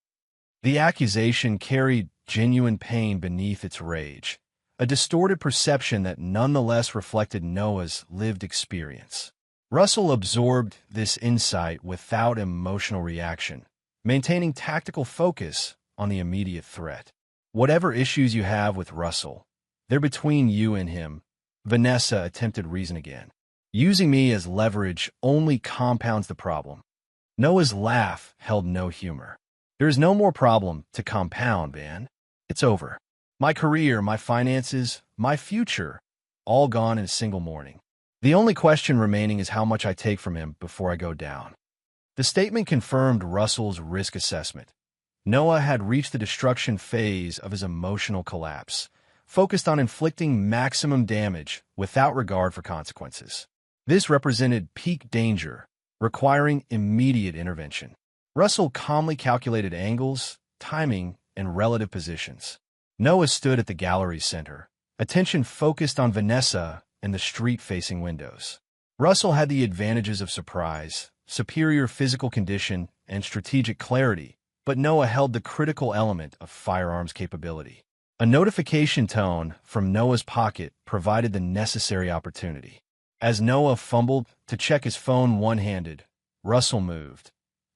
The accusation carried genuine pain beneath its rage, a distorted perception that nonetheless reflected Noah's lived experience. Russell absorbed this insight without emotional reaction, maintaining tactical focus on the immediate threat. "Whatever issues you have with Russell, they're between you and him," Vanessa attempted reason again. "Using me as leverage only compounds the problem." Noah's laugh held no humor. "There is no more problem to compound, Van. It's over. My career, my finances, my future, all gone in a single morning. The only question remaining is how much I take from him before I go down." The statement confirmed Russell's risk assessment. Noah had reached the destruction phase of his emotional collapse, focused on inflicting maximum damage without regard for consequences. This represented peak danger, requiring immediate intervention. Russell calmly calculated angles, timing, and relative positions. Noah stood at the gallery's center, attention focused on Vanessa and the street-facing windows. Russell had the advantages of surprise, superior physical condition, and strategic clarity, but Noah held the critical element of firearms capability. A notification tone from Noah's pocket provided the necessary opportunity. As Noah fumbled to check his phone one-handed, Russell moved,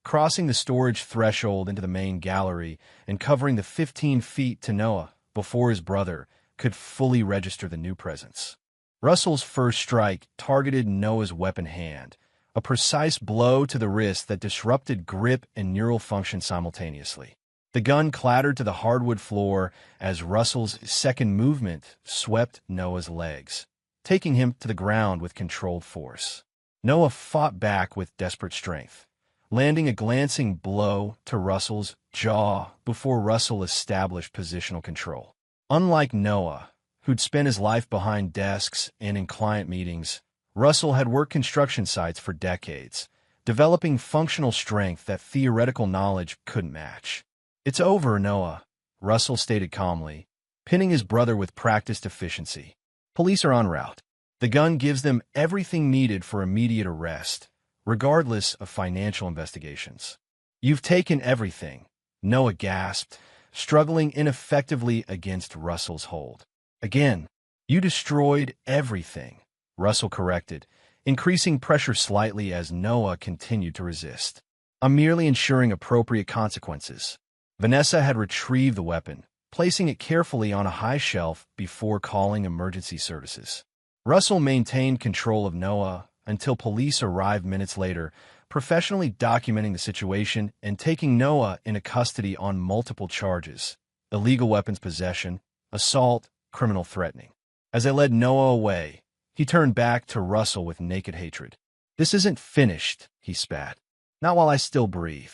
crossing the storage threshold into the main gallery and covering the 15 feet to Noah before his brother could fully register the new presence. Russell's first strike targeted Noah's weapon hand, a precise blow to the wrist that disrupted grip and neural function simultaneously. The gun clattered to the hardwood floor as Russell's second movement swept Noah's legs, taking him to the ground with controlled force. Noah fought back with desperate strength, landing a glancing blow to Russell's jaw before Russell established positional control. Unlike Noah, who'd spent his life behind desks and in client meetings, Russell had worked construction sites for decades, developing functional strength that theoretical knowledge couldn't match. "It's over, Noah," Russell stated calmly, pinning his brother with practiced efficiency. "Police are en route. The gun gives them everything needed for immediate arrest, regardless of financial investigations." "You've taken everything," Noah gasped, struggling ineffectively against Russell's hold. "Again, you destroyed everything," Russell corrected, increasing pressure slightly as Noah continued to resist. "I'm merely ensuring appropriate consequences." Vanessa had retrieved the weapon, placing it carefully on a high shelf before calling emergency services. Russell maintained control of Noah until police arrived minutes later, professionally documenting the situation and taking Noah into custody on multiple charges: illegal weapons possession, assault, criminal threatening. As they led Noah away, he turned back to Russell with naked hatred. "This isn't finished," he spat. "Not while I still breathe."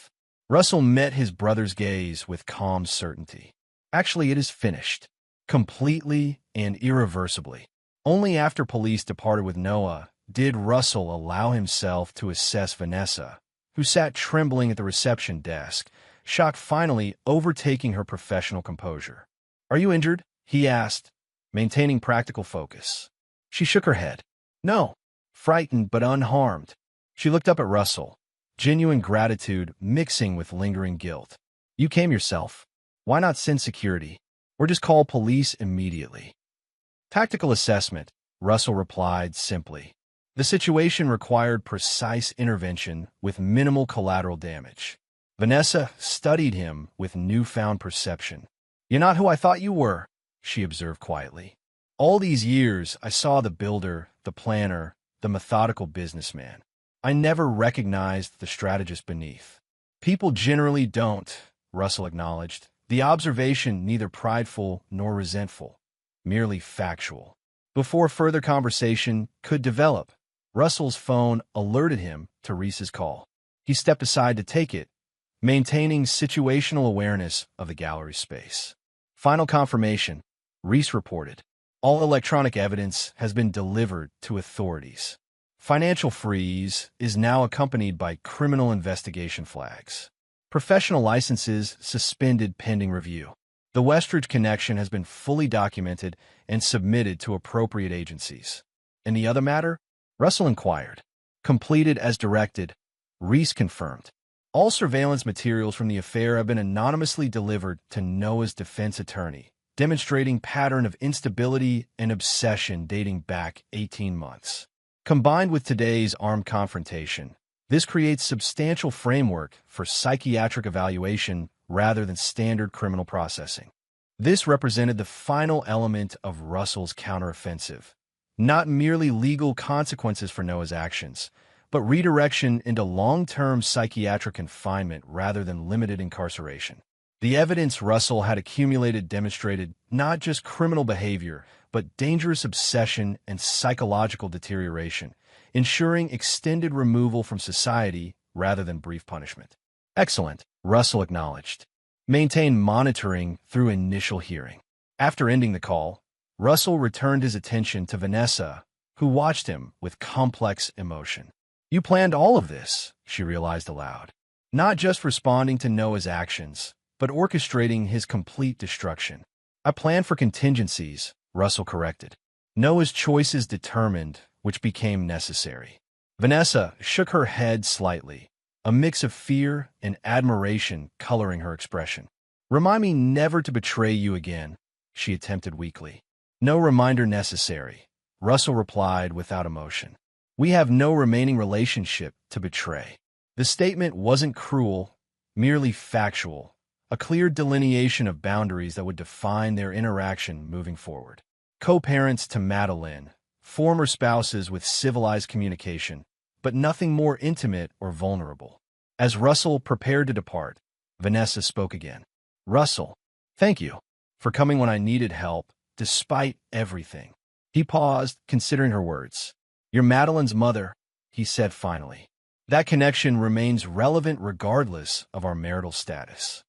Russell met his brother's gaze with calm certainty. "Actually, it is finished. Completely and irreversibly." Only after police departed with Noah did Russell allow himself to assess Vanessa, who sat trembling at the reception desk, shock finally overtaking her professional composure. "Are you injured?" he asked, maintaining practical focus. She shook her head. "No," frightened but unharmed. She looked up at Russell, genuine gratitude mixing with lingering guilt. "You came yourself. Why not send security? Or just call police immediately?" "Tactical assessment," Russell replied simply. The situation required precise intervention with minimal collateral damage. Vanessa studied him with newfound perception. "You're not who I thought you were," she observed quietly. All these years, I saw the builder, the planner, the methodical businessman. I never recognized the strategist beneath. People generally don't, Russell acknowledged. The observation neither prideful nor resentful, merely factual. Before further conversation could develop, Russell's phone alerted him to Reese's call. He stepped aside to take it, maintaining situational awareness of the gallery space. Final confirmation, Reese reported. All electronic evidence has been delivered to authorities. Financial freeze is now accompanied by criminal investigation flags. Professional licenses suspended pending review. The Westridge connection has been fully documented and submitted to appropriate agencies. In the other matter, Russell inquired. Completed as directed, Reese confirmed. All surveillance materials from the affair have been anonymously delivered to Noah's defense attorney, demonstrating pattern of instability and obsession dating back 18 months. Combined with today's armed confrontation, this creates substantial framework for psychiatric evaluation rather than standard criminal processing. This represented the final element of Russell's counteroffensive. Not merely legal consequences for Noah's actions, but redirection into long-term psychiatric confinement rather than limited incarceration. The evidence Russell had accumulated demonstrated not just criminal behavior, but dangerous obsession and psychological deterioration, ensuring extended removal from society rather than brief punishment. Excellent, Russell acknowledged. Maintain monitoring through initial hearing. After ending the call, Russell returned his attention to Vanessa, who watched him with complex emotion. You planned all of this, she realized aloud. Not just responding to Noah's actions, but orchestrating his complete destruction. I planned for contingencies, Russell corrected. Noah's choices determined which became necessary. Vanessa shook her head slightly, a mix of fear and admiration coloring her expression. Remind me never to betray you again, she attempted weakly. No reminder necessary, Russell replied without emotion. We have no remaining relationship to betray. The statement wasn't cruel, merely factual, a clear delineation of boundaries that would define their interaction moving forward. Co-parents to Madeline, former spouses with civilized communication, but nothing more intimate or vulnerable. As Russell prepared to depart, Vanessa spoke again. Russell, thank you for coming when I needed help, despite everything. He paused, considering her words. You're Madeline's mother, he said finally. That connection remains relevant regardless of our marital status.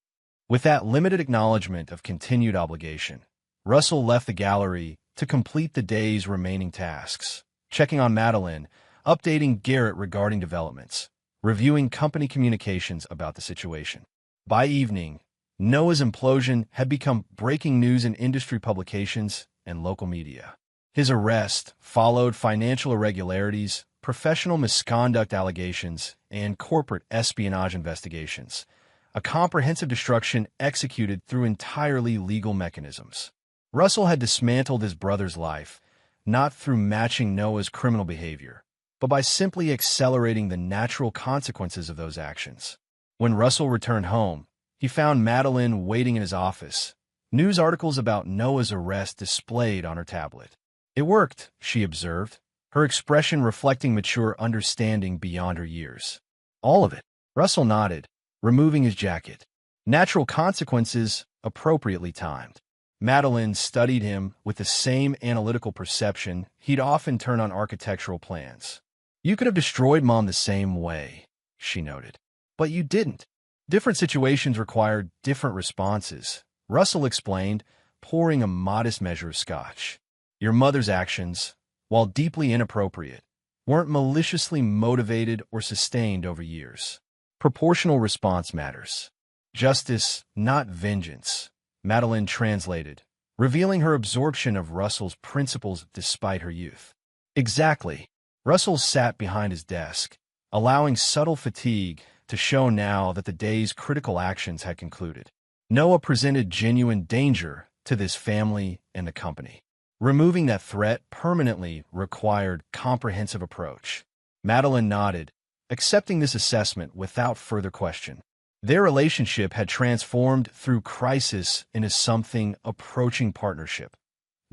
With that limited acknowledgement of continued obligation, Russell left the gallery to complete the day's remaining tasks, checking on Madeline, updating Garrett regarding developments, reviewing company communications about the situation. By evening, Noah's implosion had become breaking news in industry publications and local media. His arrest followed financial irregularities, professional misconduct allegations, and corporate espionage investigations, a comprehensive destruction executed through entirely legal mechanisms. Russell had dismantled his brother's life, not through matching Noah's criminal behavior, but by simply accelerating the natural consequences of those actions. When Russell returned home, he found Madeline waiting in his office, news articles about Noah's arrest displayed on her tablet. It worked, she observed, her expression reflecting mature understanding beyond her years. All of it. Russell nodded, removing his jacket. Natural consequences appropriately timed. Madeline studied him with the same analytical perception he'd often turn on architectural plans. You could have destroyed Mom the same way, she noted. But you didn't. Different situations required different responses, Russell explained, pouring a modest measure of scotch. Your mother's actions, while deeply inappropriate, weren't maliciously motivated or sustained over years. Proportional response matters. Justice, not vengeance, Madeline translated, revealing her absorption of Russell's principles despite her youth. Exactly. Russell sat behind his desk, allowing subtle fatigue to show now that the day's critical actions had concluded. Noah presented genuine danger to this family and the company. Removing that threat permanently required comprehensive approach. Madeline nodded, accepting this assessment without further question. Their relationship had transformed through crisis into something approaching partnership,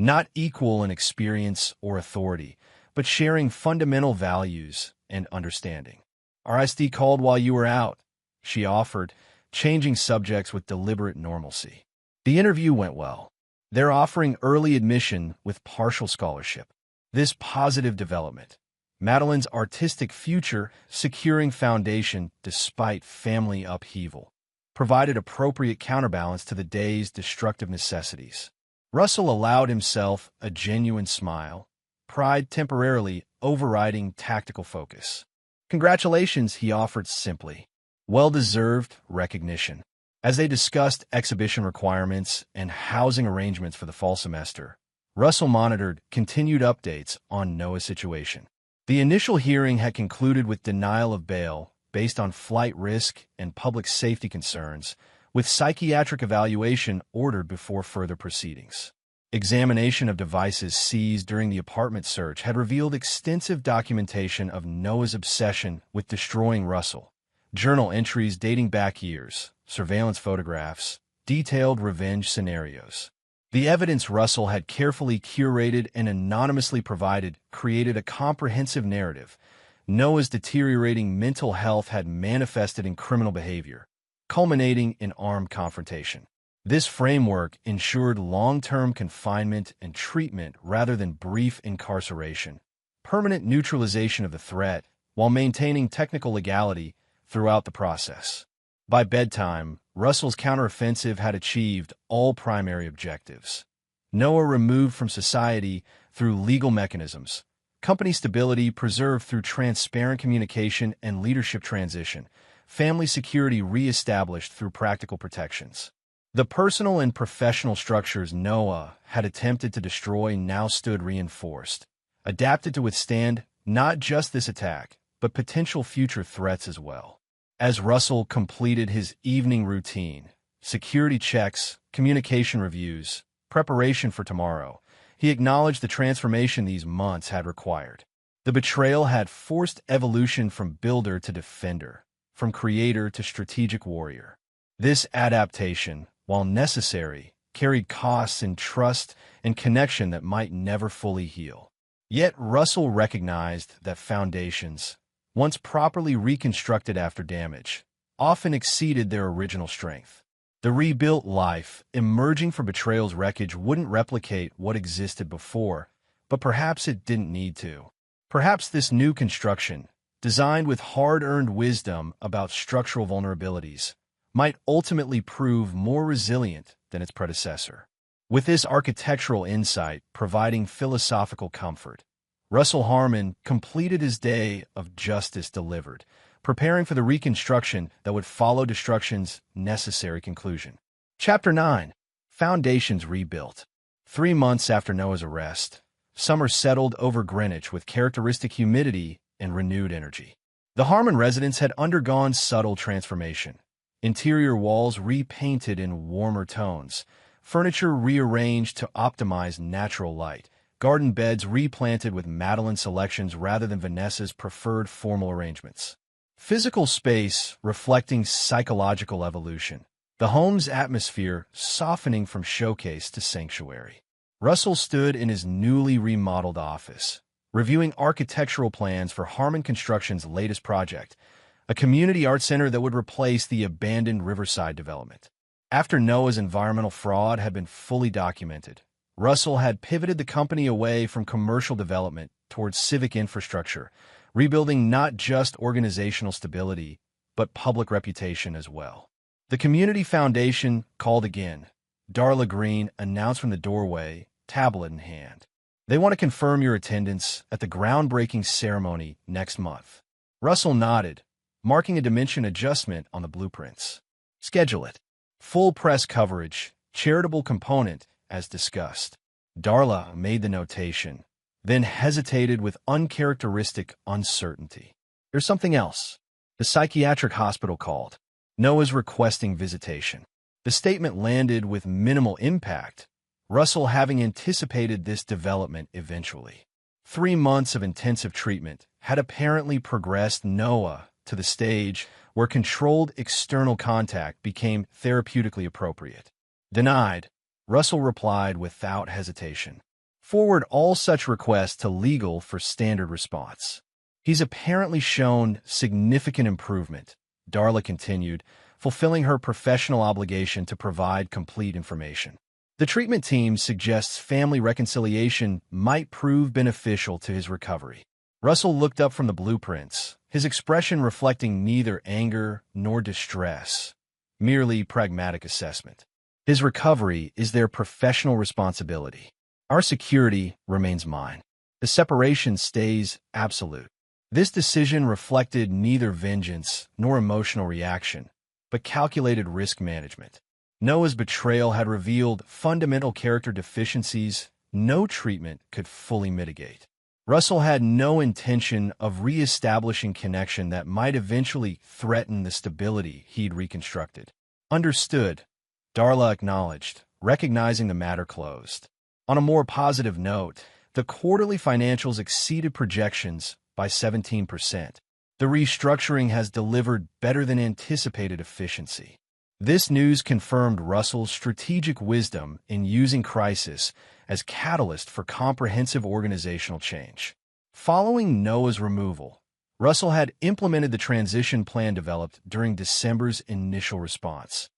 not equal in experience or authority, but sharing fundamental values and understanding. "RSD called while you were out," she offered, changing subjects with deliberate normalcy. The interview went well. They're offering early admission with partial scholarship. This positive development, Madeline's artistic future securing foundation despite family upheaval, provided appropriate counterbalance to the day's destructive necessities. Russell allowed himself a genuine smile, pride temporarily overriding tactical focus. "Congratulations," he offered simply. Well-deserved recognition. As they discussed exhibition requirements and housing arrangements for the fall semester, Russell monitored continued updates on Noah's situation. The initial hearing had concluded with denial of bail based on flight risk and public safety concerns, with psychiatric evaluation ordered before further proceedings. Examination of devices seized during the apartment search had revealed extensive documentation of Noah's obsession with destroying Russell. Journal entries dating back years, surveillance photographs, detailed revenge scenarios. The evidence Russell had carefully curated and anonymously provided created a comprehensive narrative. Noah's deteriorating mental health had manifested in criminal behavior, culminating in armed confrontation. This framework ensured long-term confinement and treatment rather than brief incarceration, permanent neutralization of the threat, while maintaining technical legality throughout the process. By bedtime, Russell's counteroffensive had achieved all primary objectives. Noah removed from society through legal mechanisms, company stability preserved through transparent communication and leadership transition, family security re-established through practical protections. The personal and professional structures Noah had attempted to destroy now stood reinforced, adapted to withstand not just this attack, but potential future threats as well. As Russell completed his evening routine, security checks, communication reviews, preparation for tomorrow, he acknowledged the transformation these months had required. The betrayal had forced evolution from builder to defender, from creator to strategic warrior. This adaptation, while necessary, carried costs in trust and connection that might never fully heal. Yet Russell recognized that foundations, once properly reconstructed after damage, often exceeded their original strength. The rebuilt life, emerging from betrayal's wreckage, wouldn't replicate what existed before, but perhaps it didn't need to. Perhaps this new construction, designed with hard-earned wisdom about structural vulnerabilities, might ultimately prove more resilient than its predecessor. With this architectural insight providing philosophical comfort, Russell Harmon completed his day of justice delivered, preparing for the reconstruction that would follow destruction's necessary conclusion. Chapter 9. Foundations Rebuilt. 3 months after Noah's arrest, summer settled over Greenwich with characteristic humidity and renewed energy. The Harmon residence had undergone subtle transformation. Interior walls repainted in warmer tones, furniture rearranged to optimize natural light, garden beds replanted with Madeline selections rather than Vanessa's preferred formal arrangements. Physical space reflecting psychological evolution, the home's atmosphere softening from showcase to sanctuary. Russell stood in his newly remodeled office, reviewing architectural plans for Harmon Construction's latest project, a community art center that would replace the abandoned Riverside development. After Noah's environmental fraud had been fully documented, Russell had pivoted the company away from commercial development towards civic infrastructure, rebuilding not just organizational stability, but public reputation as well. The community foundation called again. Darla Green announced from the doorway, tablet in hand. "They want to confirm your attendance at the groundbreaking ceremony next month." Russell nodded, marking a dimension adjustment on the blueprints. "Schedule it. Full press coverage, charitable component, as discussed." Darla made the notation, then hesitated with uncharacteristic uncertainty. "There's something else." The psychiatric hospital called. Noah's requesting visitation. The statement landed with minimal impact, Russell having anticipated this development eventually. 3 months of intensive treatment had apparently progressed Noah to the stage where controlled external contact became therapeutically appropriate. Denied, Russell replied without hesitation. Forward all such requests to legal for standard response. He's apparently shown significant improvement, Darla continued, fulfilling her professional obligation to provide complete information. The treatment team suggests family reconciliation might prove beneficial to his recovery. Russell looked up from the blueprints, his expression reflecting neither anger nor distress, merely pragmatic assessment. His recovery is their professional responsibility. Our security remains mine. The separation stays absolute. This decision reflected neither vengeance nor emotional reaction, but calculated risk management. Noah's betrayal had revealed fundamental character deficiencies no treatment could fully mitigate. Russell had no intention of re-establishing connection that might eventually threaten the stability he'd reconstructed. Understood, Darla acknowledged, recognizing the matter closed. On a more positive note, the quarterly financials exceeded projections by 17%. The restructuring has delivered better than anticipated efficiency. This news confirmed Russell's strategic wisdom in using crisis as catalyst for comprehensive organizational change. Following Noah's removal, Russell had implemented the transition plan developed during December's initial response,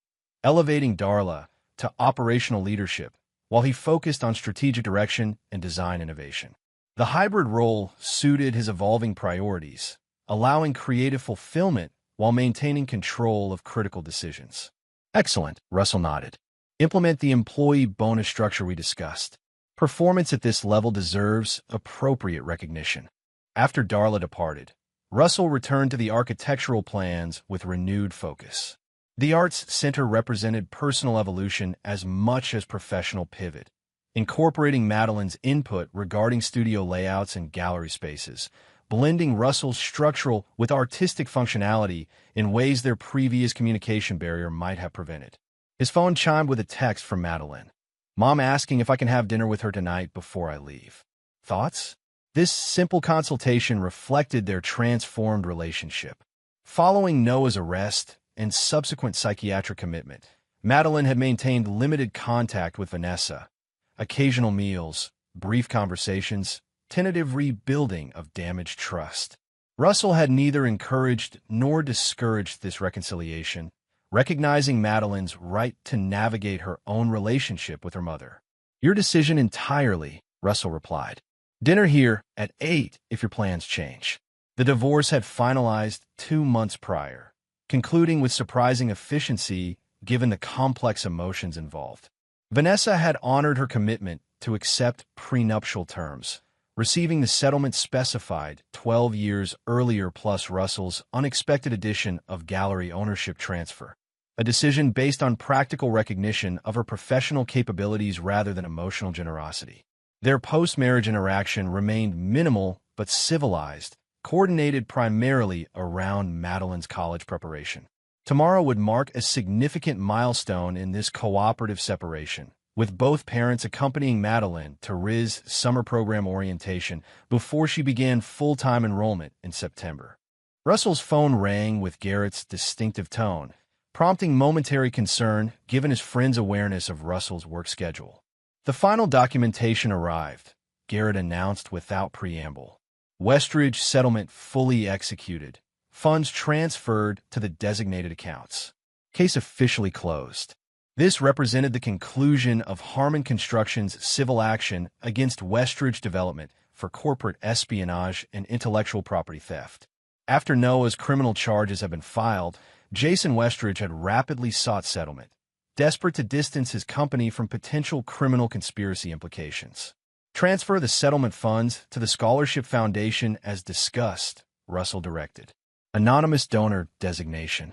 elevating Darla to operational leadership while he focused on strategic direction and design innovation. The hybrid role suited his evolving priorities, allowing creative fulfillment while maintaining control of critical decisions. Excellent, Russell nodded. Implement the employee bonus structure we discussed. Performance at this level deserves appropriate recognition. After Darla departed, Russell returned to the architectural plans with renewed focus. The Arts Center represented personal evolution as much as professional pivot, incorporating Madeline's input regarding studio layouts and gallery spaces, blending Russell's structural with artistic functionality in ways their previous communication barrier might have prevented. His phone chimed with a text from Madeline. Mom asking if I can have dinner with her tonight before I leave. Thoughts? This simple consultation reflected their transformed relationship. Following Noah's arrest and subsequent psychiatric commitment, Madeline had maintained limited contact with Vanessa. Occasional meals, brief conversations, tentative rebuilding of damaged trust. Russell had neither encouraged nor discouraged this reconciliation, recognizing Madeline's right to navigate her own relationship with her mother. Your decision entirely, Russell replied. Dinner here at 8 if your plans change. The divorce had finalized 2 months prior, concluding with surprising efficiency given the complex emotions involved. Vanessa had honored her commitment to accept prenuptial terms, receiving the settlement specified 12 years earlier plus Russell's unexpected addition of gallery ownership transfer, a decision based on practical recognition of her professional capabilities rather than emotional generosity. Their post-marriage interaction remained minimal but civilized, coordinated primarily around Madeline's college preparation. Tomorrow would mark a significant milestone in this cooperative separation, with both parents accompanying Madeline to RIS summer program orientation before she began full-time enrollment in September. Russell's phone rang with Garrett's distinctive tone, prompting momentary concern given his friend's awareness of Russell's work schedule. The final documentation arrived, Garrett announced without preamble. Westridge settlement fully executed. Funds transferred to the designated accounts. Case officially closed. This represented the conclusion of Harmon Construction's civil action against Westridge Development for corporate espionage and intellectual property theft. After Noah's criminal charges had been filed, Jason Westridge had rapidly sought settlement, desperate to distance his company from potential criminal conspiracy implications. Transfer the settlement funds to the Scholarship Foundation as discussed, Russell directed. Anonymous donor designation.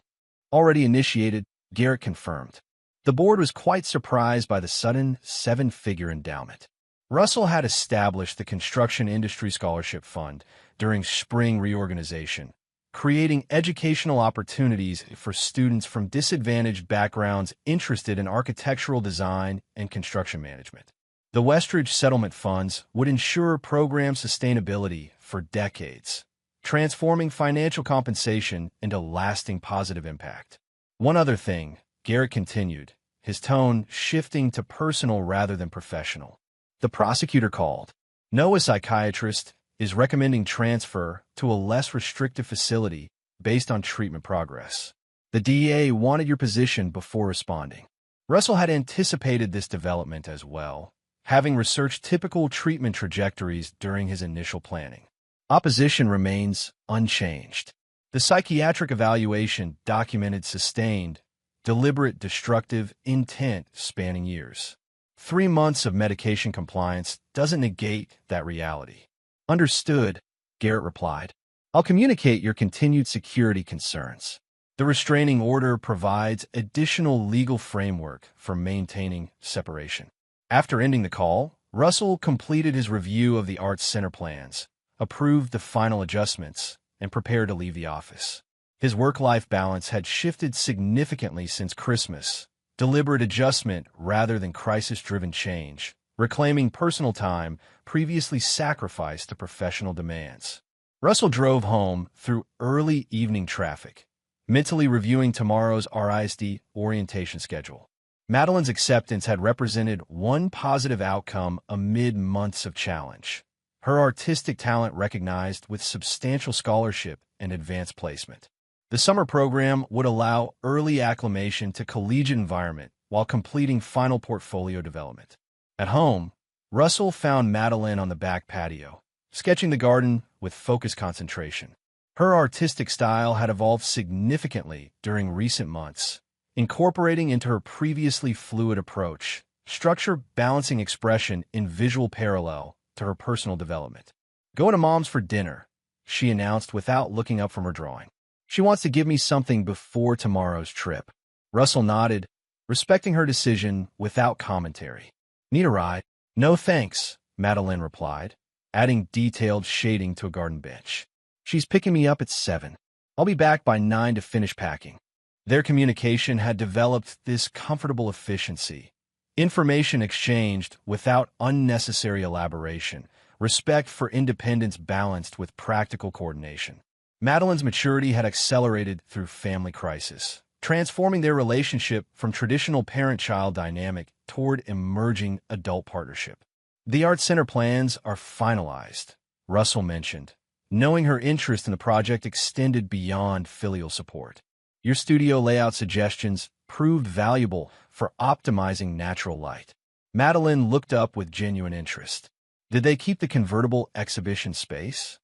Already initiated, Garrett confirmed. The board was quite surprised by the sudden 7-figure endowment. Russell had established the Construction Industry Scholarship Fund during spring reorganization, creating educational opportunities for students from disadvantaged backgrounds interested in architectural design and construction management. The Westridge settlement funds would ensure program sustainability for decades, transforming financial compensation into lasting positive impact. One other thing, Garrett continued, his tone shifting to personal rather than professional. The prosecutor called. Noah's psychiatrist is recommending transfer to a less restrictive facility based on treatment progress. The DA wanted your position before responding. Russell had anticipated this development as well, having researched typical treatment trajectories during his initial planning. Opposition remains unchanged. The psychiatric evaluation documented sustained, deliberate destructive intent spanning years. 3 months of medication compliance doesn't negate that reality. Understood, Garrett replied. I'll communicate your continued security concerns. The restraining order provides additional legal framework for maintaining separation. After ending the call, Russell completed his review of the Arts Center plans, approved the final adjustments, and prepared to leave the office. His work-life balance had shifted significantly since Christmas, deliberate adjustment rather than crisis-driven change, reclaiming personal time previously sacrificed to professional demands. Russell drove home through early evening traffic, mentally reviewing tomorrow's RISD orientation schedule. Madeline's acceptance had represented one positive outcome amid months of challenge. Her artistic talent recognized with substantial scholarship and advanced placement. The summer program would allow early acclimation to collegiate environment while completing final portfolio development. At home, Russell found Madeline on the back patio, sketching the garden with focused concentration. Her artistic style had evolved significantly during recent months, incorporating into her previously fluid approach, structure balancing expression in visual parallel to her personal development. Going to Mom's for dinner, she announced without looking up from her drawing. She wants to give me something before tomorrow's trip. Russell nodded, respecting her decision without commentary. Need a ride? No thanks, Madeline replied, adding detailed shading to a garden bench. She's picking me up at 7. I'll be back by 9 to finish packing. Their communication had developed this comfortable efficiency. Information exchanged without unnecessary elaboration, respect for independence balanced with practical coordination. Madeline's maturity had accelerated through family crisis, transforming their relationship from traditional parent-child dynamic toward emerging adult partnership. The Art Center plans are finalized, Russell mentioned, knowing her interest in the project extended beyond filial support. Your studio layout suggestions proved valuable for optimizing natural light. Madeline looked up with genuine interest. Did they keep the convertible exhibition space?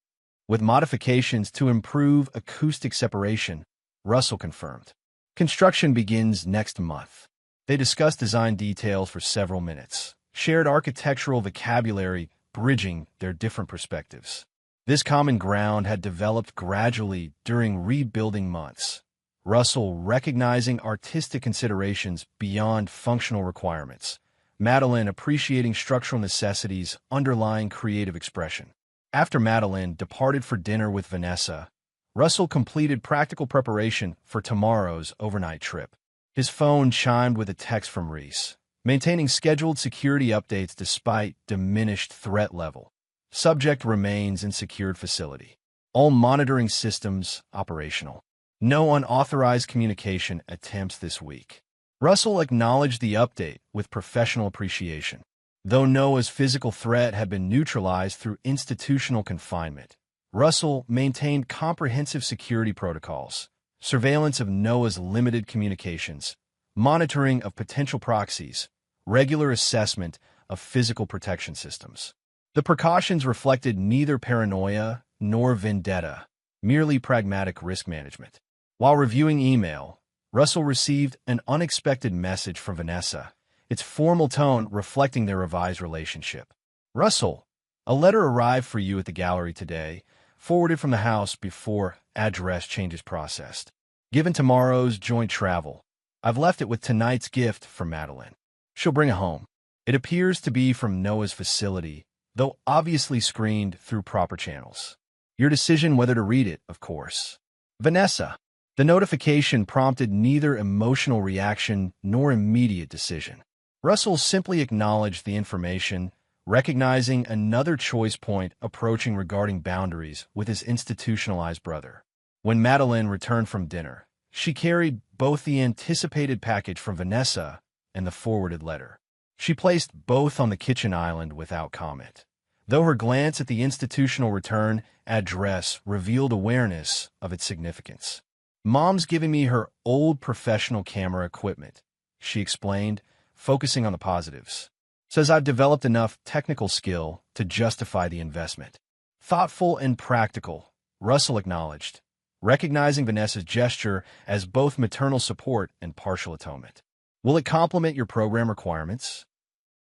With modifications to improve acoustic separation, Russell confirmed. Construction begins next month. They discussed design details for several minutes, shared architectural vocabulary bridging their different perspectives. This common ground had developed gradually during rebuilding months, Russell recognizing artistic considerations beyond functional requirements, Madeline appreciating structural necessities underlying creative expression. After Madeline departed for dinner with Vanessa, Russell completed practical preparation for tomorrow's overnight trip. His phone chimed with a text from Reese, maintaining scheduled security updates despite diminished threat level. Subject remains in secured facility. All monitoring systems operational. No unauthorized communication attempts this week. Russell acknowledged the update with professional appreciation. Though Noah's physical threat had been neutralized through institutional confinement, Russell maintained comprehensive security protocols, surveillance of Noah's limited communications, monitoring of potential proxies, regular assessment of physical protection systems. The precautions reflected neither paranoia nor vendetta, merely pragmatic risk management. While reviewing email, Russell received an unexpected message from Vanessa, its formal tone reflecting their revised relationship. Russell, a letter arrived for you at the gallery today, forwarded from the house before address changes processed. Given tomorrow's joint travel, I've left it with tonight's gift for Madeline. She'll bring it home. It appears to be from Noah's facility, though obviously screened through proper channels. Your decision whether to read it, of course. Vanessa. The notification prompted neither emotional reaction nor immediate decision. Russell simply acknowledged the information, recognizing another choice point approaching regarding boundaries with his institutionalized brother. When Madeline returned from dinner, she carried both the anticipated package from Vanessa and the forwarded letter. She placed both on the kitchen island without comment, though her glance at the institutional return address revealed awareness of its significance. "Mom's giving me her old professional camera equipment," she explained, focusing on the positives. "Says I've developed enough technical skill to justify the investment." "Thoughtful and practical," Russell acknowledged, recognizing Vanessa's gesture as both maternal support and partial atonement. "Will it complement your program requirements?"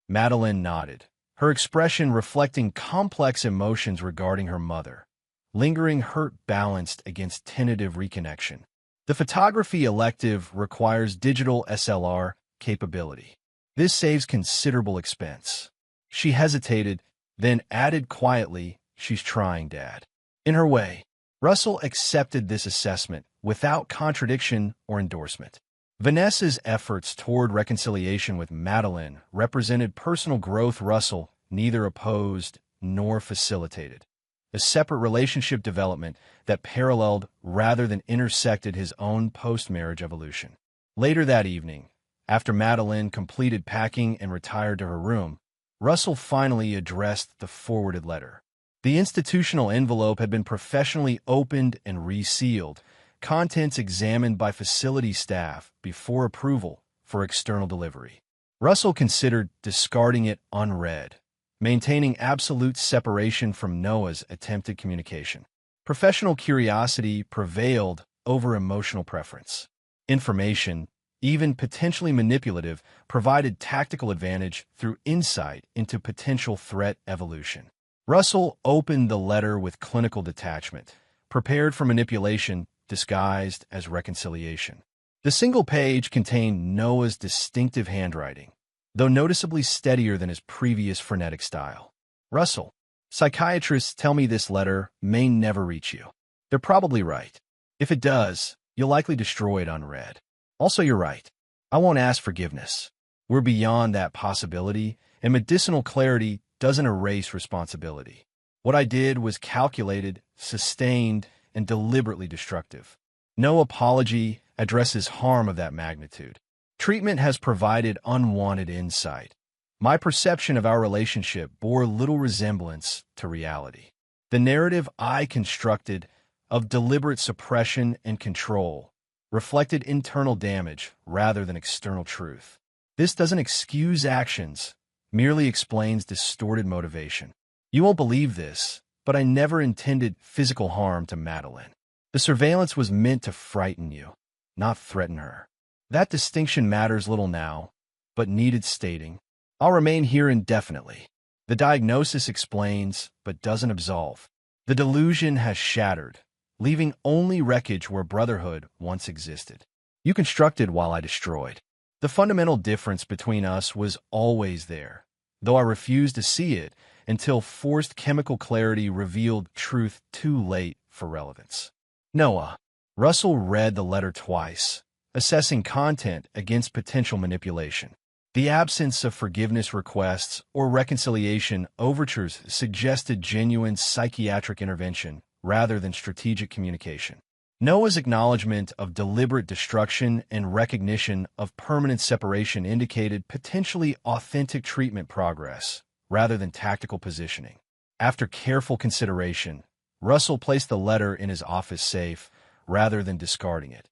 Madeline nodded, her expression reflecting complex emotions regarding her mother, lingering hurt balanced against tentative reconnection. "The photography elective requires digital SLR capability. This saves considerable expense." She hesitated, then added quietly, "She's trying, Dad." In her way, Russell accepted this assessment without contradiction or endorsement. Vanessa's efforts toward reconciliation with Madeline represented personal growth Russell neither opposed nor facilitated, a separate relationship development that paralleled rather than intersected his own post-marriage evolution. Later that evening, after Madeline completed packing and retired to her room, Russell finally addressed the forwarded letter. The institutional envelope had been professionally opened and resealed, contents examined by facility staff before approval for external delivery. Russell considered discarding it unread, maintaining absolute separation from Noah's attempted communication. Professional curiosity prevailed over emotional preference. Information, even potentially manipulative, provided tactical advantage through insight into potential threat evolution. Russell opened the letter with clinical detachment, prepared for manipulation disguised as reconciliation. The single page contained Noah's distinctive handwriting, though noticeably steadier than his previous frenetic style. "Russell, psychiatrists tell me this letter may never reach you. They're probably right. If it does, you'll likely destroy it unread. Also, you're right. I won't ask forgiveness. We're beyond that possibility, and medicinal clarity doesn't erase responsibility. What I did was calculated, sustained, and deliberately destructive. No apology addresses harm of that magnitude. Treatment has provided unwanted insight. My perception of our relationship bore little resemblance to reality. The narrative I constructed of deliberate suppression and control reflected internal damage rather than external truth. This doesn't excuse actions, merely explains distorted motivation. You won't believe this, but I never intended physical harm to Madeline. The surveillance was meant to frighten you, not threaten her. That distinction matters little now, but needed stating. I'll remain here indefinitely. The diagnosis explains, but doesn't absolve. The delusion has shattered, leaving only wreckage where brotherhood once existed. You constructed while I destroyed. The fundamental difference between us was always there, though I refused to see it until forced chemical clarity revealed truth too late for relevance. Noah. Russell read the letter twice, assessing content against potential manipulation. The absence of forgiveness requests or reconciliation overtures suggested genuine psychiatric intervention rather than strategic communication. Noah's acknowledgement of deliberate destruction and recognition of permanent separation indicated potentially authentic treatment progress rather than tactical positioning. After careful consideration, Russell placed the letter in his office safe rather than discarding it,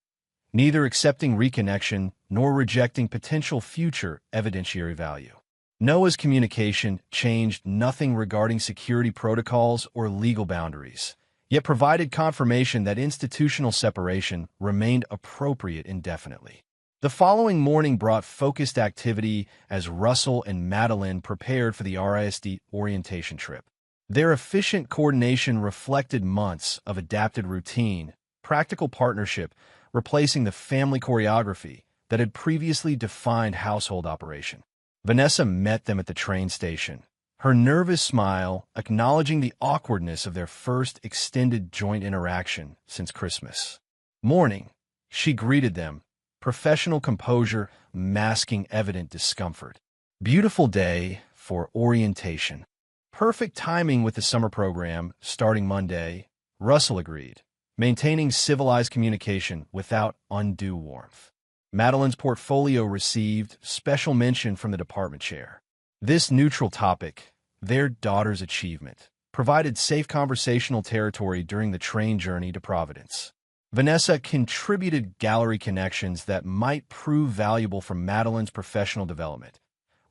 neither accepting reconnection nor rejecting potential future evidentiary value. Noah's communication changed nothing regarding security protocols or legal boundaries, yet provided confirmation that institutional separation remained appropriate indefinitely. The following morning brought focused activity as Russell and Madeline prepared for the RISD orientation trip. Their efficient coordination reflected months of adapted routine, practical partnership, replacing the family choreography that had previously defined household operation. Vanessa met them at the train station, her nervous smile acknowledging the awkwardness of their first extended joint interaction since Christmas. Morning, she greeted them, professional composure masking evident discomfort. Beautiful day for orientation. Perfect timing with the summer program starting Monday, Russell agreed, maintaining civilized communication without undue warmth. Madeline's portfolio received special mention from the department chair. This neutral topic, their daughter's achievement, provided safe conversational territory during the train journey to Providence. Vanessa contributed gallery connections that might prove valuable for Madeline's professional development.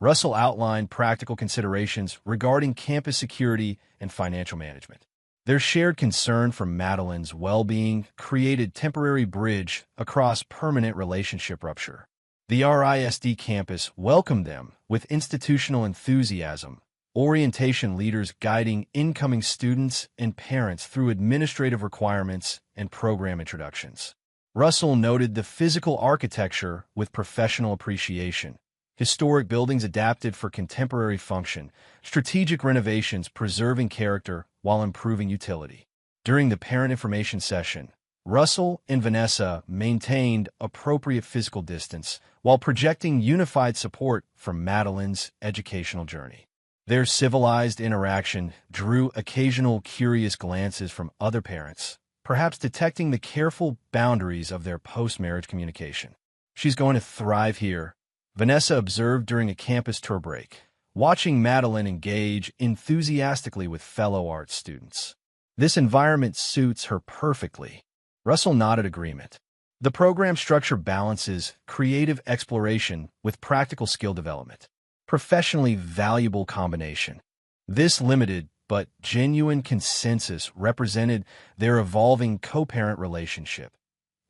Russell outlined practical considerations regarding campus security and financial management. Their shared concern for Madeline's well-being created temporary bridge across permanent relationship rupture. The RISD campus welcomed them with institutional enthusiasm, orientation leaders guiding incoming students and parents through administrative requirements and program introductions. Russell noted the physical architecture with professional appreciation, historic buildings adapted for contemporary function, strategic renovations preserving character while improving utility. During the parent information session, Russell and Vanessa maintained appropriate physical distance while projecting unified support for Madeline's educational journey. Their civilized interaction drew occasional curious glances from other parents, perhaps detecting the careful boundaries of their post-marriage communication. "She's going to thrive here," Vanessa observed during a campus tour break, watching Madeline engage enthusiastically with fellow art students. "This environment suits her perfectly." Russell nodded agreement. The program structure balances creative exploration with practical skill development. Professionally valuable combination. This limited but genuine consensus represented their evolving co-parent relationship.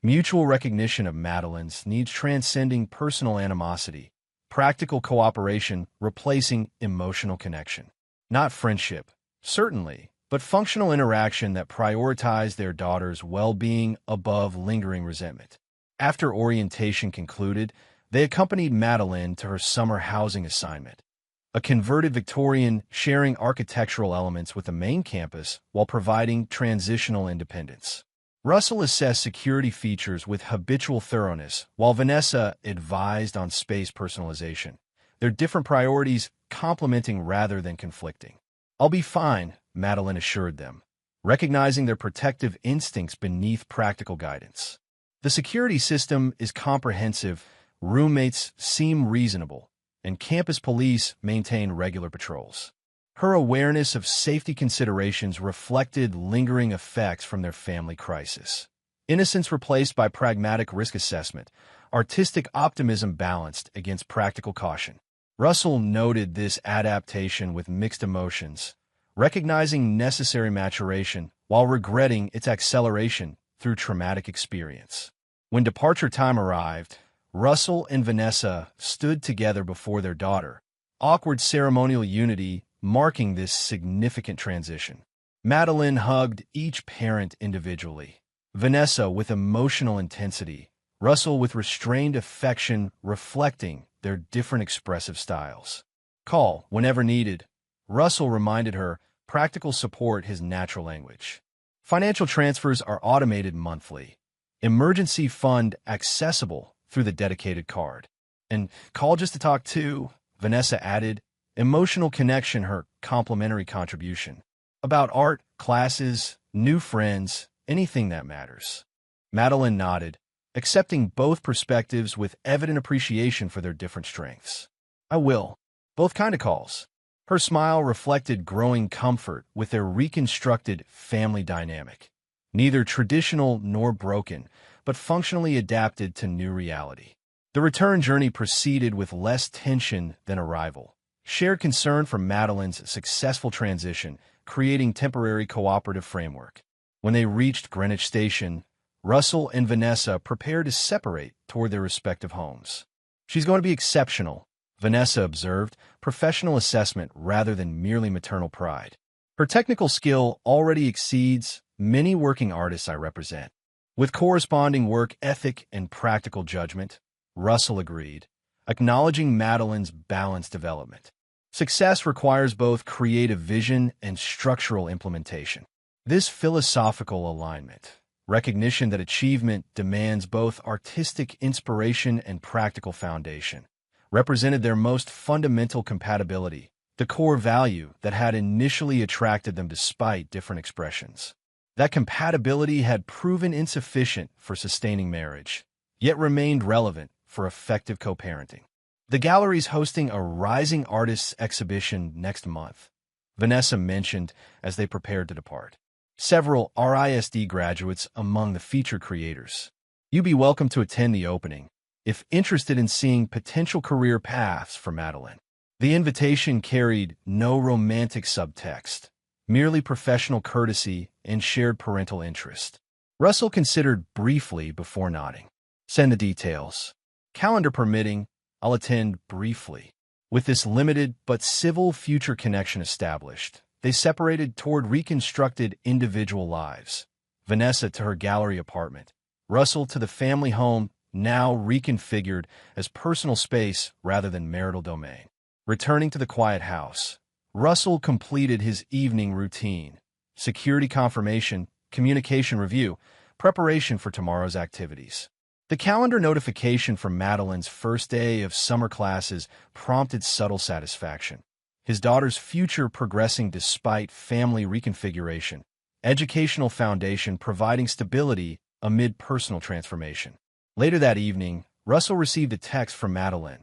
Mutual recognition of Madeline's needs transcending personal animosity, practical cooperation replacing emotional connection. Not friendship, certainly, but functional interaction that prioritized their daughter's well-being above lingering resentment. After orientation concluded, they accompanied Madeline to her summer housing assignment, a converted Victorian sharing architectural elements with the main campus while providing transitional independence. Russell assessed security features with habitual thoroughness, while Vanessa advised on space personalization, their different priorities complementing rather than conflicting. "I'll be fine," Madeline assured them, recognizing their protective instincts beneath practical guidance. The security system is comprehensive, roommates seem reasonable, and campus police maintain regular patrols. Her awareness of safety considerations reflected lingering effects from their family crisis. Innocence replaced by pragmatic risk assessment, artistic optimism balanced against practical caution. Russell noted this adaptation with mixed emotions, recognizing necessary maturation while regretting its acceleration through traumatic experience. When departure time arrived, Russell and Vanessa stood together before their daughter, awkward ceremonial unity marking this significant transition. Madeline hugged each parent individually, Vanessa with emotional intensity, Russell with restrained affection reflecting their different expressive styles. "Call whenever needed," Russell reminded her, practical support his natural language. Financial transfers are automated monthly. Emergency fund accessible through the dedicated card. "And call just to talk too," Vanessa added, emotional connection her complimentary contribution. "About art, classes, new friends, anything that matters." Madeline nodded, accepting both perspectives with evident appreciation for their different strengths. "I will. Both kind of calls." Her smile reflected growing comfort with their reconstructed family dynamic. Neither traditional nor broken, but functionally adapted to new reality. The return journey proceeded with less tension than arrival. Shared concern for Madeline's successful transition, creating temporary cooperative framework. When they reached Greenwich Station, Russell and Vanessa prepared to separate toward their respective homes. "She's going to be exceptional," Vanessa observed, professional assessment rather than merely maternal pride. "Her technical skill already exceeds many working artists I represent." With corresponding work ethic and practical judgment, Russell agreed, acknowledging Madeline's balanced development. Success requires both creative vision and structural implementation. This philosophical alignment, recognition that achievement demands both artistic inspiration and practical foundation, represented their most fundamental compatibility, the core value that had initially attracted them despite different expressions. That compatibility had proven insufficient for sustaining marriage, yet remained relevant for effective co-parenting. The gallery's hosting a Rising Artists exhibition next month, Vanessa mentioned as they prepared to depart. Several RISD graduates among the featured creators. You'd be welcome to attend the opening if interested in seeing potential career paths for Madeline. The invitation carried no romantic subtext, merely professional courtesy and shared parental interest. Russell considered briefly before nodding. Send the details. Calendar permitting, I'll attend briefly. With this limited but civil future connection established, they separated toward reconstructed individual lives. Vanessa to her gallery apartment, Russell to the family home now reconfigured as personal space rather than marital domain. Returning to the quiet house, Russell completed his evening routine: security confirmation, communication review, preparation for tomorrow's activities. The calendar notification from Madeline's first day of summer classes prompted subtle satisfaction. His daughter's future progressing despite family reconfiguration, educational foundation providing stability amid personal transformation. Later that evening, Russell received a text from Madeline.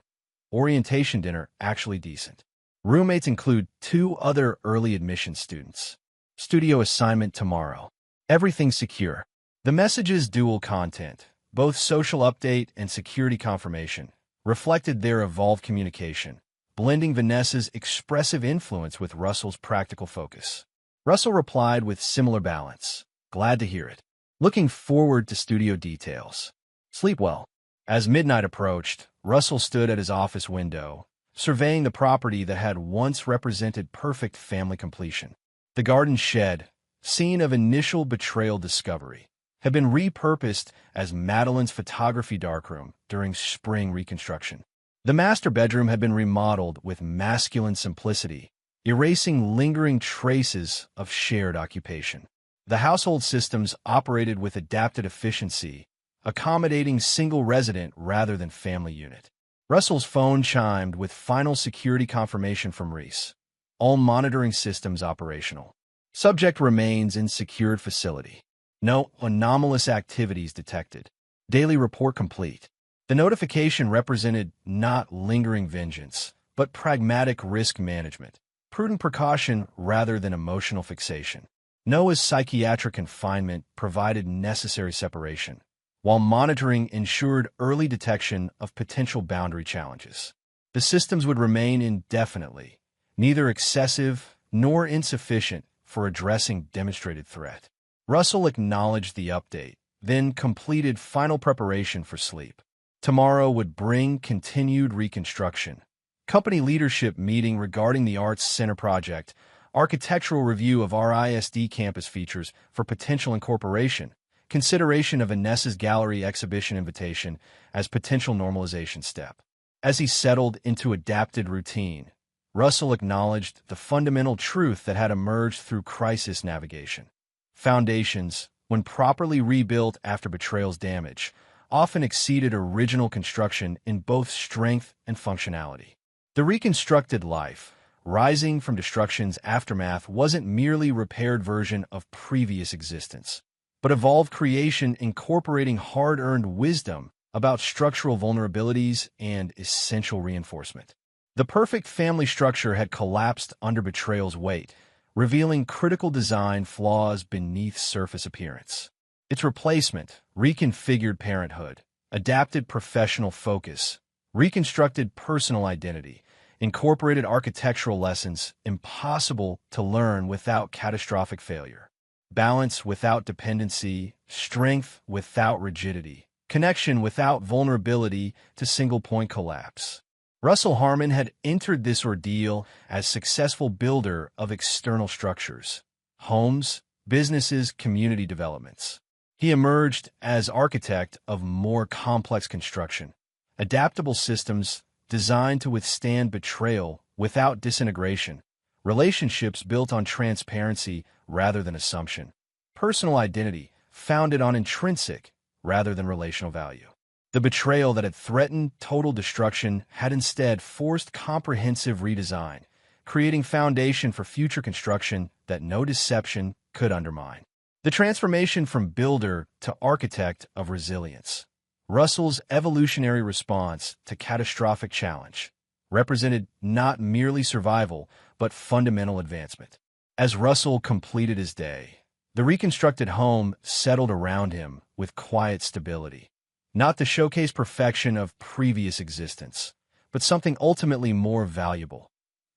Orientation dinner actually decent. Roommates include 2 other early admission students. Studio assignment tomorrow. Everything secure. The message's dual content, both social update and security confirmation, reflected their evolved communication, blending Vanessa's expressive influence with Russell's practical focus. Russell replied with similar balance. Glad to hear it. Looking forward to studio details. Sleep well. As midnight approached, Russell stood at his office window, surveying the property that had once represented perfect family completion. The garden shed, scene of initial betrayal discovery, had been repurposed as Madeline's photography darkroom during spring reconstruction. The master bedroom had been remodeled with masculine simplicity, erasing lingering traces of shared occupation. The household systems operated with adapted efficiency, accommodating single resident rather than family unit. Russell's phone chimed with final security confirmation from Reese. All monitoring systems operational. Subject remains in secured facility. No anomalous activities detected. Daily report complete. The notification represented not lingering vengeance, but pragmatic risk management, prudent precaution rather than emotional fixation. Noah's psychiatric confinement provided necessary separation, while monitoring ensured early detection of potential boundary challenges. The systems would remain indefinitely, neither excessive nor insufficient for addressing demonstrated threat. Russell acknowledged the update, then completed final preparation for sleep. Tomorrow would bring continued reconstruction. Company leadership meeting regarding the Arts Center project, architectural review of RISD campus features for potential incorporation, consideration of Vanessa's gallery exhibition invitation as potential normalization step. As he settled into adapted routine, Russell acknowledged the fundamental truth that had emerged through crisis navigation. Foundations, when properly rebuilt after betrayal's damage, often exceeded original construction in both strength and functionality. The reconstructed life, rising from destruction's aftermath, wasn't merely a repaired version of previous existence, but evolved creation incorporating hard-earned wisdom about structural vulnerabilities and essential reinforcement. The perfect family structure had collapsed under betrayal's weight, revealing critical design flaws beneath surface appearance. Its replacement, reconfigured parenthood, adapted professional focus, reconstructed personal identity, incorporated architectural lessons impossible to learn without catastrophic failure. Balance without dependency, strength without rigidity, connection without vulnerability to single-point collapse. Russell Harmon had entered this ordeal as successful builder of external structures, homes, businesses, community developments. He emerged as architect of more complex construction, adaptable systems designed to withstand betrayal without disintegration, relationships built on transparency rather than assumption, personal identity founded on intrinsic rather than relational value. The betrayal that had threatened total destruction had instead forced comprehensive redesign, creating foundation for future construction that no deception could undermine. The transformation from builder to architect of resilience. Russell's evolutionary response to catastrophic challenge represented not merely survival, but fundamental advancement. As Russell completed his day, the reconstructed home settled around him with quiet stability, not to showcase perfection of previous existence, but something ultimately more valuable: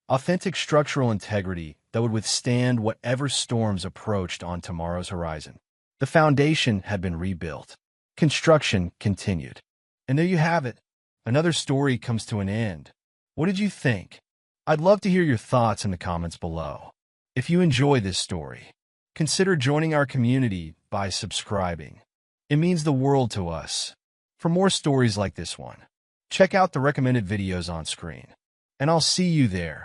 authentic structural integrity that would withstand whatever storms approached on tomorrow's horizon. The foundation had been rebuilt. Construction continued. And there you have it. Another story comes to an end. What did you think? I'd love to hear your thoughts in the comments below. If you enjoy this story, consider joining our community by subscribing. It means the world to us. For more stories like this one, check out the recommended videos on screen. And I'll see you there.